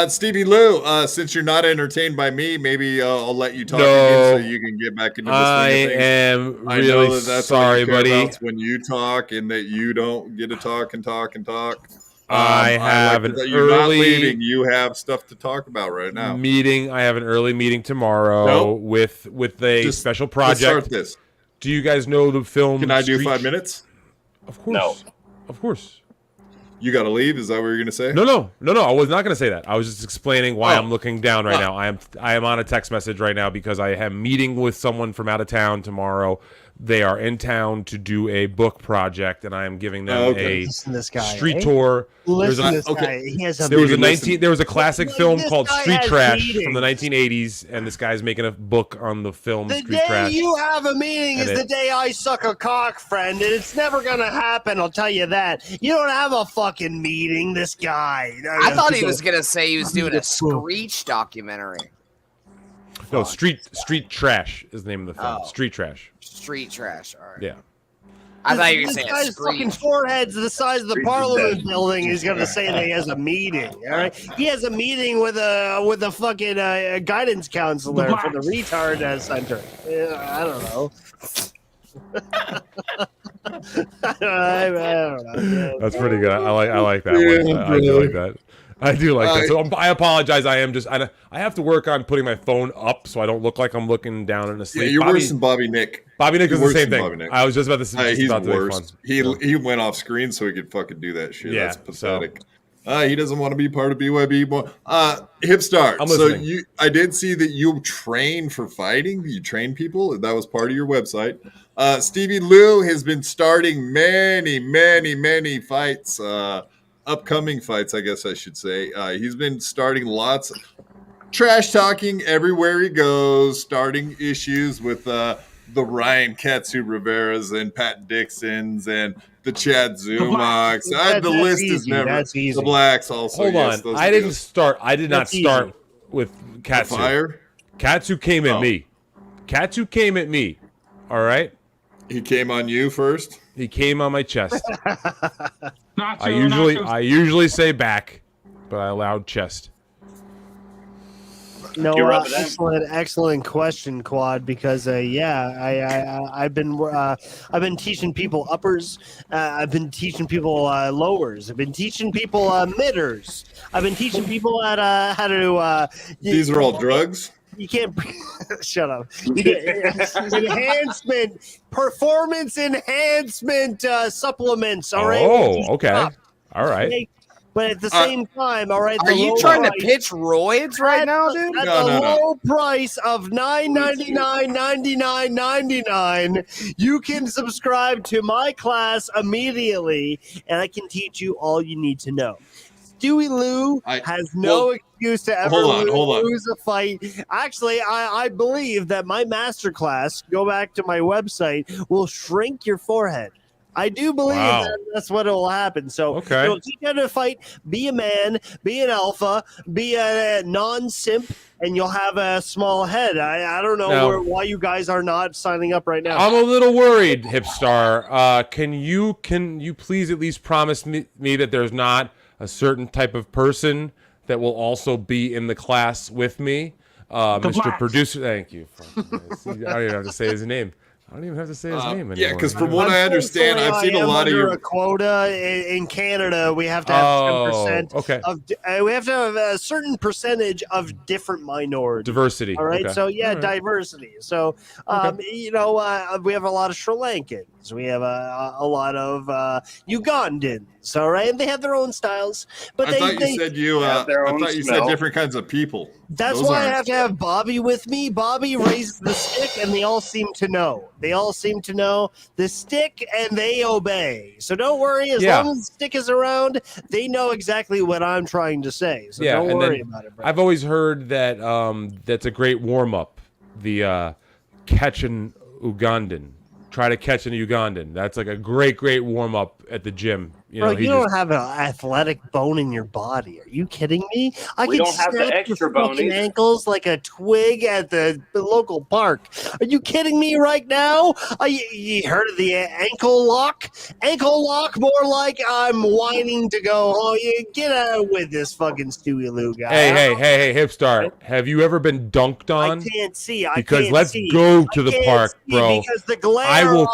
Stevie Lou, since you're not entertained by me, maybe I'll let you talk again so you can get back into the swing of things. I am really I know that's sorry, buddy. When you talk and that you don't get to talk and talk and talk. I have an you're not early leaving. You have stuff to talk about right now. meeting. I have an early meeting tomorrow with a special project. Let's start this. Do you guys know the film? Can I do 5 minutes? Of course. No. Of course. You got to leave? Is that what you're going to say? No. I was not going to say that. I was just explaining why I'm looking down right now. I am on a text message right now because I am meeting with someone from out of town tomorrow. They are in town to do a book project, and I am giving them a street tour. Listen to this guy. He has a there was a classic film called Street Trash from the 1980s, and this guy's making a book on the film Street Trash. The day you have a meeting is the day I suck a cock, friend, and it's never gonna happen. I'll tell you that. You don't have a fucking meeting. This guy. I thought he was gonna say he was doing a Screech documentary. No, Street Trash is the name of the film. Street Trash. Street Trash. All right. Yeah. I thought you were this saying guy's fucking forehead's the size of the Parliament building. He's gonna say that he has a meeting. All right, he has a meeting with a fucking guidance counselor for the retard center. I don't know. I don't know. That's pretty good. I like that one. I do like that. I do like that. So I apologize. I have to work on putting my phone up so I don't look like I'm looking down in a sleep. Yeah, you're worse than Bobby Nick. Bobby Nick is the same thing. I was just about to say he's worse. He went off screen so he could fucking do that shit. That's pathetic. He doesn't want to be part of BYB. Hipstar. I'm listening. So I did see that you train for fighting. You train people. That was part of your website. Stevie Lou has been starting many fights. Upcoming fights, I guess I should say. He's been starting lots of trash talking everywhere he goes, starting issues with the Ryan Katsu Riveras and Pat Dixons and the Chad Zumaks. The list is never. That's easy. The Blacks also. Hold on. I did not start with Katsu. Fire? Katsu came at me. Katsu came at me. All right? He came on you first? He came on my chest. I usually say back, but I allowed chest. No, excellent question, Quad. Because I've been teaching people uppers. I've been teaching people lowers. I've been teaching people midders. I've been teaching people how to. These are all drugs. You can't shut up. You get performance enhancement supplements. All right. Oh, okay. All right. But at the same time, all right. Are you trying to pitch roids right now, dude? At the low price of $9.99, you can subscribe to my class immediately, and I can teach you all you need to know. Stewie Lou has no excuse to ever lose a fight. Actually, I believe that my masterclass, go back to my website, will shrink your forehead. I do believe that's what will happen. So it'll teach you how to fight, be a man, be an alpha, be a non-simp, and you'll have a small head. I don't know why you guys are not signing up right now. I'm a little worried, Hipstar. Can you please at least promise me that there's not a certain type of person that will also be in the class with me? Mr. Producer, thank you. I don't even have to say his name. anymore. Yeah, because from what I understand, I've seen a lot of your quota in Canada. We have to have 10%. Okay. We have to have a certain percentage of different minorities. Diversity. All right. Okay. So diversity. So we have a lot of Sri Lankans. We have a lot of Ugandans. All right, and they have their own styles. But I thought you said different kinds of people. That's why I have to have Bobby with me. Bobby raises the stick, and they all seem to know. They all seem to know the stick, and they obey. So don't worry. As long as the stick is around, they know exactly what I'm trying to say. So don't worry about it, bro. I've always heard that that's a great warm-up. The catch an Ugandan. Try to catch an Ugandan. That's like a great warm-up at the gym. You don't have an athletic bone in your body. Are you kidding me? We don't have the extra bone either. Ankles like a twig at the local park. Are you kidding me right now? You heard of the ankle lock? Ankle lock, more like I'm whining to go. Oh, you get out with this fucking Stewie Lou guy. Hey, Hipstar. Have you ever been dunked on? I can't see. Because let's go to the park, bro. Because the glare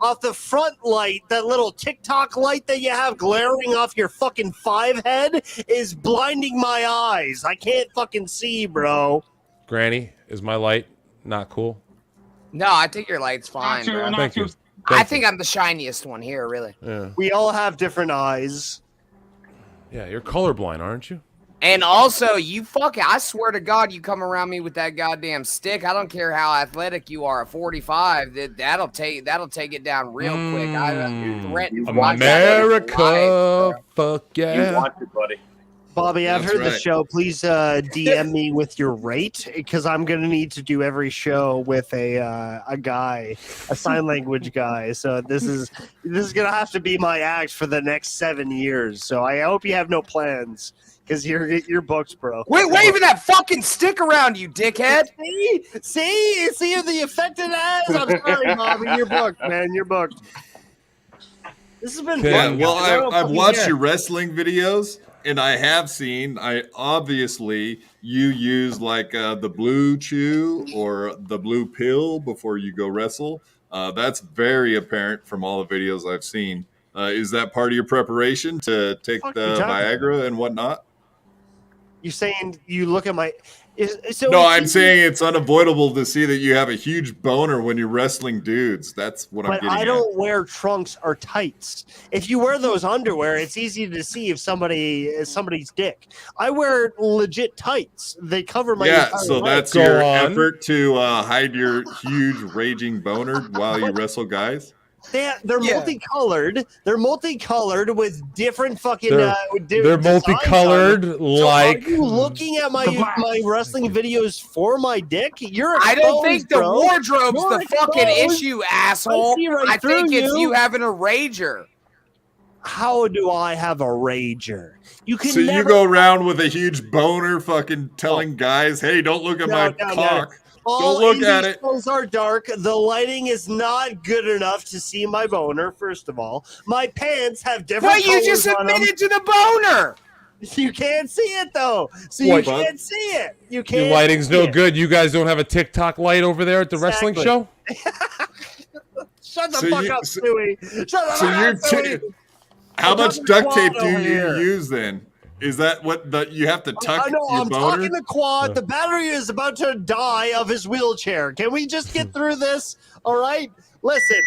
off the front light, that little TikTok light that you have glaring off your fucking 5 head is blinding my eyes. I can't fucking see, bro. Granny, is my light not cool? No, I think your light's fine, bro. Thank you. I think I'm the shiniest one here, really. Yeah. We all have different eyes. Yeah, you're colorblind, aren't you? And also, I swear to God, you come around me with that goddamn stick. I don't care how athletic you are at 45. That'll take it down real quick. I threaten America, fuck yeah. You want it, buddy. Bobby, I've That's heard the right. show. Please DM me with your rate because I'm gonna need to do every show with a guy, a sign language guy. So this is gonna have to be my act for the next 7 years. So I hope you have no plans because you're booked, bro. Quit waving that fucking stick around, you dickhead. See the affected ass. I'm sorry, Bobby. You're booked, man. You're booked. This has been Yeah, fun. well, I've watched your wrestling videos, and I have seen. You use like the blue chew or the blue pill before you go wrestle. That's very apparent from all the videos I've seen. Is that part of your preparation to take the Viagra and whatnot? You're saying you look at my. No, I'm saying it's unavoidable to see that you have a huge boner when you're wrestling dudes. That's what I'm But getting I at. don't wear trunks or tights. If you wear those underwear, it's easy to see if somebody's dick. I wear legit tights. They cover my entire so leg. that's your effort to hide your huge raging boner while you wrestle guys. They're multicolored. They're multicolored with different fucking. They're multicolored, like. Are you looking at my wrestling videos for my dick? You're. I don't think the bro. wardrobe's You're the fucking exposed. issue, asshole. I think it's you having a rager. How do I have a rager? You can. So you go around with a huge boner, fucking telling guys, "Hey, don't look at my cock. All Don't look at it." shows are dark. The lighting is not good enough to see my boner. First of all, my pants have different. But you just colors on them. admitted to the boner. You can't see it though, so What? you can't see it. You can't. Your lighting's see no it. good. You guys don't have a TikTok light over there at the wrestling show? Shut the So fuck you- up, so- Stewie. Shut the So fuck you're up, Stewie. how I'm much talking duct quad tape do over you here. use then? Is that what you have to tuck I know. your I'm boner? talking the quad. The battery is about to die of his wheelchair. Can we just get through this? All right. Listen.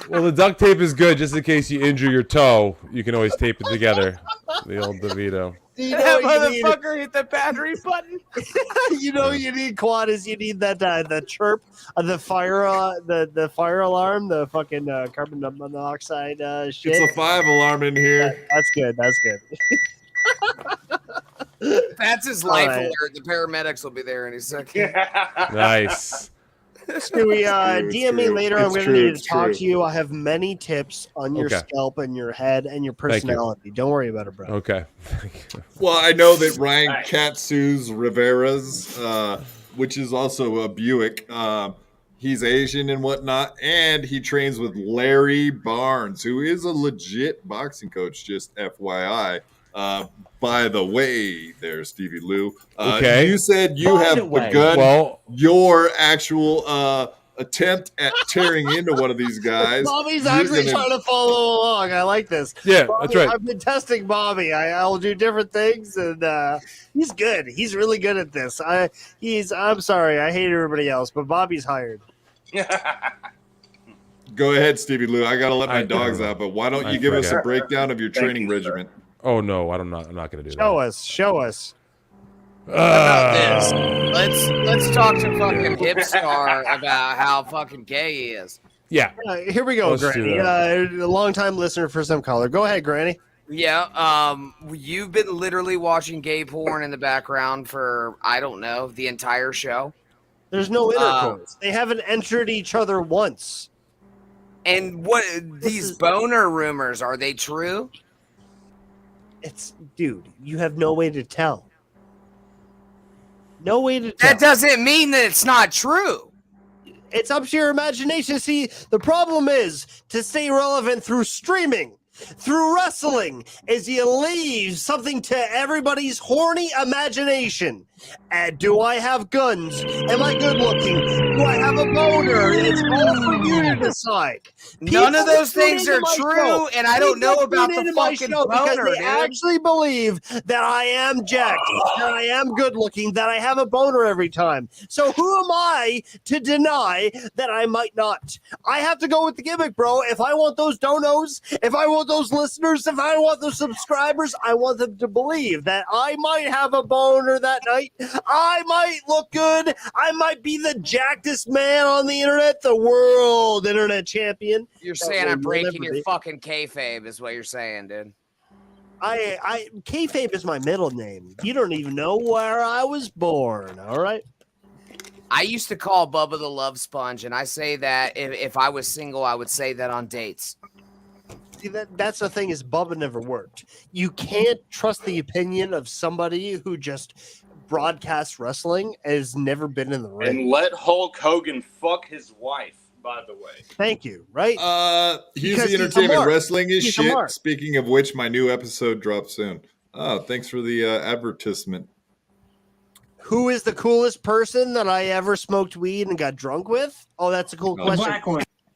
Well, the duct tape is good just in case you injure your toe. You can always tape it together. The old DeVito. You know That what you need? motherfucker hit the battery button. You know what you need, quad, is you need that the chirp of the fire the fire alarm, the fucking carbon monoxide shit. It's a 5 alarm in here. That's good. That's good. That's his All life right. alert. The paramedics will be there in a second. Nice. Stewie, DM me later. I'm It's going to true, need it's to talk true. to you. I have many tips on your Okay. scalp and your head and your Thank you. personality. Don't worry about it, bro. Okay. Well, I know that Ryan Katsu's Rivera's, which is also a Buick, he's Asian and whatnot, and he trains with Larry Barnes, who is a legit boxing coach, just FYI. By the way, there, Stevie Lou. Okay. You said you By have the way. begun Well- your actual attempt at tearing into one of these guys. Bobby's You're actually gonna- trying to follow along. I like this. Yeah, Bobby, that's right. I've been testing Bobby. I'll do different things, and he's good. He's really good at this. I'm sorry. I hate everybody else, but Bobby's hired. Go ahead, Stevie Lou. I got to let my I- dogs out, but why don't I you give us a forget. breakdown of your training regimen? Oh no, I'm not going to do that. Show us. About this. Let's talk to fucking Hipstar about how fucking gay he is. Yeah. Here we go, Let's do Granny. A long-time listener, first-time caller. Go ahead, Granny. Yeah, you've been literally watching gay porn in the background for, I don't know, the entire show. There's no intercourse. They haven't entered each other once. And what these boner rumors, are they true? Dude, you have no way to tell. No way to tell. That doesn't mean that it's not true. It's up to your imagination. See, the problem is to stay relevant through streaming, through wrestling, is you leave something to everybody's horny imagination. Do I have guns? Am I good looking? Do I have a boner? It's all for you to decide. None of People those tune things into are my true, show. and I don't People know about tune the into my fucking show because boner, they dude. actually believe that I am jacked, that I am good looking, that I have a boner every time. So who am I to deny that I might not? I have to go with the gimmick, bro. If I want those donos, if I want those listeners, if I want those subscribers, I want them to believe that I might have a boner that night. I might look good. I might be the jackedest man on the internet, the world internet champion. You're saying I'm breaking your fucking kayfabe is what you're saying, dude. Kayfabe is my middle name. You don't even know where I was born, all right? I used to call Bubba the Love Sponge, and I say that if I was single, I would say that on dates. See, that's the thing is Bubba never worked. You can't trust the opinion of somebody who just broadcasts wrestling and has never been in the ring. And let Hulk Hogan fuck his wife, by the way. Thank you, right? He's Because the entertainment. mark. Wrestling is He's a shit. mark. Speaking of which, my new episode drops soon. Oh, thanks for the advertisement. Who is the coolest person that I ever smoked weed and got drunk with? Oh, that's a cool question.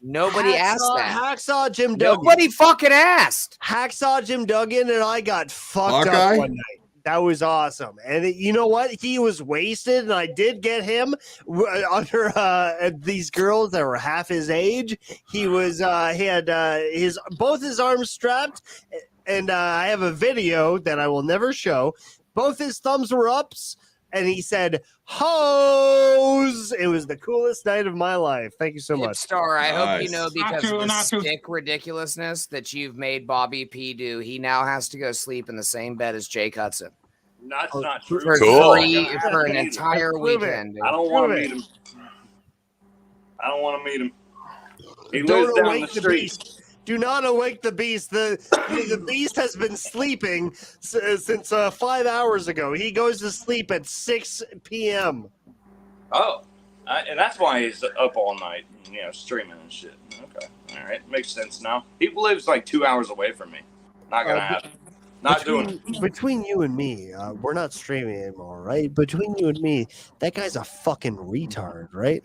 Nobody asked that. Hacksaw Jim Duggan. Nobody fucking asked. Hacksaw Jim Duggan and I got fucked Hawkeye? up one night. That was awesome. And you know what? He was wasted, and I did get him under these girls that were half his age. He was he had both his arms strapped, and I have a video that I will never show. Both his thumbs were ups, and he said, "Hose!" It was the coolest night of my life. Thank you so much. Hipstar, I hope you know Not because true, of the not true. stick ridiculousness that you've made Bobby P do, he now has to go sleep in the same bed as Jake Hudson. That's not true. For an entire Prove it. weekend. Dude. I don't want to Prove it. meet him. I don't want to meet him. He Don't lives down the awake the street. beast. Do not awake the beast. The beast has been sleeping since 5 hours ago. He goes to sleep at 6 p.m. Oh, and that's why he's up all night, streaming and shit. Okay, all right, makes sense now. He lives like 2 hours away from me. Not gonna happen. Not doing it. Between you and me, we're not streaming anymore, right? Between you and me, that guy's a fucking retard, right?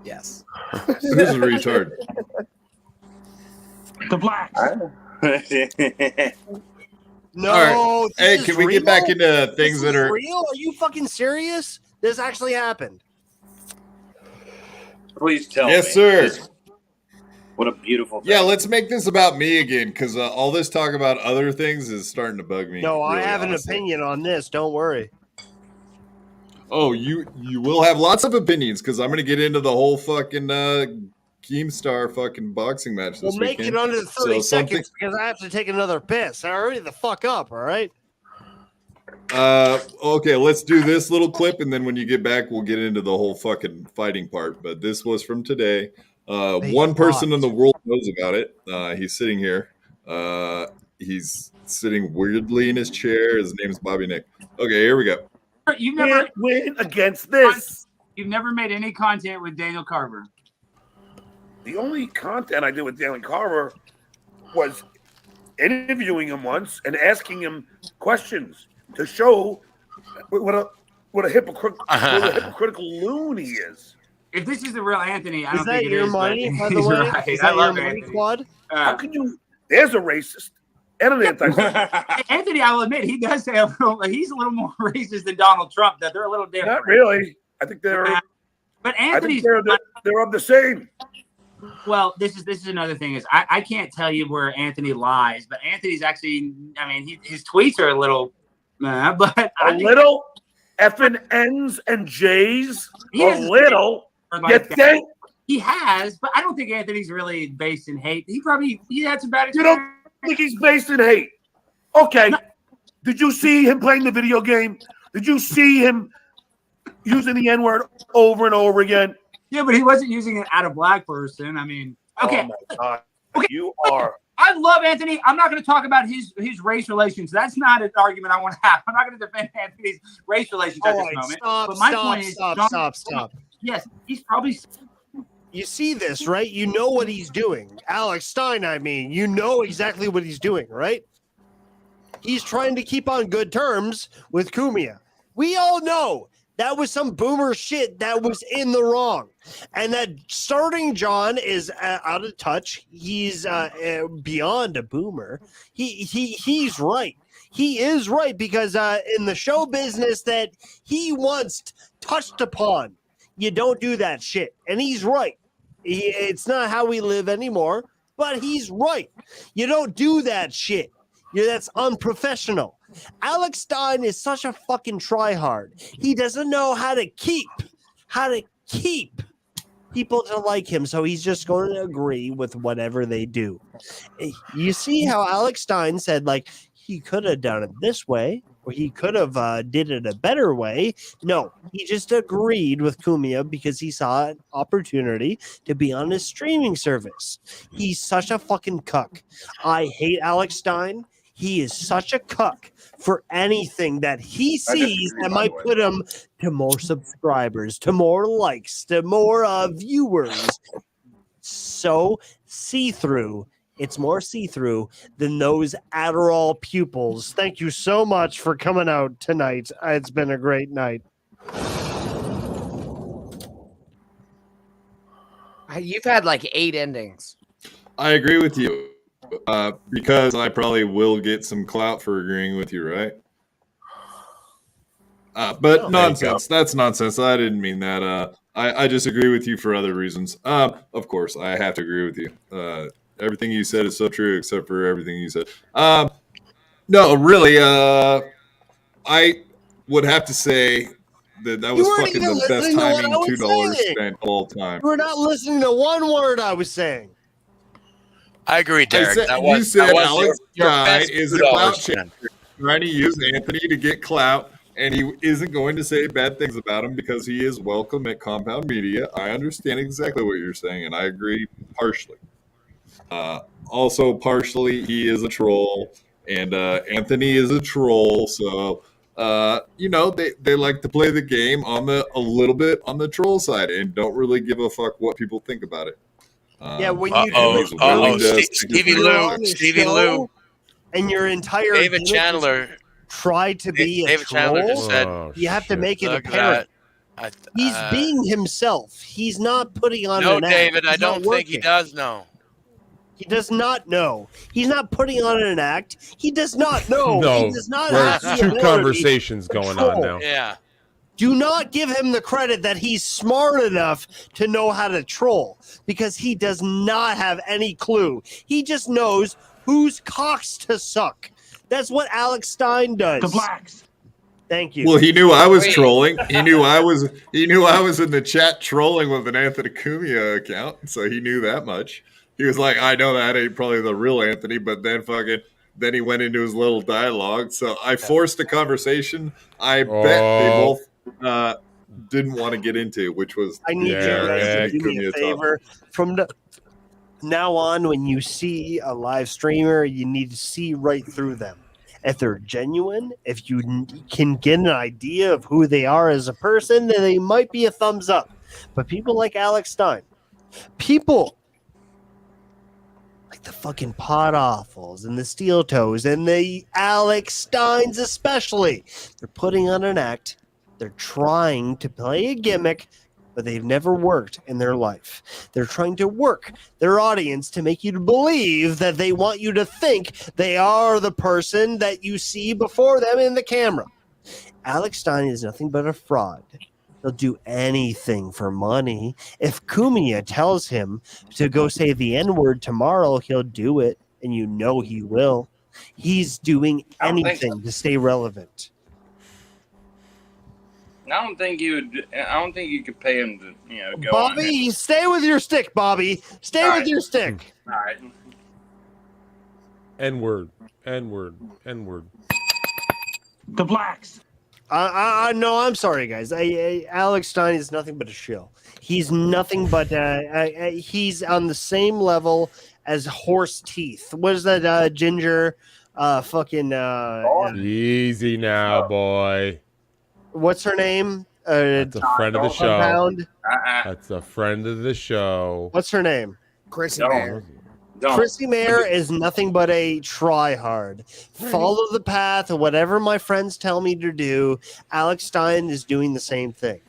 Yes. Who's a retard? The blacks. No. All right. Hey, this can is we get real? back into things This that is are real? Are you fucking serious? This actually happened. Please tell me. Yes, sir. What a beautiful thing. Yeah, let's make this about me again, because all this talk about other things is starting to bug me. No, I really, have an honestly. opinion on this. Don't worry. Oh, you will have lots of opinions, because I'm going to get into the whole fucking Keemstar fucking boxing match this We'll make weekend. it under 30 So something- seconds because I have to take another piss. I hurry the fuck up, all right? Okay, let's do this little clip, and then when you get back, we'll get into the whole fucking fighting part. But this was from today. One person in the world knows about it. He's sitting here. He's sitting weirdly in his chair. His name's Bobby Nick. Okay, here we go. You've never win against this. You've never made any content with Daniel Carver. The only content I did with Daniel Carver was interviewing him once and asking him questions to show what a hypocritical loon he is. If this is the real Anthony, I Is don't that think it your is. money, but by the he's way? right. Is I that your love money, Anthony. Quad? How can you? There's a racist and an anti-Semite. Anthony, I will admit, he does say he's a little more racist than Donald Trump. That they're a little different. Not really. I think they're. But I Anthony's. think they're of the same. Well, this is another thing is I can't tell you where Anthony lies, but Anthony's actually. I mean, his tweets are a little, but a little effing N's and J's. A little. You think? He has, but I don't think Anthony's really based in hate. He had some bad You experience. don't think he's based in hate? Okay. Did you see him playing the video game? Did you see him using the N-word over and over again? Yeah, but he wasn't using it at a black person. I mean, okay. Oh my God. You are. I love Anthony. I'm not going to talk about his race relations. That's not an argument I want to have. I'm not going to defend Anthony's race relations at this moment. But my point is, Stop. Yes, he's probably. You see this, right? You know what he's doing. Alex Stein, I mean, you know exactly what he's doing, right? He's trying to keep on good terms with Cumia. We all know that was some boomer shit that was in the wrong. And that starting John is out of touch. He's beyond a boomer. He's right. He is right because in the show business that he once touched upon, you don't do that shit. And he's right. It's not how we live anymore, but he's right. You don't do that shit. That's unprofessional. Alex Stein is such a fucking tryhard. He doesn't know how to keep people to like him, so he's just going to agree with whatever they do. You see how Alex Stein said, like, he could have done it this way, or he could have did it a better way. No, he just agreed with Cumia because he saw an opportunity to be on his streaming service. He's such a fucking cuck. I hate Alex Stein. He is such a cuck for anything that he sees that might put him to more subscribers, to more likes, to more viewers. So see-through. It's more see-through than those Adderall pupils. Thank you so much for coming out tonight. It's been a great night. You've had like 8 endings. I agree with you. Because I probably will get some clout for agreeing with you, right? But nonsense. That's nonsense. I didn't mean that. I just agree with you for other reasons. Of course, I have to agree with you. Everything you said is so true, except for everything you said. No, really, I would have to say that was fucking the best timing $2 spent all time. You were not listening to one word I was saying. I agree, Derek. You said Alex Stein is about trying to use Anthony to get clout, and he isn't going to say bad things about him because he is welcome at Compound Media. I understand exactly what you're saying, and I agree partially. Also, partially, he is a troll, and Anthony is a troll, so they like to play the game a little bit on the troll side and don't really give a fuck what people think about it. When you Stevie Lou, and your entire David Chandler try to be David a troll, Chandler just said, you have to make it apparent. He's being himself. He's not putting on no, an act. David, He's I don't think he does know. He does not know. He's not putting on an act. He does not know. No, He does not there's have the two ability conversations to going troll. on now. Yeah. Do not give him the credit that he's smart enough to know how to troll, because he does not have any clue. He just knows whose cocks to suck. That's what Alex Stein does. The blacks. Thank you. Well, he knew I was trolling. He knew I was in the chat trolling with an Anthony Cumia account, so he knew that much. He was like, I know that ain't probably the real Anthony, but then he went into his little dialogue. So I forced a conversation. I bet they both didn't want to get into, which was I need you guys to do me a favor. From now on, when you see a live streamer, you need to see right through them. If they're genuine, if you can get an idea of who they are as a person, then they might be a thumbs up. But people like Alex Stein, people like the fucking Pot Awfuls and the Steel Toes and the Alex Steins especially, they're putting on an act. They're trying to play a gimmick, but they've never worked in their life. They're trying to work their audience to make you believe that they want you to think they are the person that you see before them in the camera. Alex Stein is nothing but a fraud. He'll do anything for money. If Cumia tells him to go say the N-word tomorrow, he'll do it, and you know he will. He's doing anything to stay relevant. I don't think you could pay him to, go Bobby, on. stay with your stick, Bobby. Stay with your stick. All right. N-word. The blacks. No, I'm sorry, guys. Alex Stein is nothing but a shill. He's nothing but he's on the same level as horse teeth. What is that ginger easy now, boy. What's her name? That's a friend of the show. Pound? That's a friend of the show. What's her name? Chrissy Bear. Chrissy Mayer is nothing but a try-hard. Follow the path of whatever my friends tell me to do. Alex Stein is doing the same thing.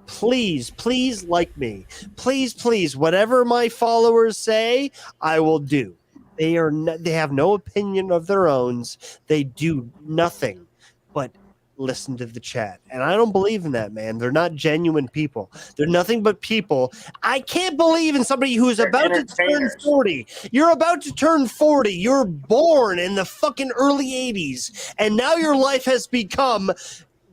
Please like me. Please, whatever my followers say, I will do. They have no opinion of their own. They do nothing but listen to the chat. And I don't believe in that, man. They're not genuine people. They're nothing but people. I can't believe in somebody who's about to turn 40. You're about to turn 40. You're born in the fucking early 80s. And now your life has become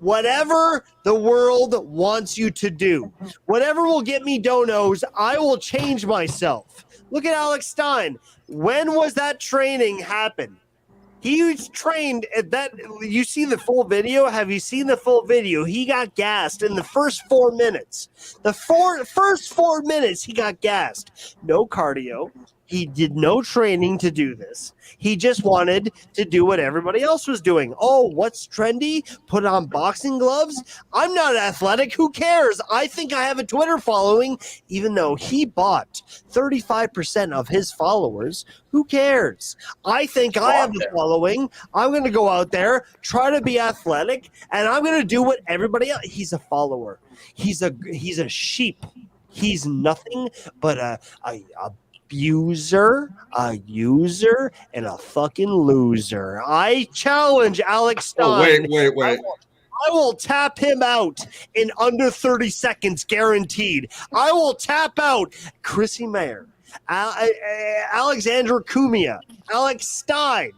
whatever the world wants you to do. Whatever will get me donos, I will change myself. Look at Alex Stein. When was that training happen? He was trained at that. You see the full video? Have you seen the full video? He got gassed in the first 4 minutes. First 4 minutes, he got gassed. No cardio. He did no training to do this. He just wanted to do what everybody else was doing. Oh, what's trendy? Put on boxing gloves? I'm not athletic. Who cares? I think I have a Twitter following, even though he bought 35% of his followers. Who cares? I think I have a following. I'm going to go out there, try to be athletic, and I'm going to do what everybody else. He's a follower. He's a sheep. He's nothing but a user, and a fucking loser. I challenge Alex Stein. Oh, wait. I will tap him out in under 30 seconds, guaranteed. I will tap out Chrissy Mayer, Alexandra Cumia, Alex Stein.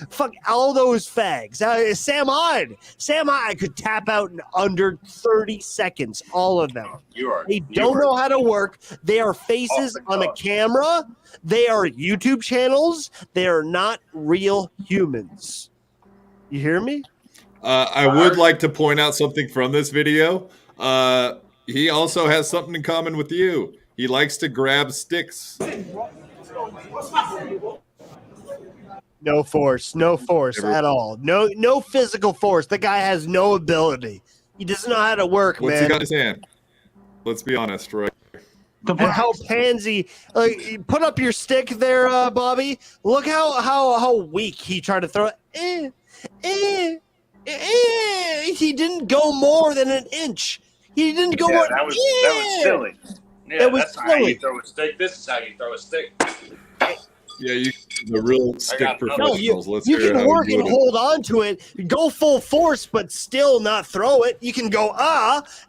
Fuck all those fags. Sam Hyde. I could tap out in under 30 seconds. All of them. They don't know how to work. They are faces on a camera. They are YouTube channels. They are not real humans. You hear me? I would like to point out something from this video. He also has something in common with you. He likes to grab sticks. No force at all. No physical force. The guy has no ability. He doesn't know how to work, What's man. he got in his hand? Let's be honest, right? And how pansy. Put up your stick there, Bobby. Look how weak he tried to throw it. He didn't go more than an inch. He didn't go more. That was silly. Yeah, that's how you throw a stick. This is how you throw a stick. Yeah, the real stick professionals. Let's you hear can how work you and do it. hold on to it, go full force, but still not throw it. You can go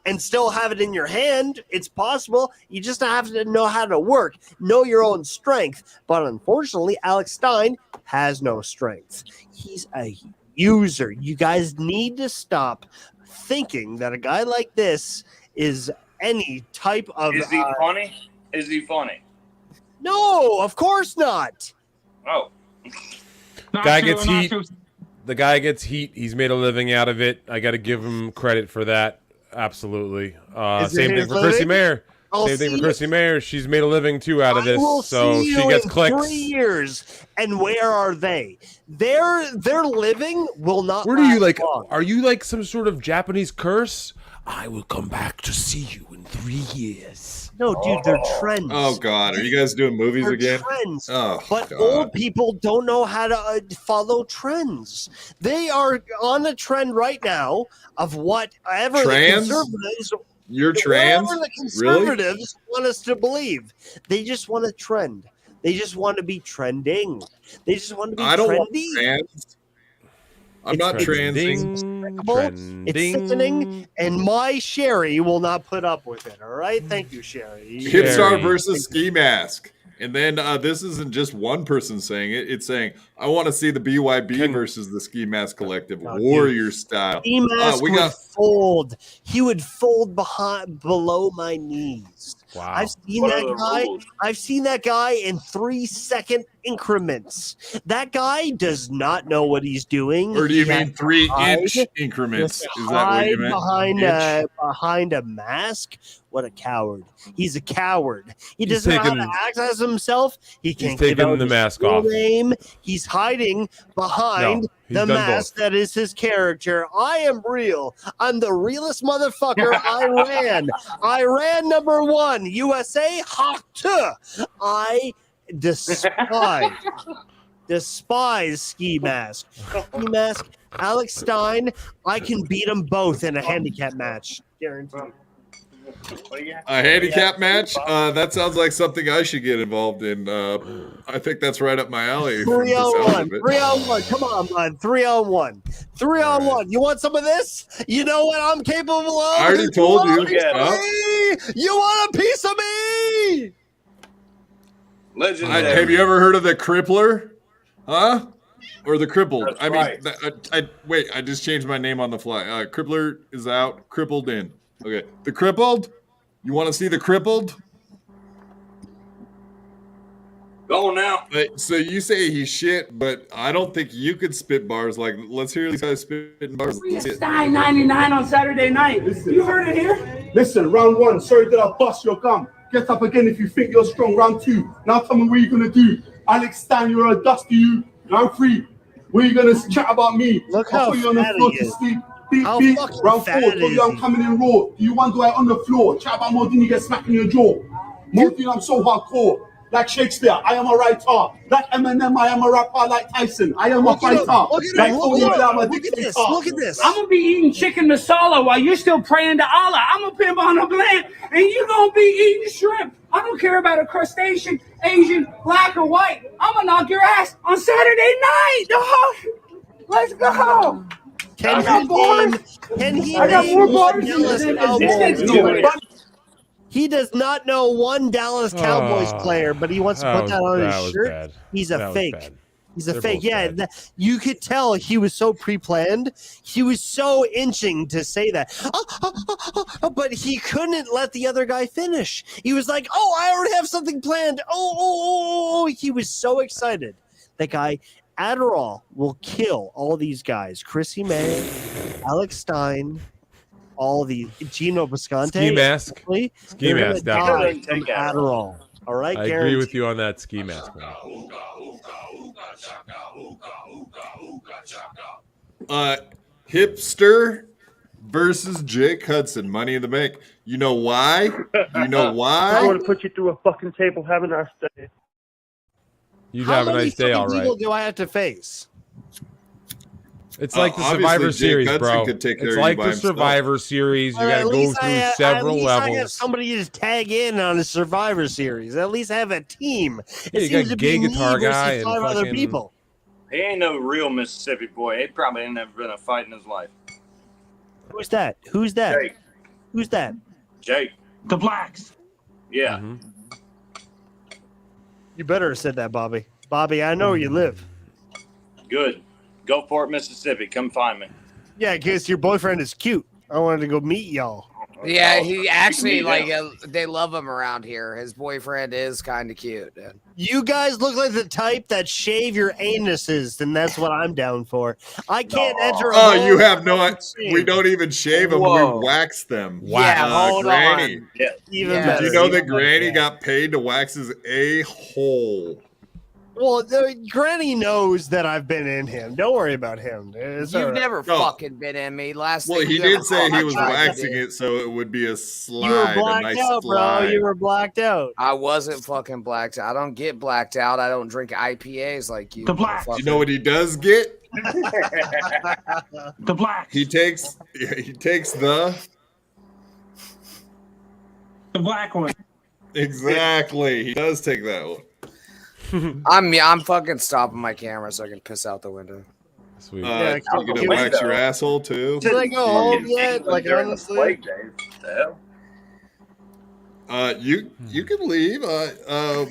and still have it in your hand. It's possible. You just have to know how to work, know your own strength. But unfortunately, Alex Stein has no strength. He's a user. You guys need to stop thinking that a guy like this is any type of. Is he funny? Is he funny? No, of course not. Oh. Guy gets heat. The guy gets heat. He's made a living out of it. I got to give him credit for that. Absolutely. Same thing for Chrissy Mayer. Same thing for Chrissy Mayer. She's made a living too out of this, so she gets clicks. 3 years, and where are they? Their living will not. Where do you like? Long. Are you like some sort of Japanese curse? I will come back to see you in 3 years. No, dude, they're trends. Oh God, are you guys doing movies They're again? Trends. Oh, but God. old people don't know how to follow trends. They are on a trend right now of whatever Trans? the conservatives. You're trans? Whatever the conservatives want us to believe. They just want a trend. They just want to be trending. They just want to be I don't trendy. want trans. I'm not transing. It's sickening, and my Sherry will not put up with it. All right, thank you, Sherry. Hipstar versus Ski Mask. And then this isn't just one person saying it. It's saying, I want to see the BYB versus the Ski Mask Collective, warrior style. Ski Mask would fold. He would fold below my knees. Wow. I've seen that guy. I've seen that guy in 3-second increments. That guy does not know what he's doing. Or do you mean 3-inch increments? Is that what you meant? Behind a mask? What a coward. He's a coward. He doesn't know how to act as himself. He can't He's taking the mask off. Name. He's hiding behind the mask that is his character. I am real. I'm the realest motherfucker. I ran number one. USA. Ha! I despise Ski Mask. Ski Mask, Alex Stein, I can beat them both in a handicap match. Guaranteed. A handicap match? That sounds like something I should get involved in. I think that's right up my alley. 3-on-1. 3-on-1. Come on, bud. 3-on-1. 3-on-1. You want some of this? You know what I'm capable of? I already told you. You want a piece of me? Legendary. Have you ever heard of the Crippler? Huh? Or the Crippled? That's I mean, right. wait, I just changed my name on the fly. Crippler is out. Crippled in. Okay. The Crippled? You want to see the Crippled? Go on now. So you say he's shit, but I don't think you could spit bars like. Let's hear these guys spitting bars. Stein 99 on Saturday night. You heard it here? Listen, round 1, sorry that I bust your gum. Get up again if you think you're strong. Round 2, now tell me what you're going to do. Alex Stein, you're a dust to you. Round 3, what are you going to chat about me? Look I'll how put you on the fat floor he to is. sleep. Beat. Fucking Round 4, fat told you I'm is coming in raw. Do you want to do it on the floor? Chat about Modini, get smacked in your jaw. Modini, I'm so hardcore. Like Shakespeare, I am a writer. Like Eminem, I am a rapper. Like Tyson, I am a fighter. Like Tony Blair, I'm a dictator. Look at this. I'm gonna be eating chicken masala while you're still praying to Allah. I'm a pimp on a plant, and you're gonna be eating shrimp. I don't care about a crustacean, Asian, black, or white. I'm gonna knock your ass on Saturday night, dog. Let's go. Can he I got name more one bars Dallas than Cowboys? He does not know one Dallas Cowboys player, but he wants to put that on his shirt. Bad. He's a fake. He's a They're fake. both Yeah, you could tell he was so pre-planned. He was so inching to say that, but he couldn't let the other guy finish. He was like, "Oh, I already have something planned." Oh. He was so excited. That guy, Adderall, will kill all these guys. Chrissy May, Alex Stein. All the Gino Bisconte. Ski mask. Ski mask. Definitely. From Adderall. All right. I agree with you on that ski mask. Hipstar versus Jake Hudson. Money in the Bank. You know why? You know why? I want to put you through a fucking table. Have a nice day. You have a nice day. All right. How many people do I have to face? It's like the Survivor Series, bro. Could take care It's of like you by the Survivor Series. You got to go through several levels. I have somebody to tag in on a Survivor Series. At least have a team. Yeah, you got gay guitar guy and five other fucking people. He ain't no real Mississippi boy. He probably ain't never been a fight in his life. Who's that? Who's that? Jake. Who's that? Jake. The blacks. Yeah. You better have said that, Bobby. Bobby, I know where you live. Good. Go for it, Mississippi. Come find me. Yeah, because your boyfriend is cute. I wanted to go meet y'all. Yeah, he actually they love him around here. His boyfriend is kind of cute. Dude. You guys look like the type that shave your anuses, and that's what I'm down for. I can't enter. You have no. We don't even shave them. Whoa. We wax them. Yeah, hold Granny. on. Yeah, even Did better. you know that Granny got paid to wax his a-hole? Well, Granny knows that I've been in him. Don't worry about him. You've never fucking been in me. Last Well, thing he you did ever say he fucking was tried to waxing do. it so it would be a slide. You were blacked a nice out, slide. bro. You were blacked out. I wasn't fucking blacked out. I don't get blacked out. I don't drink IPAs like you. The black. You know what he does get? The black. He takes the black one. Exactly. He does take that one. I'm fucking stopping my camera so I can piss out the window. Sweet. You gonna wax your asshole too? Did I go home yet? Like honestly. You can leave.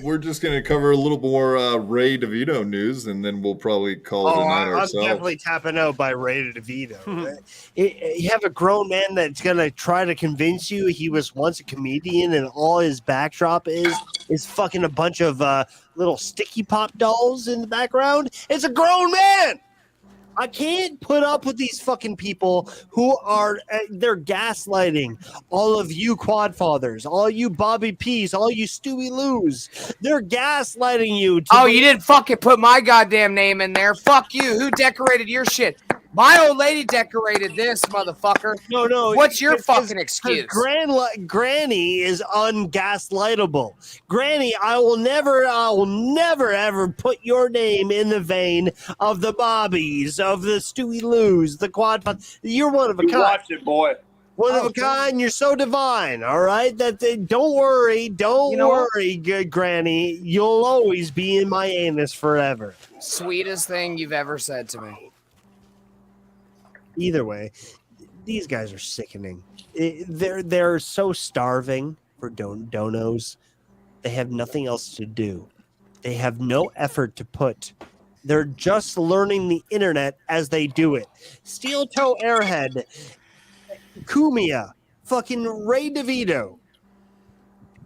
We're just gonna cover a little more Ray DeVito news, and then we'll probably call it a night I'm ourselves. definitely tapping out by Ray DeVito. You have a grown man that's gonna try to convince you he was once a comedian, and all his backdrop is fucking a bunch of little sticky pop dolls in the background. It's a grown man. I can't put up with these fucking people who are they're gaslighting all of you quad fathers, all you Bobby P's, all you Stewie Lou's. They're gaslighting you. Oh, you didn't fucking put my goddamn name in there. Fuck you. Who decorated your shit? My old lady decorated this, motherfucker. No. What's your fucking excuse? Granny is ungaslightable. Granny, I will never ever put your name in the vein of the Bobbies, of the Stewie Loos, the Quad. You're one of a kind. Watch it, boy. One of a kind. You're so divine. All right. Don't worry. Don't worry, good Granny. You'll always be in my anus forever. Sweetest thing you've ever said to me. Either way, these guys are sickening. They're so starving for donos. They have nothing else to do. They have no effort to put. They're just learning the internet as they do it. Steel Toe Airhead, Kumia, fucking Ray DeVito,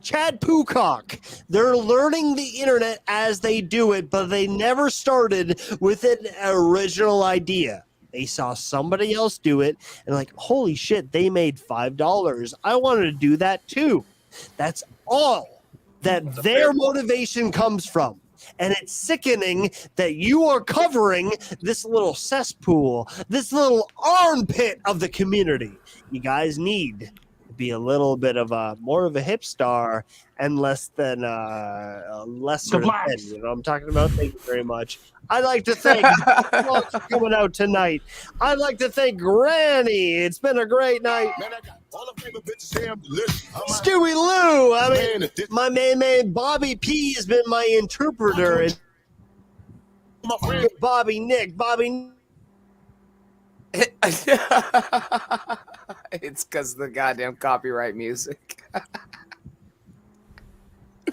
Chad Pocock. They're learning the internet as they do it, but they never started with an original idea. They saw somebody else do it and like, holy shit, they made $5. I wanted to do that too. That's all that their motivation comes from. And it's sickening that you are covering this little cesspool, this little armpit of the community. You guys need to be a little bit of more of a hipstar and less than lesser than, you know what I'm talking about? Thank you very much. I'd like to thank folks coming out tonight. I'd like to thank Granny. It's been a great night. Stewie Lou. I mean, my man Bobby P has been my interpreter. And Bobby Nick. It's because of the goddamn copyright music.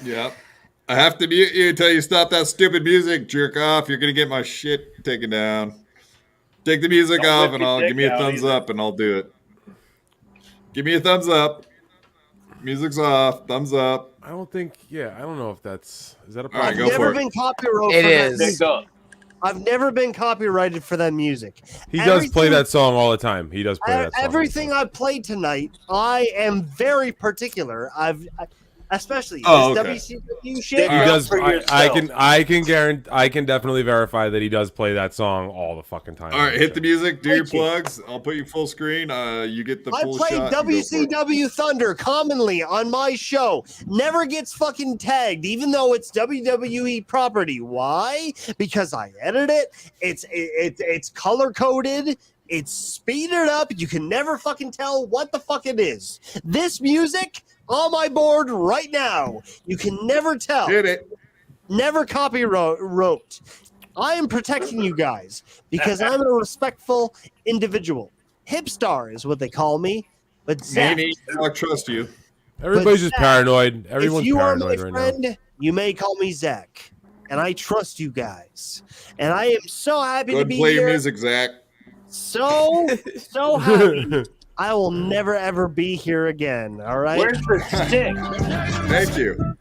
Yep. I have to mute you until you stop that stupid music, jerk off. You're gonna get my shit taken down. Take the music off and I'll give me a thumbs up and I'll do it. Give me a thumbs up. Music's off. Thumbs up. I don't think. Yeah, I don't know if that's. Is that a problem? I've never been copyrighted. It is. I've never been copyrighted for that music. He does play that song all the time. He does play that song. Everything I played tonight, I am very particular. Especially this WCW shit. He does. I can guarantee. I can definitely verify that he does play that song all the fucking time. All right, hit the music. Do your plugs. I'll put you full screen. You get the full shot. I play WCW Thunder commonly on my show. Never gets fucking tagged, even though it's WWE property. Why? Because I edit it. It's color coded. It's speeded up. You can never fucking tell what the fuck it is. This music on my board right now. You can never tell. Did it. Never copyright. I am protecting you guys because I'm a respectful individual. Hipstar is what they call me. But Zach, I trust you. Everybody's just paranoid. Everyone's if you paranoid are my right friend, you may call me Zach. And I trust you guys. And I am so happy to be play here. your music, Zach. So happy. I will never ever be here again. All right. Where's the stick? Thank you.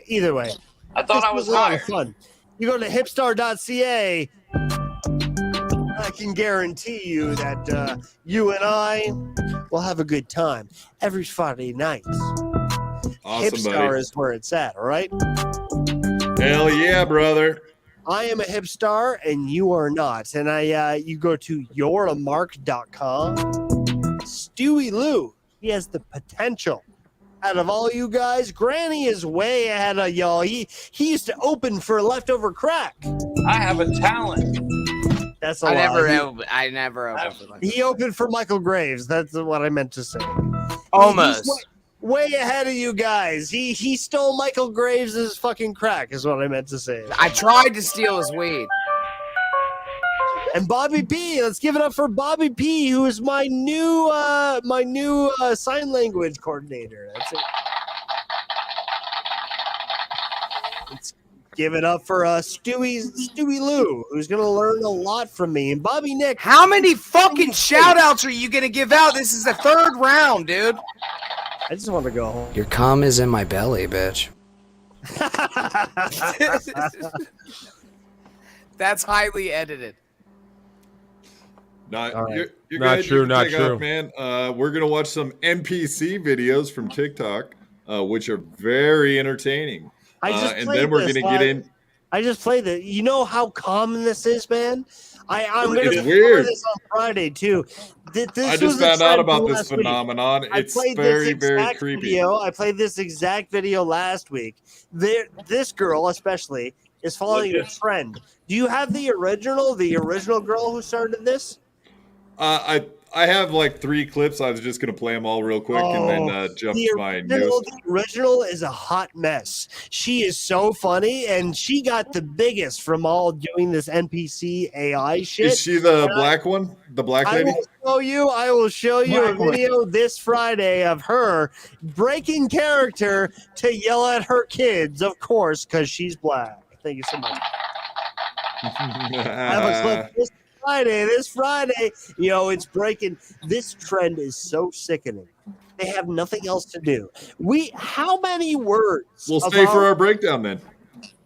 Either way, I thought I was a lot of hired. fun. You go to hipstar.ca. I can guarantee you that you and I will have a good time every Friday night. Awesome, Hipstar buddy. is where it's at. All right. Hell yeah, brother. I am a hipstar and you are not. And you go to youramark.com. Stewie Lou, he has the potential. Out of all you guys, Granny is way ahead of y'all. He used to open for Leftover Crack. I have a talent. That's a I lie. never opened. He opened for Michael Graves. That's what I meant to say. Almost. He's way ahead of you guys. He stole Michael Graves' fucking crack, is what I meant to say. I tried to steal his weed. And Bobby P, let's give it up for Bobby P, who is my new sign language coordinator. That's it. Let's give it up for Stewie Lou, who's gonna learn a lot from me. And Bobby Nick. How many fucking shout outs are you gonna give out? This is the third round, dude. I just want to go home. Your cum is in my belly, bitch. That's highly edited. Not, All right. you're Not good. true, You can not take off, true. man. We're gonna watch some NPC videos from TikTok, which are very entertaining. I just and played then we're this gonna get in. I just played it. You know how common this is, man? I'm going to It's cover weird. this on Friday, too. I just found out about this phenomenon. It's very, very creepy. I played this exact video last week. This girl, especially, is following a trend. Do you have the original girl who started this? I have like 3 clips. I was just going to play them all real quick and then jump to my news. The original is a hot mess. She is so funny, and she got the biggest from all doing this NPC AI shit. Is she the black one? The black lady? I will show you a video this Friday of her breaking character to yell at her kids, of course, because she's black. Thank you so much. I have a clip this Friday, it's breaking. This trend is so sickening. They have nothing else to do. How many words? We'll stay for our breakdown then.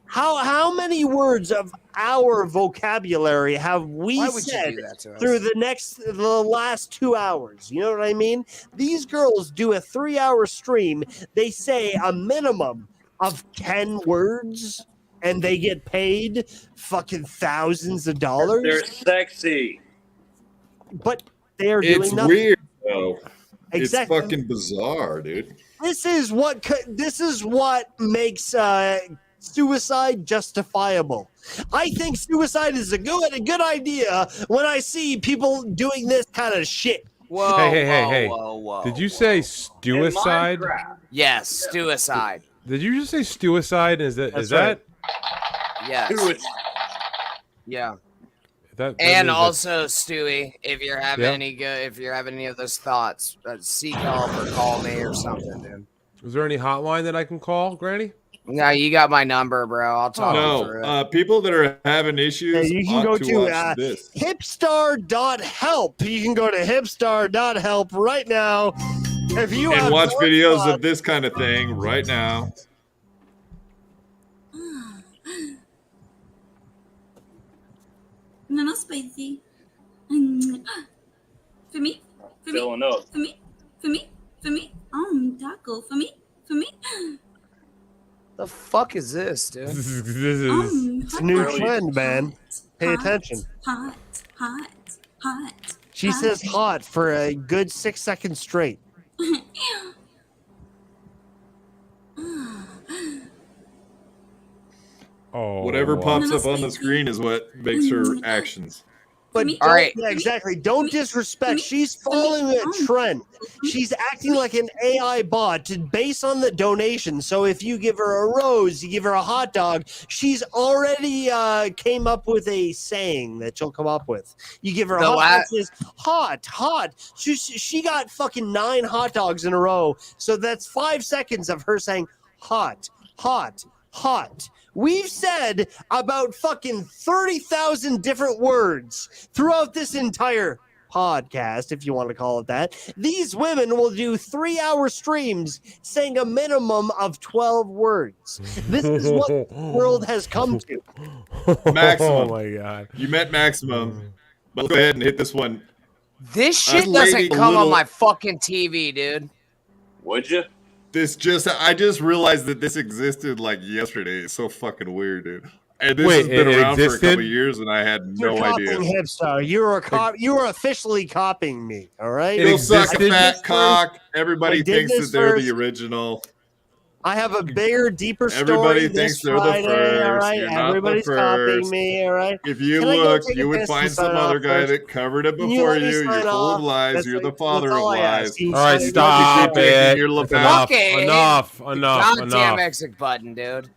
How many words of our vocabulary have we said through the last 2 hours? You know what I mean? These girls do a 3-hour stream. They say a minimum of 10 words. And they get paid fucking thousands of dollars. They're sexy. But they're doing it's nothing. Weird, though. Exactly. It's fucking bizarre, dude. This is what makes suicide justifiable. I think suicide is a good idea when I see people doing this kind of shit. Whoa, hey. Whoa, Did you say suicide? Yes, suicide. Did you just say suicide? Is that? Yes. Yeah. That and means also, Stewie, if you're having any of those thoughts, seek help or call me or something, dude. Is there any hotline that I can call, Granny? No, you got my number, bro. I'll talk you through it. People that are having issues, you can go to watch this. Hipstar.help. You can go to Hipstar.help right now. If you and watch videos of this kind of thing right now. No spicy. For me? For me? For me? For me? For me? Taco. For me? For me? The fuck is this, dude? This is it's a new trend, man. Pay attention. Hot. She says hot for a good 6 seconds straight. Whatever pops up on the screen is what makes her actions. But exactly. Don't disrespect. She's following a trend. She's acting like an AI bot based on the donation. So if you give her a rose, you give her a hot dog, she's already came up with a saying that she'll come up with. You give her a hot dog, hot. She got fucking 9 hot dogs in a row. So that's 5 seconds of her saying hot. We've said about fucking 30,000 different words throughout this entire podcast, if you want to call it that. These women will do 3-hour streams saying a minimum of 12 words. This is what the world has come to. Maximum. Oh my god. You met maximum. But go ahead and hit this one. This shit doesn't come on my fucking TV, dude. Would you? I just realized that this existed like yesterday. It's so fucking weird, dude. And this has been around for a couple of years, and I had no idea. Hipstar. You are officially copying me. All right. You'll suck a fat cock. Everybody thinks that they're the original. I have a bigger, deeper story. Everybody thinks they're the first. All right. Everybody's copying me. All right. If you look, you would find some other guy that covered it before you. You're full of lies. You're the father of lies. All right, stop it. Enough. Goddamn exit button, dude.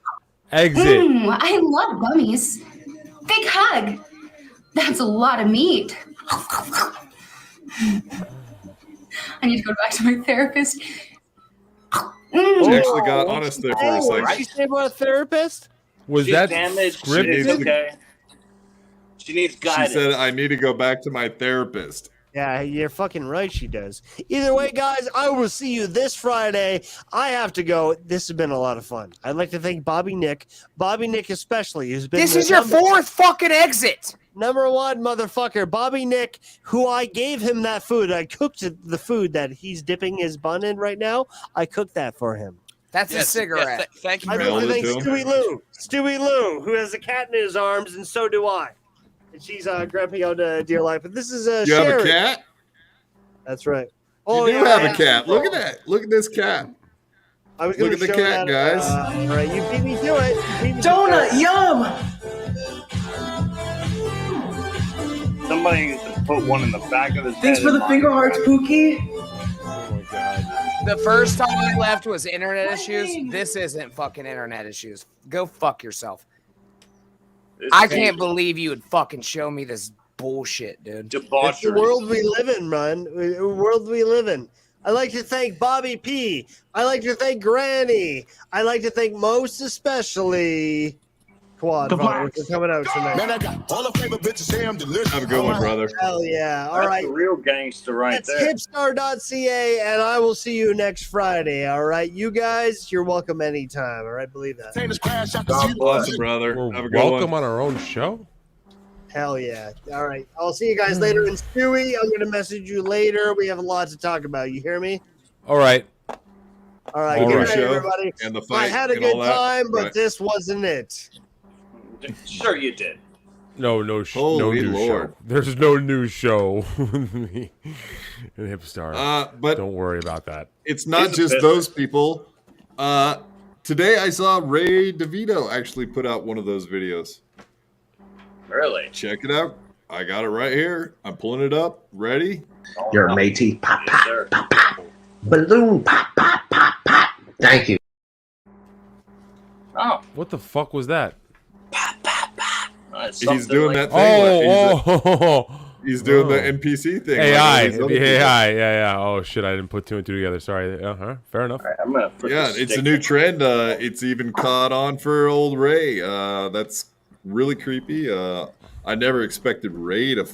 Exit. I love gummies. Big hug. That's a lot of meat. I need to go back to my therapist. She actually got honest there for a second. What did she say about a therapist? Was that scripted? Okay. She needs guidance. She said, I need to go back to my therapist. Yeah, you're fucking right, she does. Either way, guys, I will see you this Friday. I have to go. This has been a lot of fun. I'd like to thank Bobby Nick especially, who's been This is your 4th fucking exit. Number 1 motherfucker, Bobby Nick, who I gave him that food. I cooked the food that he's dipping his bun in right now. I cooked that for him. That's a cigarette. Thank you I'd very like to much. thank Stewie Lou, who has a cat in his arms, and so do I. And she's grabbing out dear life. But this is You have Sherry. a cat? That's right. You do have a cat. Look at that. Look at this cat. I was Look going at to the show cat, that. guys. All right, you beat me to it. Donut, yum. Somebody put one in the back of his Thanks head. for the finger hearts, Pookie. The first time I left was internet issues. This isn't fucking internet issues. Go fuck yourself. I can't believe you would fucking show me this bullshit, dude. It's the world we live in, man. The world we live in. I'd like to thank Bobby P. I'd like to thank Granny. I'd like to thank most especially Quad, The which is coming out tonight. Man, I got all the favorite bitches say I'm delicious. Have a good one, brother. Hell yeah. All That's right. a real gangster right That's there. hipstar.ca, and I will see you next Friday. All right. You guys, you're welcome anytime. All right. Believe that. Awesome, brother. We're Have a good welcome one. on our own show. Hell yeah. All right. I'll see you guys later. And Stewie, I'm going to message you later. We have a lot to talk about. You hear me? All right. All right. All Good right. night, everybody. And the I fight had a and good all that. time, but Right. this wasn't it. Sure you did. No Holy new Lord. show. There's no new show with me and Hipstar. But don't worry about that. It's not just those people. Today I saw Ray DeVito actually put out one of those videos. Really? Check it out. I got it right here. I'm pulling it up. Ready? Your matey pop Yes, sir. balloon pop pop pop pop. Thank you. Oh, What the fuck was that? it's He's something doing like- that thing. Oh, He's doing the Oh. NPC thing. AI. like all these other people. AI. Yeah. Oh, shit. I didn't put two and two together. Sorry. Fair enough. All right, I'm gonna put Yeah, this it's a stick new in. trend. It's even caught on for old Ray. That's really creepy. I never expected Ray to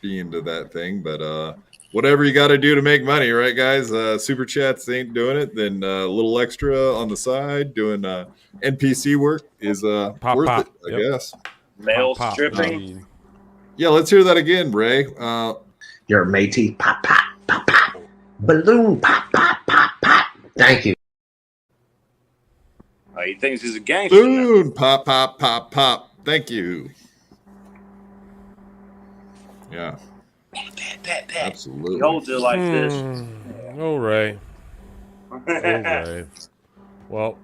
be into that thing, but whatever you got to do to make money, right, guys? Super chats ain't doing it. Then a little extra on the side doing NPC work is worth pop. it, I guess. Male Pop. stripping. Yeah, let's hear that again, Ray. Your matey pop pop pop pop. Balloon pop pop pop pop. Thank you. He thinks he's a gangster. now. Boom! Pop, pop, pop, pop. Thank you. Yeah. Absolutely. He holds it like this. Oh, Ray. Oh, Ray. Well,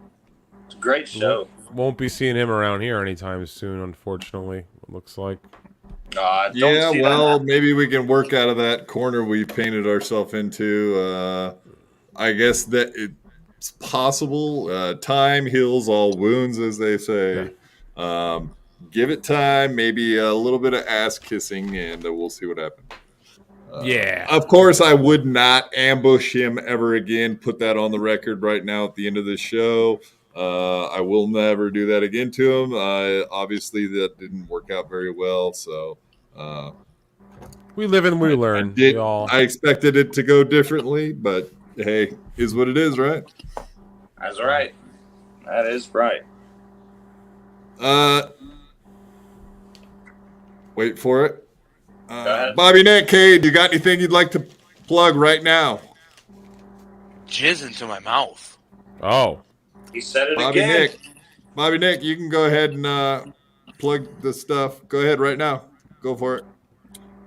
It's a great show. won't be seeing him around here anytime soon, unfortunately. It looks like. Don't Yeah, see well, that. maybe we can work out of that corner we painted ourselves into. I guess that it's possible. Time heals all wounds, as they say. Give it time, maybe a little bit of ass kissing, and we'll see what happens. Yeah. Of course, I would not ambush him ever again. Put that on the record right now at the end of the show. I will never do that again to him. Obviously, that didn't work out very well. So We live and we learn. We all. I expected it to go differently, but hey, is what it is, right? That's right. That is right. Wait for it. Go ahead. Bobby Nick, Cade, you got anything you'd like to plug right now? Jizz into my mouth. Oh. He said it Bobby again. Nick. Bobby Nick, you can go ahead and plug the stuff. Go ahead right now. Go for it.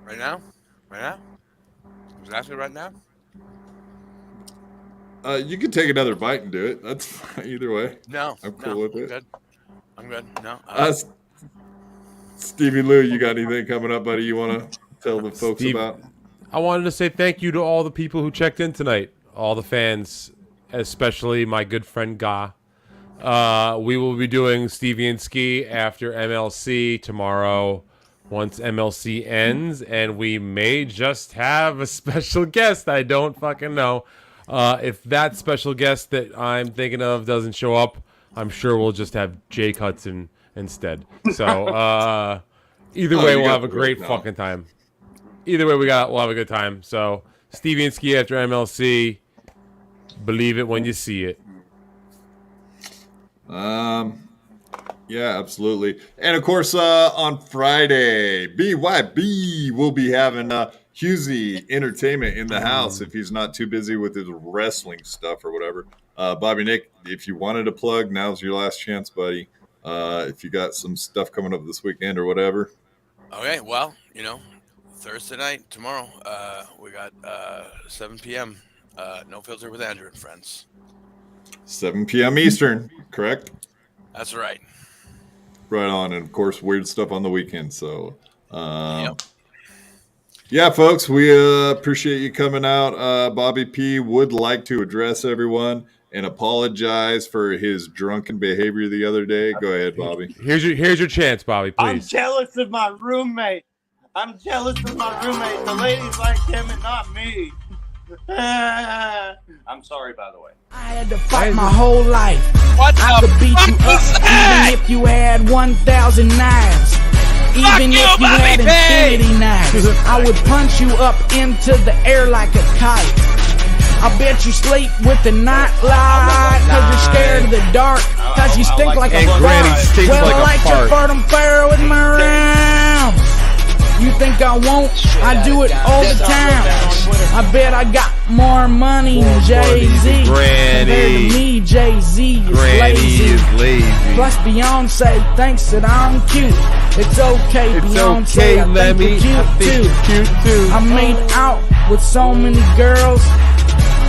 Right now? Right now? Exactly right now? You can take another bite and do it. That's fine either way. No. I'm cool no, with I'm it. good. I'm good. No. Stevie Lou, you got anything coming up, buddy? You want to tell the folks Steve, about? I wanted to say thank you to all the people who checked in tonight, all the fans, especially my good friend Ga. We will be doing Stevie and Ski after MLC tomorrow once MLC ends, and we may just have a special guest. I don't fucking know. If that special guest that I'm thinking of doesn't show up, I'm sure we'll just have Jake Hudson instead. So either way, we'll have a great fucking time. Either way, we'll have a good time. So Stevie and Ski after MLC. Believe it when you see it. Yeah, absolutely. And of course, on Friday, BYB will be having Husey entertainment in the house if he's not too busy with his wrestling stuff or whatever. Bobby Nick, if you wanted to plug, now's your last chance, buddy. If you got some stuff coming up this weekend or whatever. Okay, well, Thursday night, tomorrow, we got 7 p.m. No Filter with Andrew and Friends. 7 p.m. Eastern, correct? That's right. Right on. And, of course, weird stuff on the weekend. So, yeah, folks, we appreciate you coming out. Bobby P would like to address everyone and apologize for his drunken behavior the other day. Go ahead, Bobby. Here's your chance, Bobby, please. I'm jealous of my roommate. The ladies like him and not me. I'm sorry, by the way. I had to fight my whole life. I could beat you up even if you had 1,000 knives. Even if you had infinity knives. I would punch you up into the air like a kite. I bet you sleep with the night light, cause you're scared of the dark, cause you stink like a fart. Well, I like to fart them fair with my rounds. You think I won't? I do it all the time. I bet I got more money than Jay-Z. Compared to me, Jay-Z is lazy. Plus Beyonce thinks that I'm cute. It's okay, Beyonce, I think you're cute too. I made out with so many girls.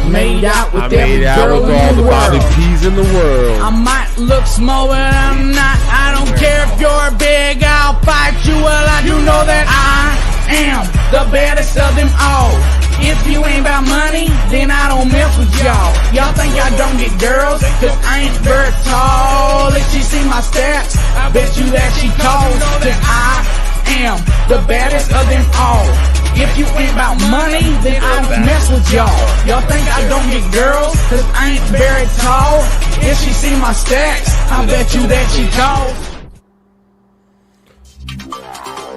Made out with every girl in the world. Bobby P's in the world. I might look small, but I'm not. I don't care if you're big, I'll fight you. Well, I do know that I am the baddest of them all. If you ain't about money, then I don't mess with y'all. Y'all think I don't get girls, cause I ain't very tall. If she see my stats, I bet you that she calls. Cause I am the baddest of them all. If you ain't about money, then I don't mess with y'all. Y'all think I don't get girls, cause I ain't very tall. If she see my stacks, I bet you that she calls.